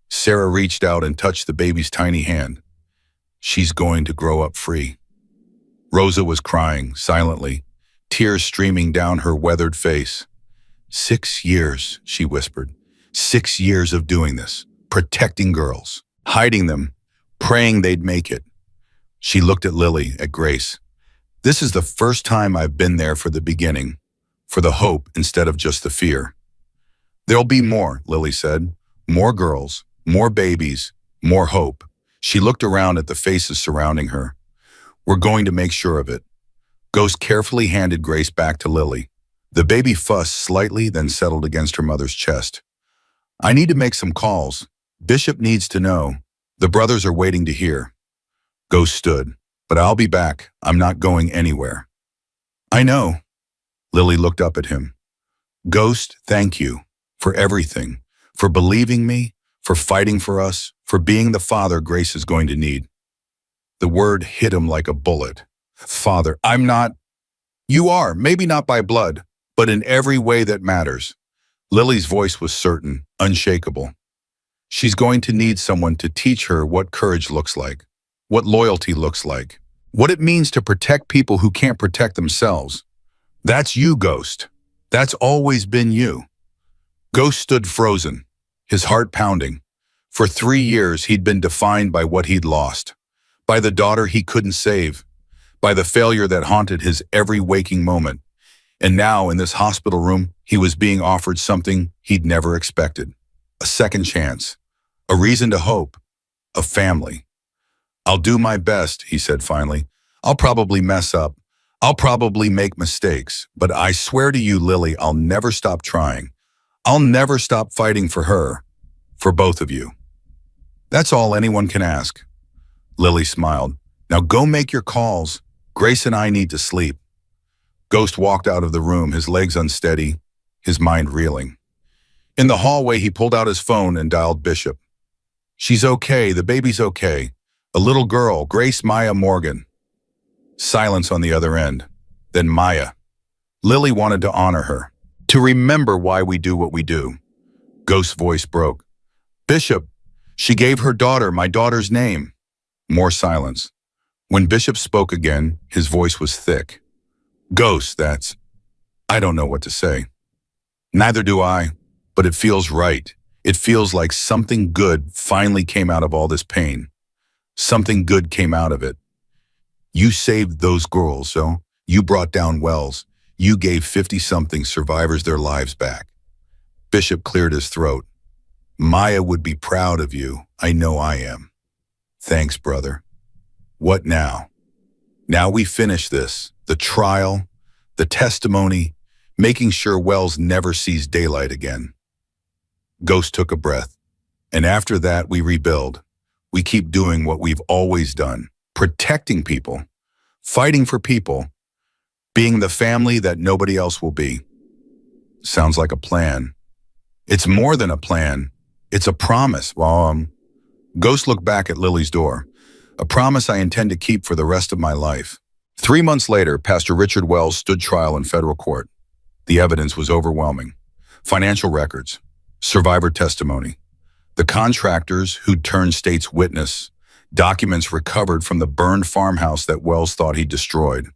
Sarah reached out and touched the baby's tiny hand. She's going to grow up free. Rosa was crying, silently, tears streaming down her weathered face. 6 years, she whispered. 6 years of doing this, protecting girls, hiding them, praying they'd make it. She looked at Lily, at Grace. This is the first time I've been there for the beginning, for the hope instead of just the fear. There'll be more, Lily said. More girls, more babies, more hope. She looked around at the faces surrounding her. We're going to make sure of it. Ghost carefully handed Grace back to Lily. The baby fussed slightly, then settled against her mother's chest. I need to make some calls. Bishop needs to know. The brothers are waiting to hear. Ghost stood. But I'll be back. I'm not going anywhere. I know. Lily looked up at him. Ghost, thank you for everything, for believing me, for fighting for us, for being the father Grace is going to need. The word hit him like a bullet. Father, I'm not. You are, maybe not by blood, but in every way that matters. Lily's voice was certain, unshakable. She's going to need someone to teach her what courage looks like, what loyalty looks like, what it means to protect people who can't protect themselves. That's you, Ghost. That's always been you. Ghost stood frozen, his heart pounding. For 3 years, he'd been defined by what he'd lost, by the daughter he couldn't save, by the failure that haunted his every waking moment. And now, in this hospital room, he was being offered something he'd never expected. A second chance, a reason to hope, a family. I'll do my best, he said finally. I'll probably mess up. I'll probably make mistakes. But I swear to you, Lily, I'll never stop trying. I'll never stop fighting for her, for both of you. That's all anyone can ask. Lily smiled. Now go make your calls. Grace and I need to sleep. Ghost walked out of the room, his legs unsteady, his mind reeling. In the hallway, he pulled out his phone and dialed Bishop. She's okay, the baby's okay. A little girl, Grace Maya Morgan. Silence on the other end. Then Maya. Lily wanted to honor her, to remember why we do what we do. Ghost's voice broke. Bishop, she gave her daughter my daughter's name. More silence. When Bishop spoke again, his voice was thick. Ghost, I don't know what to say. Neither do I, but it feels right. It feels like something good finally came out of all this pain. Something good came out of it. You saved those girls, so you brought down Wells. You gave 50-something survivors their lives back. Bishop cleared his throat. Maya would be proud of you. I know I am. Thanks, brother. What now? Now we finish this, the trial, the testimony, making sure Wells never sees daylight again. Ghost took a breath. And after that, we rebuild. We keep doing what we've always done, protecting people, fighting for people, being the family that nobody else will be. Sounds like a plan. It's more than a plan. It's a promise. Ghost looked back at Lily's door. A promise I intend to keep for the rest of my life. 3 months later, Pastor Richard Wells stood trial in federal court. The evidence was overwhelming. Financial records, survivor testimony, the contractors who'd turned state's witness, documents recovered from the burned farmhouse that Wells thought he'd destroyed.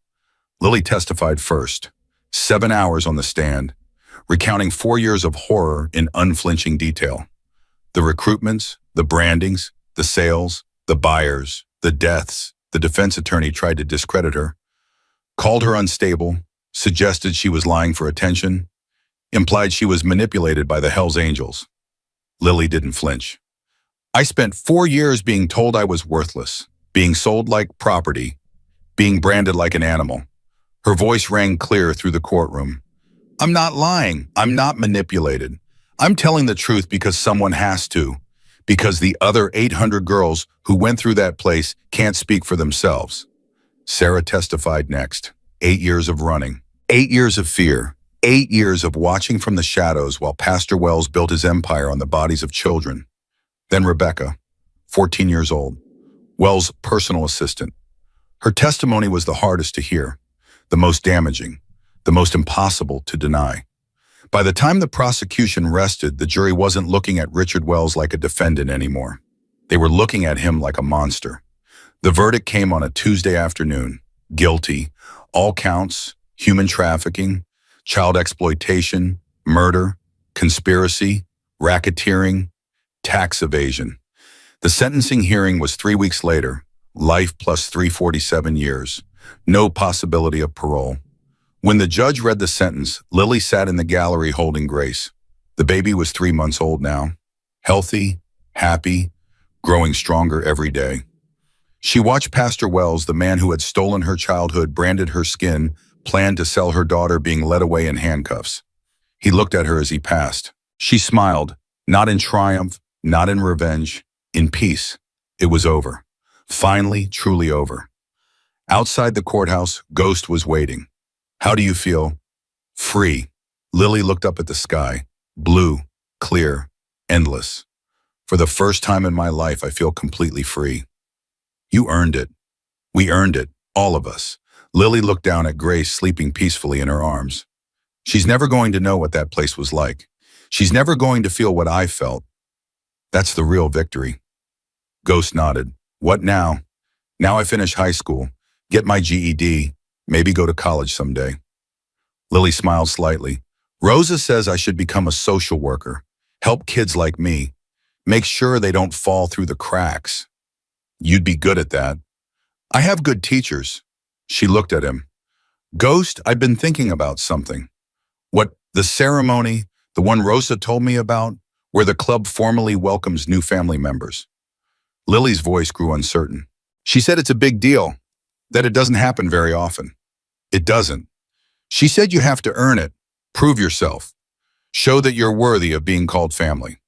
Lily testified first, 7 hours on the stand, recounting 4 years of horror in unflinching detail. The recruitments, the brandings, the sales, the buyers, the deaths. The defense attorney tried to discredit her, called her unstable, suggested she was lying for attention, implied she was manipulated by the Hells Angels. Lily didn't flinch. I spent 4 years being told I was worthless, being sold like property, being branded like an animal. Her voice rang clear through the courtroom. I'm not lying. I'm not manipulated. I'm telling the truth because someone has to, because the other 800 girls who went through that place can't speak for themselves. Sarah testified next. 8 years of running, 8 years of fear, 8 years of watching from the shadows while Pastor Wells built his empire on the bodies of children. Then Rebecca, 14 years old, Wells' personal assistant. Her testimony was the hardest to hear, the most damaging, the most impossible to deny. By the time the prosecution rested, the jury wasn't looking at Richard Wells like a defendant anymore. They were looking at him like a monster. The verdict came on a Tuesday afternoon. Guilty. All counts, human trafficking, child exploitation, murder, conspiracy, racketeering, tax evasion. The sentencing hearing was 3 weeks later, life plus 347 years, no possibility of parole. When the judge read the sentence, Lily sat in the gallery holding Grace. The baby was 3 months old now, healthy, happy, growing stronger every day. She watched Pastor Wells, the man who had stolen her childhood, branded her skin, planned to sell her daughter, being led away in handcuffs. He looked at her as he passed. She smiled, not in triumph, not in revenge, in peace. It was over. Finally, truly over. Outside the courthouse, Ghost was waiting. "How do you feel?" "Free." Lily looked up at the sky. Blue, clear, endless. "For the first time in my life, I feel completely free." "You earned it." "We earned it, all of us." Lily looked down at Grace sleeping peacefully in her arms. "She's never going to know what that place was like. She's never going to feel what I felt. That's the real victory." Ghost nodded. "What now?" "Now I finish high school, get my GED, maybe go to college someday." Lily smiled slightly. "Rosa says I should become a social worker, help kids like me, make sure they don't fall through the cracks." "You'd be good at that." "I have good teachers." She looked at him. "Ghost, I've been thinking about something." "What, the ceremony, the one Rosa told me about, where the club formally welcomes new family members?" Lily's voice grew uncertain. "She said it's a big deal, that it doesn't happen very often." "It doesn't. She said you have to earn it, prove yourself, show that you're worthy of being called family."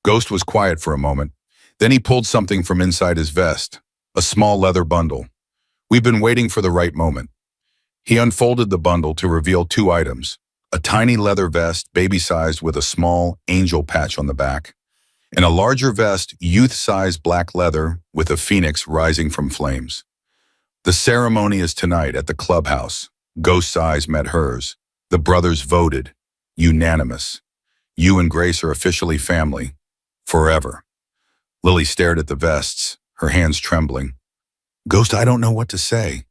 Ghost was quiet for a moment. Then he pulled something from inside his vest, a small leather bundle. "We've been waiting for the right moment." He unfolded the bundle to reveal 2 items, a tiny leather vest, baby-sized with a small angel patch on the back, and a larger vest, youth-sized black leather with a phoenix rising from flames. "The ceremony is tonight at the clubhouse." Ghost's eyes met hers. The brothers voted. Unanimous. "You and Grace are officially family. Forever." Lily stared at the vests, her hands trembling. "Ghost, I don't know what to say."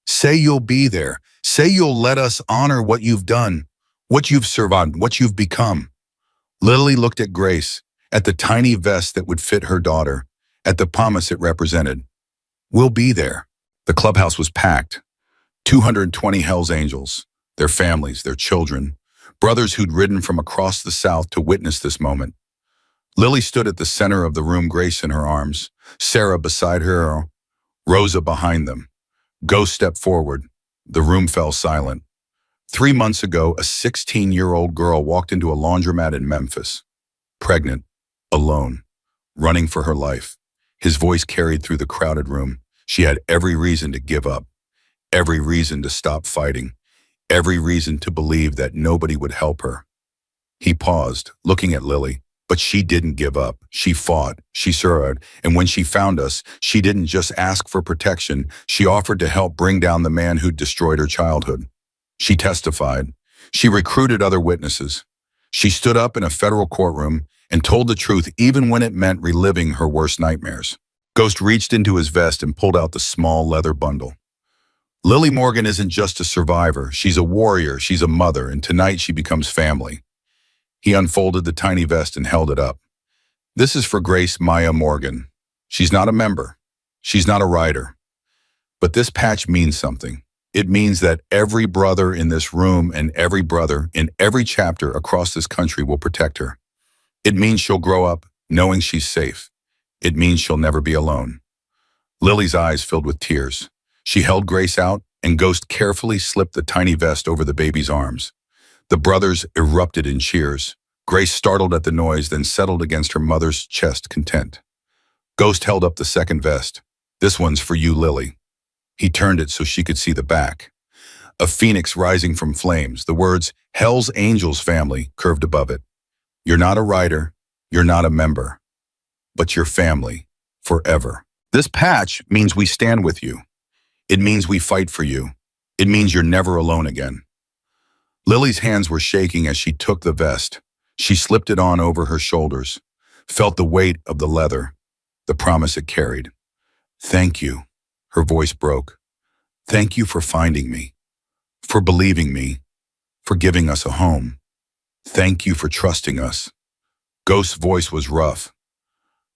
"Say you'll be there. Say you'll let us honor what you've done, what you've survived, what you've become." Lily looked at Grace, at the tiny vest that would fit her daughter, at the promise it represented. "We'll be there." The clubhouse was packed. 220 Hells Angels, their families, their children, brothers who'd ridden from across the South to witness this moment. Lily stood at the center of the room, Grace in her arms, Sarah beside her, Rosa behind them. Ghost stepped forward. The room fell silent. 3 months ago, a 16-year-old girl walked into a laundromat in Memphis, pregnant, alone, running for her life. His voice carried through the crowded room. She had every reason to give up, every reason to stop fighting, every reason to believe that nobody would help her. He paused, looking at Lily, but she didn't give up. She fought, she survived, and when she found us, she didn't just ask for protection, she offered to help bring down the man who'd destroyed her childhood. She testified. She recruited other witnesses. She stood up in a federal courtroom and told the truth even when it meant reliving her worst nightmares. Ghost reached into his vest and pulled out the small leather bundle. "Lily Morgan isn't just a survivor. She's a warrior, she's a mother, and tonight she becomes family." He unfolded the tiny vest and held it up. "This is for Grace Maya Morgan. She's not a member. She's not a writer. But this patch means something. It means that every brother in this room and every brother in every chapter across this country will protect her. It means she'll grow up knowing she's safe. It means she'll never be alone." Lily's eyes filled with tears. She held Grace out, and Ghost carefully slipped the tiny vest over the baby's arms. The brothers erupted in cheers. Grace startled at the noise, then settled against her mother's chest, content. Ghost held up the second vest. "This one's for you, Lily." He turned it so she could see the back. A phoenix rising from flames, the words, "Hell's Angels Family," curved above it. "You're not a writer, you're not a member, but you're family, forever." This patch means we stand with you. It means we fight for you. It means you're never alone again. Lily's hands were shaking as she took the vest. She slipped it on over her shoulders, felt the weight of the leather, the promise it carried. "Thank you," her voice broke. "Thank you for finding me, for believing me, for giving us a home. Thank you for trusting us." Ghost's voice was rough.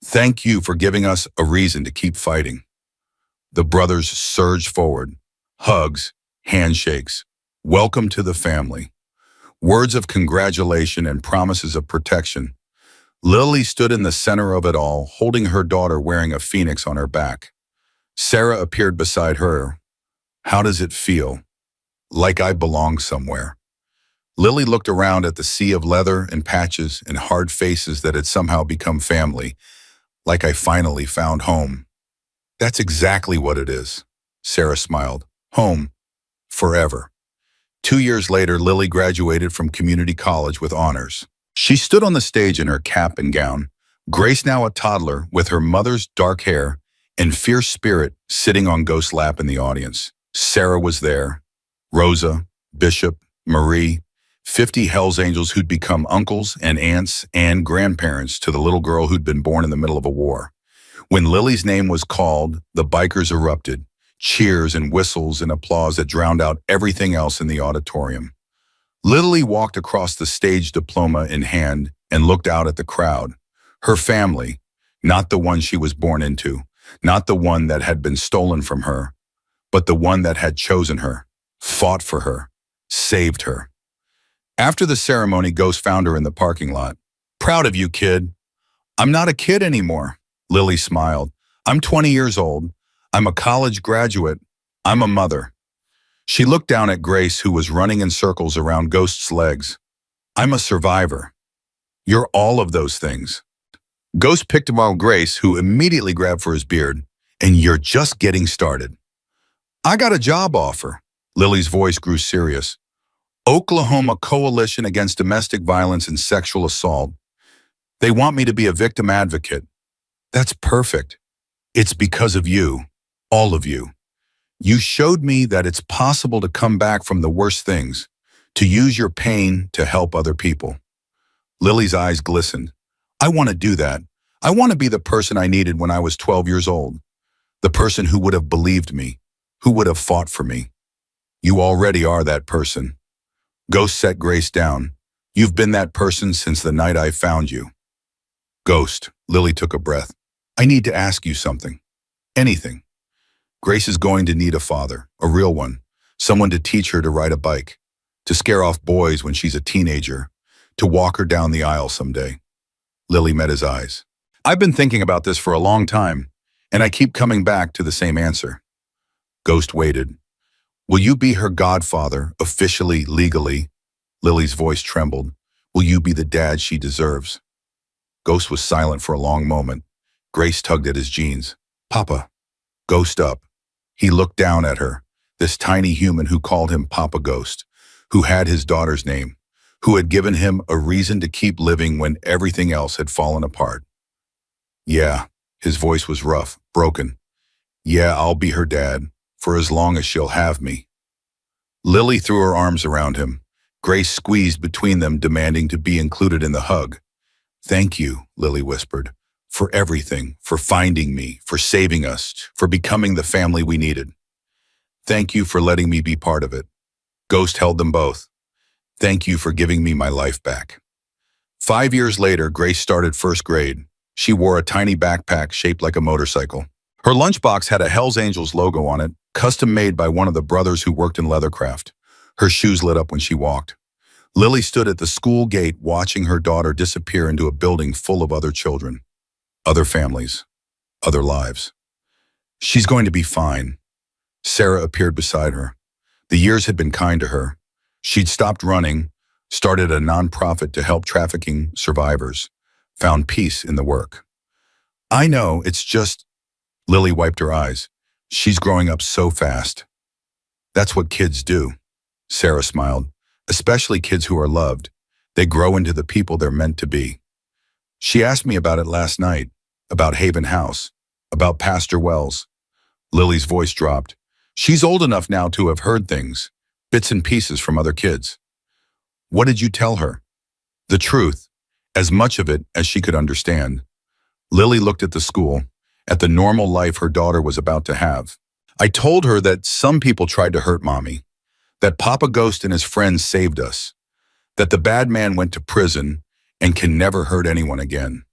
Thank you for giving us a reason to keep fighting. The brothers surged forward. Hugs, handshakes. Welcome to the family. Words of congratulation and promises of protection. Lily stood in the center of it all, holding her daughter wearing a phoenix on her back. Sarah appeared beside her. How does it feel? Like I belong somewhere. Lily looked around at the sea of leather and patches and hard faces that had somehow become family, like I finally found home. That's exactly what it is, Sarah smiled. Home. Forever. 2 years later, Lily graduated from community college with honors. She stood on the stage in her cap and gown, Grace now a toddler with her mother's dark hair and fierce spirit sitting on Ghost's lap in the audience. Sarah was there. Rosa, Bishop, Marie, 50 Hells Angels who'd become uncles and aunts and grandparents to the little girl who'd been born in the middle of a war. When Lily's name was called, the bikers erupted, cheers and whistles and applause that drowned out everything else in the auditorium. Lily walked across the stage, diploma in hand, and looked out at the crowd. Her family, not the one she was born into, not the one that had been stolen from her, but the one that had chosen her, fought for her, saved her. After the ceremony, Ghost found her in the parking lot. Proud of you, kid. I'm not a kid anymore, Lily smiled. I'm 20 years old. I'm a college graduate. I'm a mother. She looked down at Grace, who was running in circles around Ghost's legs. I'm a survivor. You're all of those things. Ghost picked him on Grace, who immediately grabbed for his beard. And you're just getting started. I got a job offer. Lily's voice grew serious. Oklahoma Coalition Against Domestic Violence and Sexual Assault. They want me to be a victim advocate. That's perfect. It's because of you, all of you. You showed me that it's possible to come back from the worst things, to use your pain to help other people. Lily's eyes glistened. I want to do that. I want to be the person I needed when I was 12 years old. The person who would have believed me, who would have fought for me. You already are that person. Ghost set Grace down. You've been that person since the night I found you. Ghost, Lily took a breath. I need to ask you something. Anything. Grace is going to need a father, a real one, someone to teach her to ride a bike, to scare off boys when she's a teenager, to walk her down the aisle someday. Lily met his eyes. I've been thinking about this for a long time, and I keep coming back to the same answer. Ghost waited. Will you be her godfather, officially, legally? Lily's voice trembled. Will you be the dad she deserves? Ghost was silent for a long moment. Grace tugged at his jeans. Papa. Ghost up. He looked down at her, this tiny human who called him Papa Ghost, who had his daughter's name, who had given him a reason to keep living when everything else had fallen apart. Yeah, his voice was rough, broken. Yeah, I'll be her dad, for as long as she'll have me. Lily threw her arms around him. Grace squeezed between them, demanding to be included in the hug. Thank you, Lily whispered, for everything, for finding me, for saving us, for becoming the family we needed. Thank you for letting me be part of it. Ghost held them both. Thank you for giving me my life back. 5 years later, Grace started first grade. She wore a tiny backpack shaped like a motorcycle. Her lunchbox had a Hells Angels logo on it, custom made by one of the brothers who worked in leathercraft. Her shoes lit up when she walked. Lily stood at the school gate watching her daughter disappear into a building full of other children, other families, other lives. She's going to be fine. Sarah appeared beside her. The years had been kind to her. She'd stopped running, started a nonprofit to help trafficking survivors, found peace in the work. I know, it's just... Lily wiped her eyes. She's growing up so fast. That's what kids do. Sarah smiled. Especially kids who are loved. They grow into the people they're meant to be. She asked me about it last night, about Haven House, about Pastor Wells. Lily's voice dropped. She's old enough now to have heard things, bits and pieces from other kids. What did you tell her? The truth, as much of it as she could understand. Lily looked at the school, at the normal life her daughter was about to have. I told her that some people tried to hurt Mommy, that Papa Ghost and his friends saved us, that the bad man went to prison and can never hurt anyone again.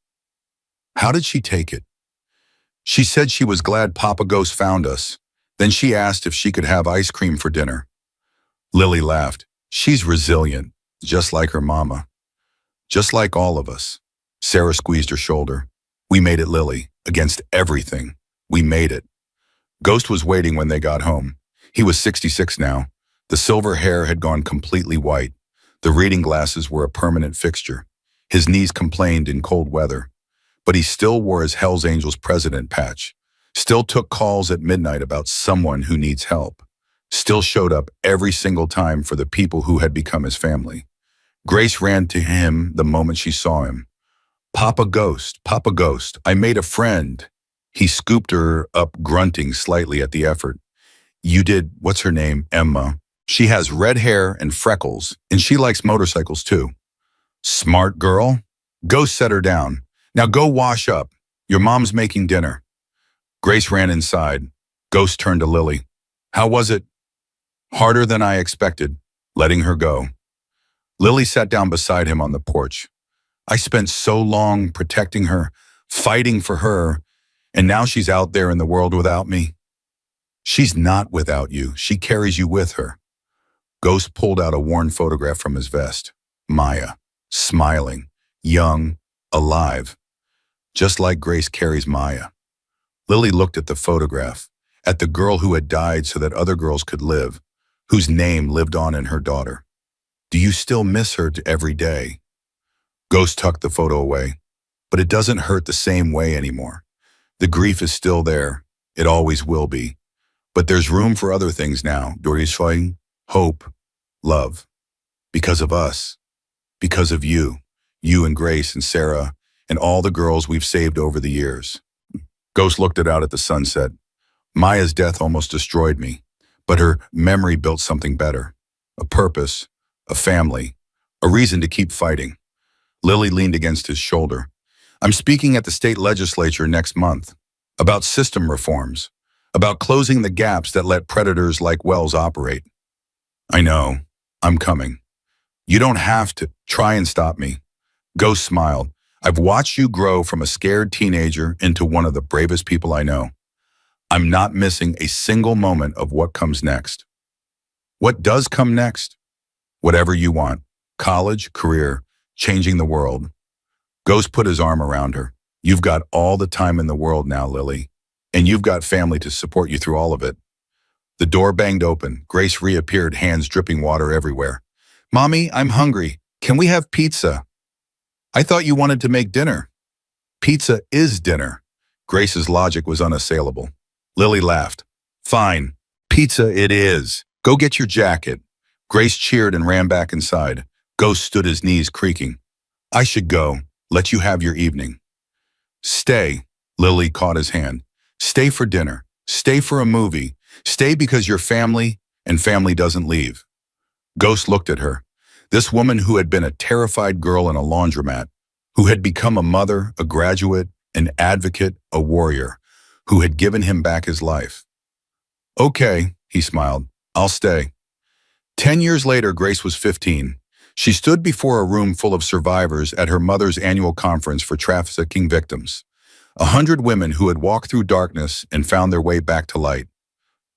How did she take it? She said she was glad Papa Ghost found us. Then she asked if she could have ice cream for dinner. Lily laughed. She's resilient, just like her mama. Just like all of us. Sarah squeezed her shoulder. We made it, Lily. Against everything. We made it. Ghost was waiting when they got home. He was 66 now. The silver hair had gone completely white. The reading glasses were a permanent fixture. His knees complained in cold weather. But he still wore his Hells Angels president patch. Still took calls at midnight about someone who needs help. Still showed up every single time for the people who had become his family. Grace ran to him the moment she saw him. Papa Ghost, I made a friend. He scooped her up, grunting slightly at the effort. You did, what's her name, Emma? She has red hair and freckles, and she likes motorcycles too. Smart girl. Ghost set her down. Now go wash up. Your mom's making dinner. Grace ran inside. Ghost turned to Lily. How was it? Harder than I expected, letting her go. Lily sat down beside him on the porch. I spent so long protecting her, fighting for her, and now she's out there in the world without me. She's not without you. She carries you with her. Ghost pulled out a worn photograph from his vest. Maya, smiling, young, alive. Just like Grace carries Maya. Lily looked at the photograph, at the girl who had died so that other girls could live, whose name lived on in her daughter. Do you still miss her every day? Ghost tucked the photo away, but it doesn't hurt the same way anymore. The grief is still there. It always will be. But there's room for other things now. Durchschweigen, hope, love. Because of us. Because of you. You and Grace and Sarah and all the girls we've saved over the years. Ghost looked out at the sunset. Maya's death almost destroyed me, but her memory built something better. A purpose, a family, a reason to keep fighting. Lily leaned against his shoulder. I'm speaking at the state legislature next month about system reforms, about closing the gaps that let predators like Wells operate. I know, I'm coming. You don't have to try and stop me. Ghost smiled. I've watched you grow from a scared teenager into one of the bravest people I know. I'm not missing a single moment of what comes next. What does come next? Whatever you want. College, career, changing the world. Ghost put his arm around her. You've got all the time in the world now, Lily. And you've got family to support you through all of it. The door banged open. Grace reappeared, hands dripping water everywhere. Mommy, I'm hungry. Can we have pizza? I thought you wanted to make dinner. Pizza is dinner. Grace's logic was unassailable. Lily laughed. Fine. Pizza it is. Go get your jacket. Grace cheered and ran back inside. Ghost stood his knees creaking. I should go. Let you have your evening. Stay. Lily caught his hand. Stay for dinner. Stay for a movie. Stay because you're family, and family doesn't leave. Ghost looked at her. This woman who had been a terrified girl in a laundromat, who had become a mother, a graduate, an advocate, a warrior, who had given him back his life. Okay, he smiled. I'll stay. 10 years later, Grace was 15. She stood before a room full of survivors at her mother's annual conference for trafficking victims. 100 women who had walked through darkness and found their way back to light.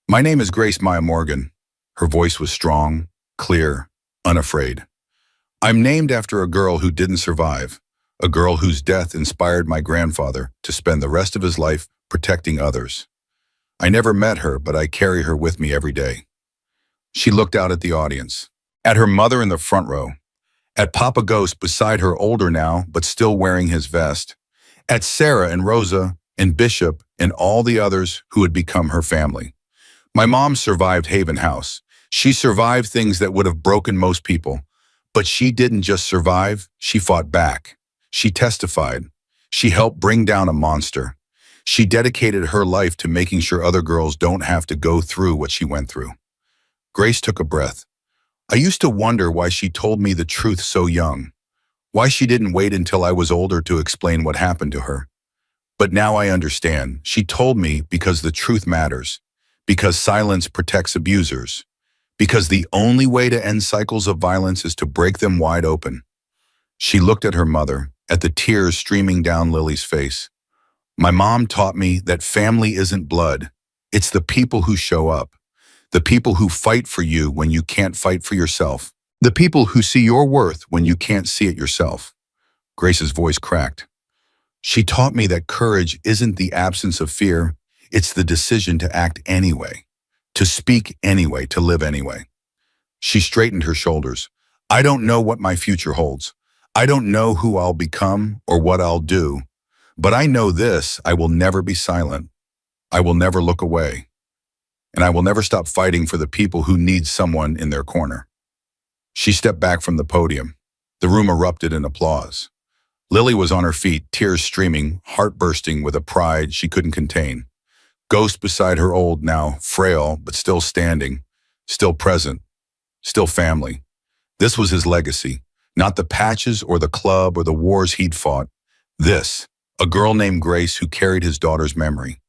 My name is Grace Maya Morgan. Her voice was strong, clear, unafraid. I'm named after a girl who didn't survive, a girl whose death inspired my grandfather to spend the rest of his life protecting others. I never met her, but I carry her with me every day. She looked out at the audience, at her mother in the front row, at Papa Ghost beside her, older now, but still wearing his vest, at Sarah and Rosa and Bishop and all the others who had become her family. My mom survived Haven House. She survived things that would have broken most people. But she didn't just survive, she fought back. She testified. She helped bring down a monster. She dedicated her life to making sure other girls don't have to go through what she went through. Grace took a breath. I used to wonder why she told me the truth so young, why she didn't wait until I was older to explain what happened to her. But now I understand. She told me because the truth matters, because silence protects abusers, because the only way to end cycles of violence is to break them wide open. She looked at her mother, at the tears streaming down Lily's face. My mom taught me that family isn't blood. It's the people who show up. The people who fight for you when you can't fight for yourself. The people who see your worth when you can't see it yourself. Grace's voice cracked. She taught me that courage isn't the absence of fear, it's the decision to act anyway, to speak anyway, to live anyway. She straightened her shoulders. I don't know what my future holds. I don't know who I'll become or what I'll do, but I know this, I will never be silent. I will never look away. And I will never stop fighting for the people who need someone in their corner. She stepped back from the podium. The room erupted in applause. Lily was on her feet, tears streaming, heart bursting with a pride she couldn't contain. Ghost beside her old, now frail, but still standing, still present, still family. This was his legacy, not the patches or the club or the wars he'd fought. This, a girl named Grace who carried his daughter's memory.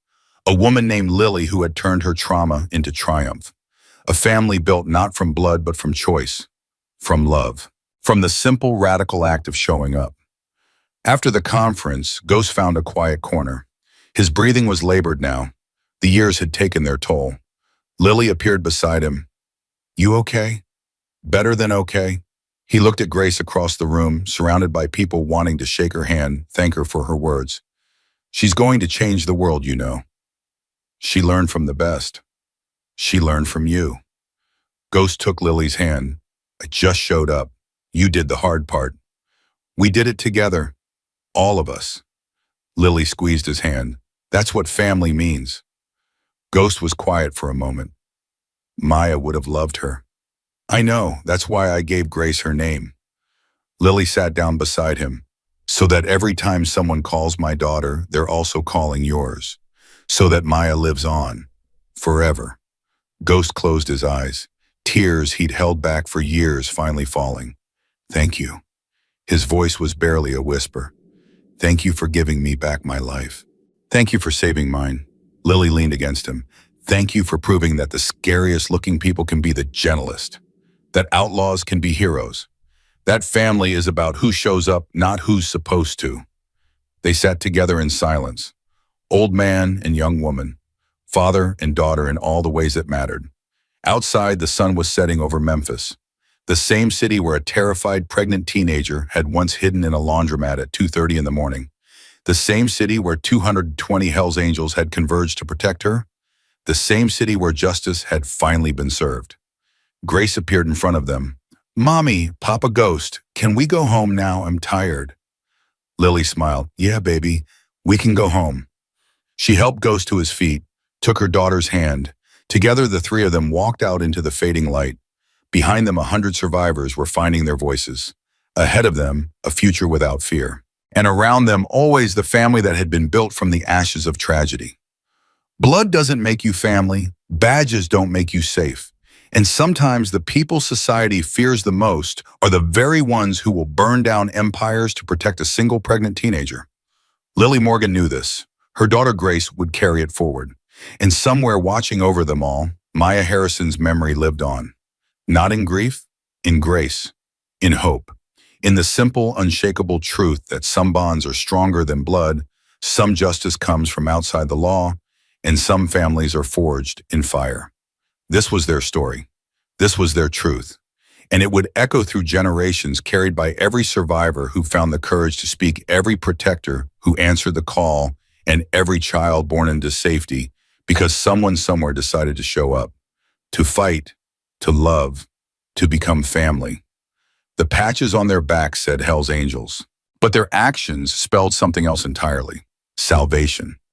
A woman named Lily who had turned her trauma into triumph. A family built not from blood but from choice, from love, from the simple radical act of showing up. After the conference, Ghost found a quiet corner. His breathing was labored now. The years had taken their toll. Lily appeared beside him. You okay? Better than okay? He looked at Grace across the room, surrounded by people wanting to shake her hand, thank her for her words. She's going to change the world, you know. She learned from the best. She learned from you. Ghost took Lily's hand. I just showed up. You did the hard part. We did it together. All of us. Lily squeezed his hand. That's what family means. Ghost was quiet for a moment. Maya would have loved her. I know, that's why I gave Grace her name. Lily sat down beside him. So that every time someone calls my daughter, they're also calling yours. So that Maya lives on. Forever. Ghost closed his eyes. Tears he'd held back for years finally falling. Thank you. His voice was barely a whisper. Thank you for giving me back my life. Thank you for saving mine. Lily leaned against him. Thank you for proving that the scariest looking people can be the gentlest. That outlaws can be heroes. That family is about who shows up, not who's supposed to. They sat together in silence. Old man and young woman. Father and daughter in all the ways that mattered. Outside, the sun was setting over Memphis. The same city where a terrified pregnant teenager had once hidden in a laundromat at 2:30 in the morning. The same city where 220 Hells Angels had converged to protect her. The same city where justice had finally been served. Grace appeared in front of them. Mommy, Papa Ghost, can we go home now? I'm tired. Lily smiled. Yeah, baby, we can go home. She helped Ghost to his feet, took her daughter's hand. Together, the three of them walked out into the fading light. Behind them, 100 survivors were finding their voices. Ahead of them, a future without fear. And around them, always the family that had been built from the ashes of tragedy. Blood doesn't make you family. Badges don't make you safe. And sometimes the people society fears the most are the very ones who will burn down empires to protect a single pregnant teenager. Lily Morgan knew this. Her daughter Grace would carry it forward. And somewhere watching over them all, Maya Harrison's memory lived on. Not in grief, in grace, in hope. In the simple, unshakable truth that some bonds are stronger than blood, some justice comes from outside the law, and some families are forged in fire. This was their story. This was their truth. And it would echo through generations, carried by every survivor who found the courage to speak, every protector who answered the call, and every child born into safety because someone somewhere decided to show up, to fight, to love, to become family. The patches on their backs said Hell's Angels, but their actions spelled something else entirely: salvation.